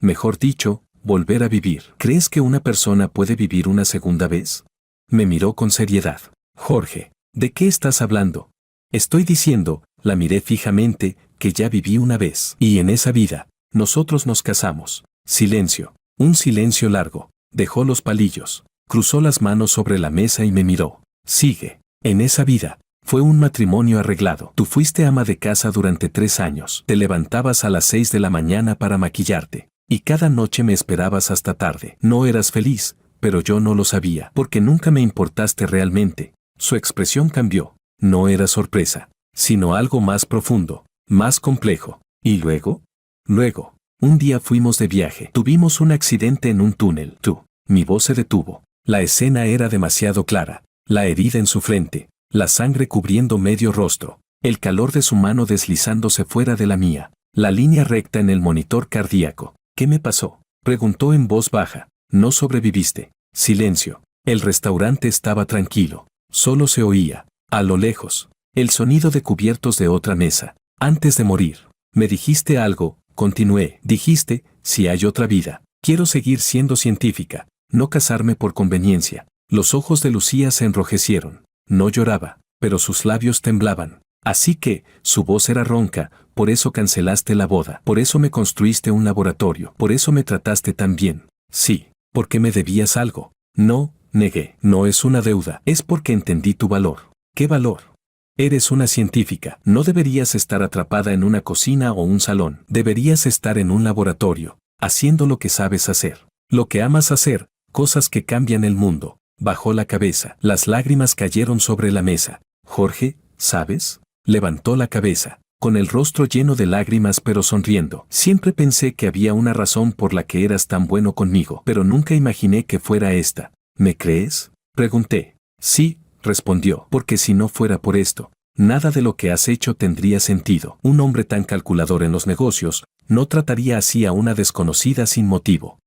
Mejor dicho, volver a vivir. ¿Crees que una persona puede vivir una segunda vez? Me miró con seriedad. Jorge, ¿de qué estás hablando? Estoy diciendo, la miré fijamente, que ya viví una vez. Y en esa vida, nosotros nos casamos. Silencio. Un silencio largo. Dejó los palillos. Cruzó las manos sobre la mesa y me miró. Sigue. En esa vida, fue un matrimonio arreglado. Tú fuiste ama de casa durante 3 años. Te levantabas a las 6 de la mañana para maquillarte. Y cada noche me esperabas hasta tarde. No eras feliz, pero yo no lo sabía, porque nunca me importaste realmente. Su expresión cambió. No era sorpresa, sino algo más profundo, más complejo. ¿Y luego? Luego, un día fuimos de viaje. Tuvimos un accidente en un túnel. Mi voz se detuvo. La escena era demasiado clara. La herida en su frente, la sangre cubriendo medio rostro, el calor de su mano deslizándose fuera de la mía, la línea recta en el monitor cardíaco. ¿Qué me pasó? Preguntó en voz baja. No sobreviviste. Silencio. El restaurante estaba tranquilo. Solo se oía, a lo lejos, el sonido de cubiertos de otra mesa. Antes de morir, me dijiste algo, continué. Dijiste, si hay otra vida, quiero seguir siendo científica, no casarme por conveniencia. Los ojos de Lucía se enrojecieron. No lloraba, pero sus labios temblaban. Así que, su voz era ronca, por eso cancelaste la boda. Por eso me construiste un laboratorio. Por eso me trataste tan bien. Sí. ¿Porque me debías algo? No, negué. No es una deuda. Es porque entendí tu valor. ¿Qué valor? Eres una científica. No deberías estar atrapada en una cocina o un salón. Deberías estar en un laboratorio, haciendo lo que sabes hacer. Lo que amas hacer, cosas que cambian el mundo. Bajó la cabeza. Las lágrimas cayeron sobre la mesa. Jorge, ¿sabes? Levantó la cabeza, con el rostro lleno de lágrimas pero sonriendo. Siempre pensé que había una razón por la que eras tan bueno conmigo, pero nunca imaginé que fuera esta. ¿Me crees? Pregunté. Sí, respondió, porque si no fuera por esto, nada de lo que has hecho tendría sentido. Un hombre tan calculador en los negocios, no trataría así a una desconocida sin motivo.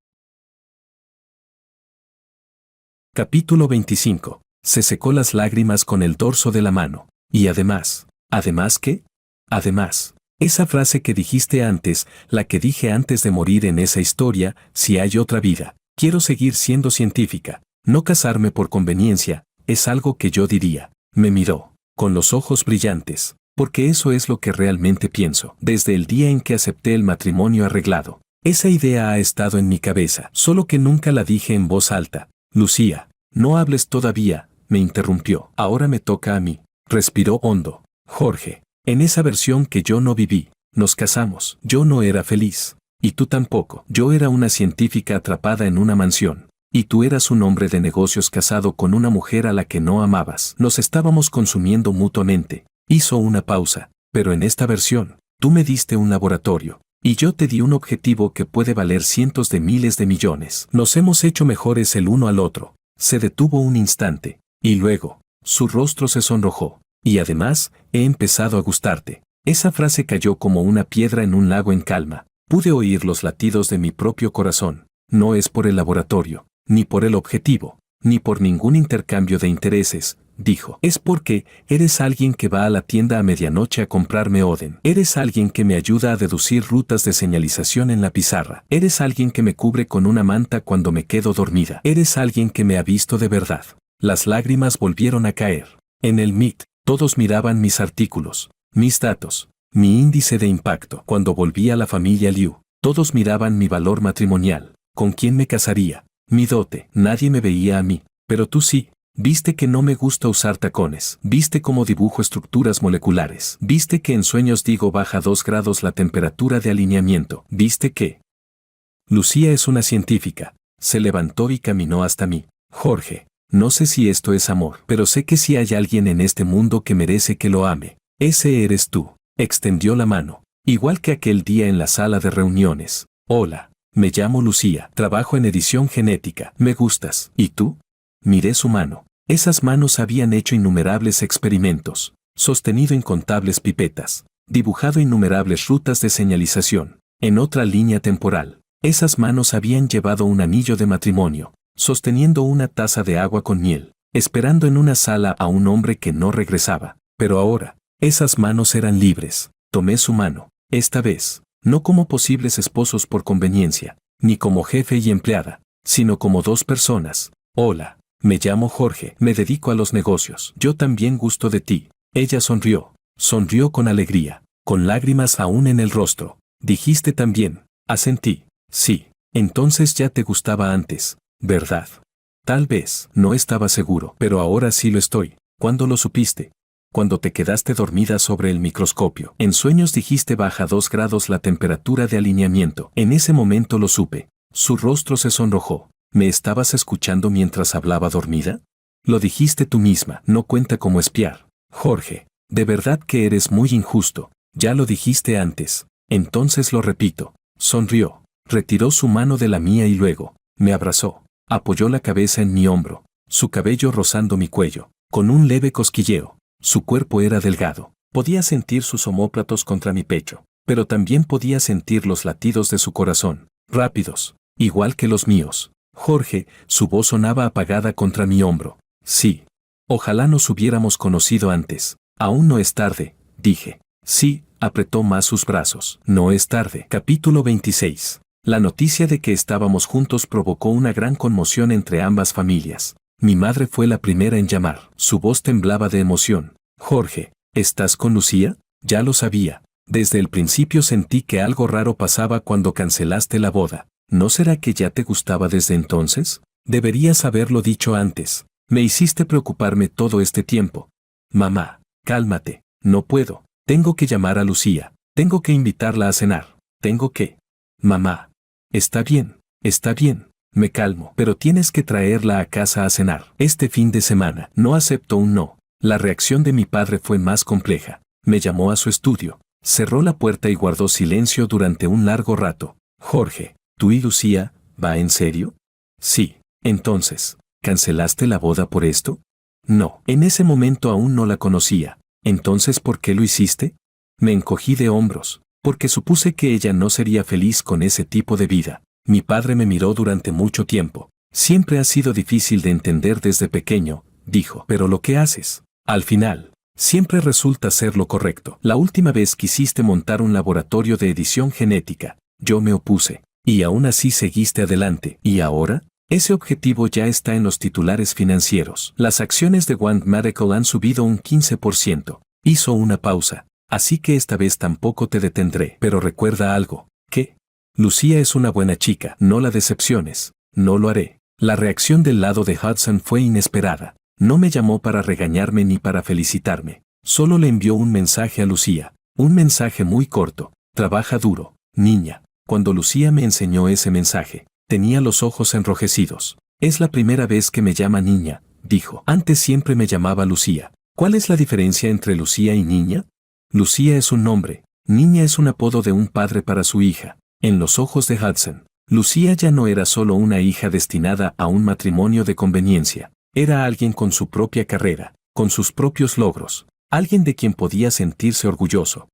Capítulo 25. Se secó las lágrimas con el dorso de la mano. Y además, ¿además qué? Además, esa frase que dijiste antes, la que dije antes de morir en esa historia, si hay otra vida, quiero seguir siendo científica, no casarme por conveniencia, es algo que yo diría. Me miró, con los ojos brillantes, porque eso es lo que realmente pienso. Desde el día en que acepté el matrimonio arreglado, esa idea ha estado en mi cabeza, solo que nunca la dije en voz alta. Lucía, no hables todavía, me interrumpió. Ahora me toca a mí. Respiró hondo. Jorge, En esa versión que yo no viví, nos casamos. Yo no era feliz. Y tú tampoco. Yo era una científica atrapada en una mansión. Y tú eras un hombre de negocios casado con una mujer a la que no amabas. Nos estábamos consumiendo mutuamente. Hizo una pausa. Pero en esta versión, tú me diste un laboratorio. Y yo te di un objetivo que puede valer cientos de miles de millones. Nos hemos hecho mejores el uno al otro. Se detuvo un instante. Y luego, su rostro se sonrojó. Y además, he empezado a gustarte. Esa frase cayó como una piedra en un lago en calma. Pude oír los latidos de mi propio corazón. No es por el laboratorio, ni por el objetivo, ni por ningún intercambio de intereses, dijo. Es porque eres alguien que va a la tienda a medianoche a comprarme Oden. Eres alguien que me ayuda a deducir rutas de señalización en la pizarra. Eres alguien que me cubre con una manta cuando me quedo dormida. Eres alguien que me ha visto de verdad. Las lágrimas volvieron a caer. En el MIT, todos miraban mis artículos, mis datos, mi índice de impacto. Cuando volví a la familia Liu, todos miraban mi valor matrimonial, con quién me casaría, mi dote. Nadie me veía a mí, pero tú sí. Viste que no me gusta usar tacones. Viste cómo dibujo estructuras moleculares. Viste que en sueños digo baja 2 grados la temperatura de alineamiento. Viste que Lucía es una científica. Se levantó y caminó hasta mí. Jorge, no sé si esto es amor, pero sé que si hay alguien en este mundo que merece que lo ame, ese eres tú. Extendió la mano, igual que aquel día en la sala de reuniones. Hola, me llamo Lucía. Trabajo en edición genética. Me gustas. ¿Y tú? Miré su mano. Esas manos habían hecho innumerables experimentos, sostenido incontables pipetas, dibujado innumerables rutas de señalización. En otra línea temporal, esas manos habían llevado un anillo de matrimonio, sosteniendo una taza de agua con miel, esperando en una sala a un hombre que no regresaba. Pero ahora, esas manos eran libres. Tomé su mano, esta vez, no como posibles esposos por conveniencia, ni como jefe y empleada, sino como dos personas. Hola. Me llamo Jorge, me dedico a los negocios. Yo también gusto de ti. Ella sonrió. Sonrió con alegría, con lágrimas aún en el rostro. Dijiste también. Asentí. Sí. Entonces ya te gustaba antes, ¿verdad? Tal vez. No estaba seguro, pero ahora sí lo estoy. ¿Cuándo lo supiste? Cuando te quedaste dormida sobre el microscopio. En sueños dijiste baja 2 grados la temperatura de alineamiento. En ese momento lo supe. Su rostro se sonrojó. ¿Me estabas escuchando mientras hablaba dormida? Lo dijiste tú misma, no cuenta como espiar. Jorge, de verdad que eres muy injusto. Ya lo dijiste antes. Entonces lo repito. Sonrió. Retiró su mano de la mía y luego me abrazó. Apoyó la cabeza en mi hombro, su cabello rozando mi cuello, con un leve cosquilleo. Su cuerpo era delgado. Podía sentir sus omóplatos contra mi pecho, pero también podía sentir los latidos de su corazón, rápidos, igual que los míos. Jorge, su voz sonaba apagada contra mi hombro. Sí. Ojalá nos hubiéramos conocido antes. Aún no es tarde, dije. Sí, apretó más sus brazos. No es tarde. Capítulo 26. La noticia de que estábamos juntos provocó una gran conmoción entre ambas familias. Mi madre fue la primera en llamar. Su voz temblaba de emoción. Jorge, ¿estás con Lucía? Ya lo sabía. Desde el principio sentí que algo raro pasaba cuando cancelaste la boda. ¿No será que ya te gustaba desde entonces? Deberías haberlo dicho antes. Me hiciste preocuparme todo este tiempo. Mamá, cálmate. No puedo. Tengo que llamar a Lucía. Tengo que invitarla a cenar. Tengo que... Mamá. Está bien. Me calmo. Pero tienes que traerla a casa a cenar. Este fin de semana. No acepto un no. La reacción de mi padre fue más compleja. Me llamó a su estudio. Cerró la puerta y guardó silencio durante un largo rato. Jorge. ¿Tú y Lucía, va en serio? Sí. Entonces, ¿cancelaste la boda por esto? No. En ese momento aún no la conocía. Entonces, ¿por qué lo hiciste? Me encogí de hombros, porque supuse que ella no sería feliz con ese tipo de vida. Mi padre me miró durante mucho tiempo. Siempre ha sido difícil de entender desde pequeño, dijo. Pero lo que haces, al final, siempre resulta ser lo correcto. La última vez quisiste montar un laboratorio de edición genética. Yo me opuse. Y aún así seguiste adelante. ¿Y ahora? Ese objetivo ya está en los titulares financieros. Las acciones de Wand Medical han subido un 15%. Hizo una pausa. Así que esta vez tampoco te detendré. Pero recuerda algo. ¿Qué? Lucía es una buena chica. No la decepciones. No lo haré. La reacción del lado de Hudson fue inesperada. No me llamó para regañarme ni para felicitarme. Solo le envió un mensaje a Lucía, un mensaje muy corto: trabaja duro, niña. Cuando Lucía me enseñó ese mensaje, tenía los ojos enrojecidos. Es la primera vez que me llama niña, dijo. Antes siempre me llamaba Lucía. ¿Cuál es la diferencia entre Lucía y niña? Lucía es un nombre, niña es un apodo de un padre para su hija. En los ojos de Hudson, Lucía ya no era solo una hija destinada a un matrimonio de conveniencia. Era alguien con su propia carrera, con sus propios logros, alguien de quien podía sentirse orgulloso.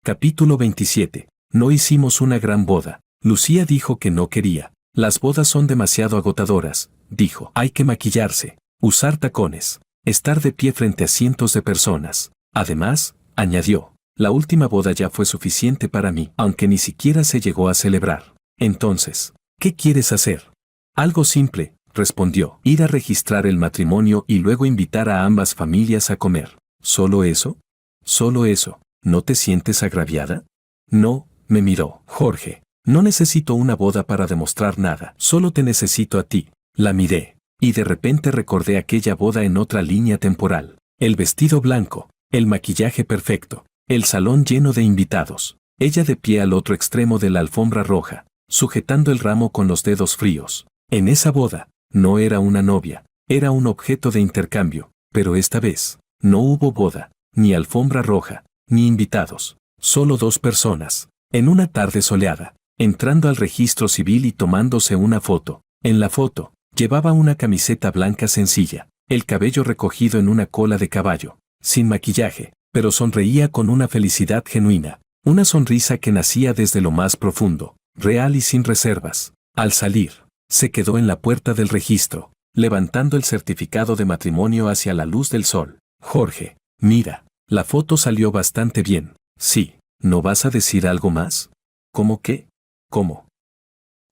Capítulo 27. No hicimos una gran boda. Lucía dijo que no quería. Las bodas son demasiado agotadoras, dijo. Hay que maquillarse, usar tacones, estar de pie frente a cientos de personas. Además, añadió, la última boda ya fue suficiente para mí, aunque ni siquiera se llegó a celebrar. Entonces, ¿qué quieres hacer? Algo simple, respondió. Ir a registrar el matrimonio y luego invitar a ambas familias a comer. ¿Solo eso? ¿Solo eso? ¿No te sientes agraviada? No, me miró. Jorge, no necesito una boda para demostrar nada. Solo te necesito a ti. La miré. Y de repente recordé aquella boda en otra línea temporal. El vestido blanco, el maquillaje perfecto, el salón lleno de invitados. Ella de pie al otro extremo de la alfombra roja, sujetando el ramo con los dedos fríos. En esa boda, no era una novia, era un objeto de intercambio, pero esta vez, no hubo boda, ni alfombra roja, ni invitados, solo dos personas, en una tarde soleada, entrando al registro civil y tomándose una foto. En la foto, llevaba una camiseta blanca sencilla, el cabello recogido en una cola de caballo, sin maquillaje, pero sonreía con una felicidad genuina, una sonrisa que nacía desde lo más profundo, real y sin reservas. Al salir, se quedó en la puerta del registro, levantando el certificado de matrimonio hacia la luz del sol. Jorge, mira, la foto salió bastante bien. Sí, ¿no vas a decir algo más? ¿Cómo qué? ¿Cómo?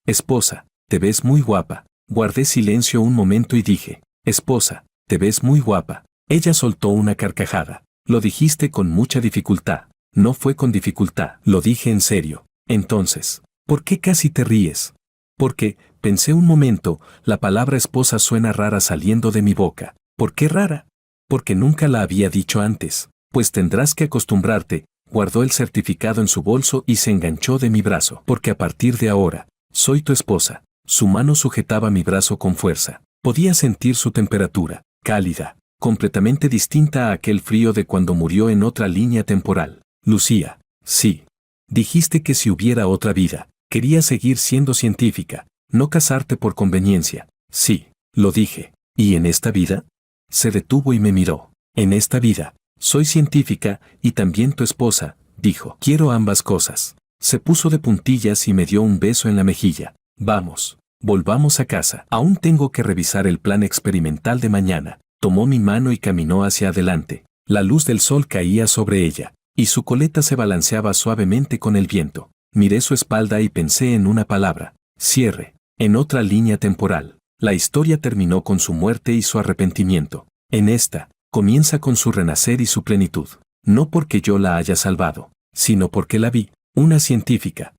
Esposa, te ves muy guapa. Guardé silencio un momento y dije, esposa, te ves muy guapa. Ella soltó una carcajada. Lo dijiste con mucha dificultad. No fue con dificultad, lo dije en serio. Entonces, ¿por qué casi te ríes? Porque, pensé un momento, la palabra esposa suena rara saliendo de mi boca. ¿Por qué rara? Porque nunca la había dicho antes. Pues tendrás que acostumbrarte. Guardó el certificado en su bolso y se enganchó de mi brazo. Porque a partir de ahora, soy tu esposa. Su mano sujetaba mi brazo con fuerza. Podía sentir su temperatura, cálida, completamente distinta a aquel frío de cuando murió en otra línea temporal. Lucía, sí. Dijiste que si hubiera otra vida, querías seguir siendo científica, no casarte por conveniencia. Sí, lo dije. ¿Y en esta vida? Se detuvo y me miró. En esta vida, soy científica y también tu esposa, dijo. Quiero ambas cosas. Se puso de puntillas y me dio un beso en la mejilla. Vamos, volvamos a casa. Aún tengo que revisar el plan experimental de mañana. Tomó mi mano y caminó hacia adelante. La luz del sol caía sobre ella, y su coleta se balanceaba suavemente con el viento. Miré su espalda y pensé en una palabra: cierre. En otra línea temporal, la historia terminó con su muerte y su arrepentimiento. En esta, comienza con su renacer y su plenitud. No porque yo la haya salvado, sino porque la vi, una científica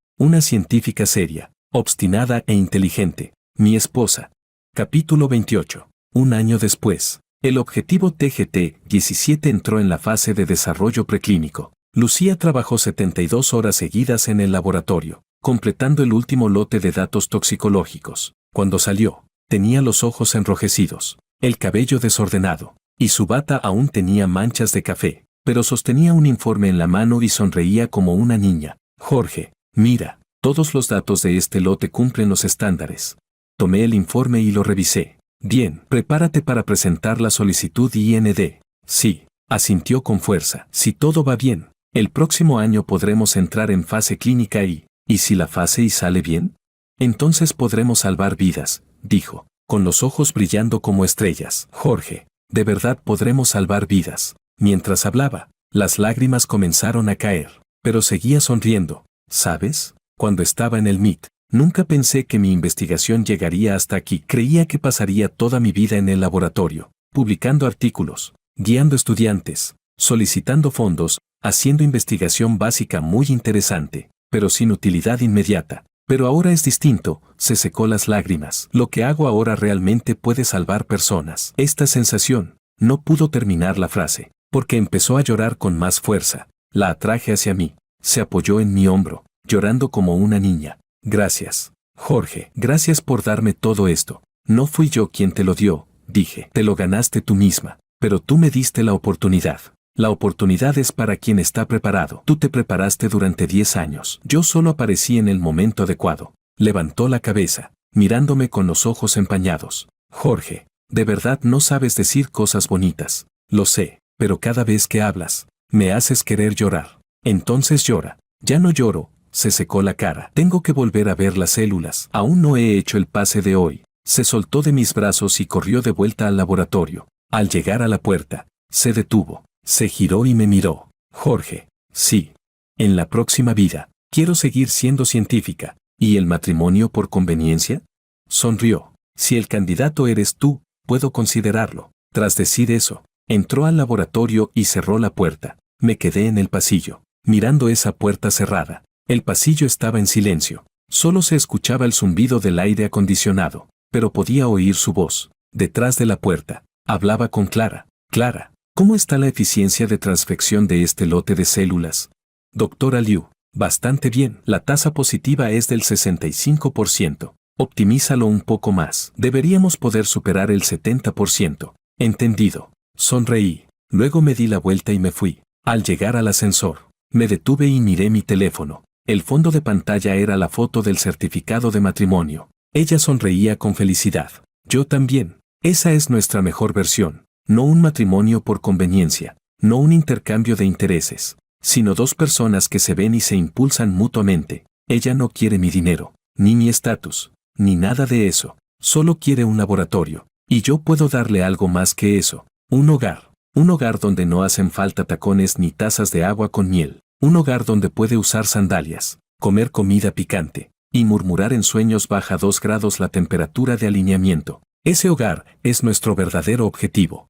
seria, obstinada e inteligente, mi esposa. Capítulo 28. Un año después, el objetivo TGT-17 entró en la fase de desarrollo preclínico. Lucía trabajó 72 horas seguidas en el laboratorio, completando el último lote de datos toxicológicos. Cuando salió, tenía los ojos enrojecidos, el cabello desordenado, y su bata aún tenía manchas de café, pero sostenía un informe en la mano y sonreía como una niña. Jorge, mira, todos los datos de este lote cumplen los estándares. Tomé el informe y lo revisé. Bien, prepárate para presentar la solicitud IND. Sí, asintió con fuerza. Si todo va bien, el próximo año podremos entrar en fase clínica ¿y si la fase I sale bien? Entonces podremos salvar vidas, dijo, con los ojos brillando como estrellas. Jorge, de verdad podremos salvar vidas. Mientras hablaba, las lágrimas comenzaron a caer, pero seguía sonriendo. ¿Sabes? Cuando estaba en el MIT, nunca pensé que mi investigación llegaría hasta aquí. Creía que pasaría toda mi vida en el laboratorio, publicando artículos, guiando estudiantes, solicitando fondos, haciendo investigación básica muy interesante, pero sin utilidad inmediata. Pero ahora es distinto, se secó las lágrimas. Lo que hago ahora realmente puede salvar personas. Esta sensación, No pudo terminar la frase, porque empezó a llorar con más fuerza. La atraje hacia mí. Se apoyó en mi hombro, llorando como una niña. Gracias, Jorge. Gracias por darme todo esto. No fui yo quien te lo dio, dije. Te lo ganaste tú misma. Pero tú me diste la oportunidad. La oportunidad es para quien está preparado. Tú te preparaste durante 10 años. Yo solo aparecí en el momento adecuado. Levantó la cabeza, mirándome con los ojos empañados. Jorge, de verdad no sabes decir cosas bonitas. Lo sé, pero cada vez que hablas, me haces querer llorar. Entonces llora. Ya no lloro, se secó la cara. Tengo que volver a ver las células. Aún no he hecho el pase de hoy. Se soltó de mis brazos y corrió de vuelta al laboratorio. Al llegar a la puerta, se detuvo. Se giró y me miró. Jorge, sí. En la próxima vida, quiero seguir siendo científica. ¿Y el matrimonio por conveniencia? Sonrió. Si el candidato eres tú, puedo considerarlo. Tras decir eso, entró al laboratorio y cerró la puerta. Me quedé en el pasillo, mirando esa puerta cerrada. El pasillo estaba en silencio. Solo se escuchaba el zumbido del aire acondicionado, pero podía oír su voz. Detrás de la puerta, hablaba con Clara. Clara, ¿cómo está la eficiencia de transfección de este lote de células? Doctora Liu, bastante bien. La tasa positiva es del 65%. Optimízalo un poco más. Deberíamos poder superar el 70%. Entendido. Sonreí. Luego me di la vuelta y me fui. Al llegar al ascensor, me detuve y miré mi teléfono. El fondo de pantalla era la foto del certificado de matrimonio. Ella sonreía con felicidad. Yo también. Esa es nuestra mejor versión. No un matrimonio por conveniencia, no un intercambio de intereses, sino dos personas que se ven y se impulsan mutuamente. Ella no quiere mi dinero, ni mi estatus, ni nada de eso. Solo quiere un laboratorio. Y yo puedo darle algo más que eso. Un hogar. Un hogar donde no hacen falta tacones ni tazas de agua con miel. Un hogar donde puede usar sandalias, comer comida picante, y murmurar en sueños baja 2 grados la temperatura de alineamiento. Ese hogar es nuestro verdadero objetivo.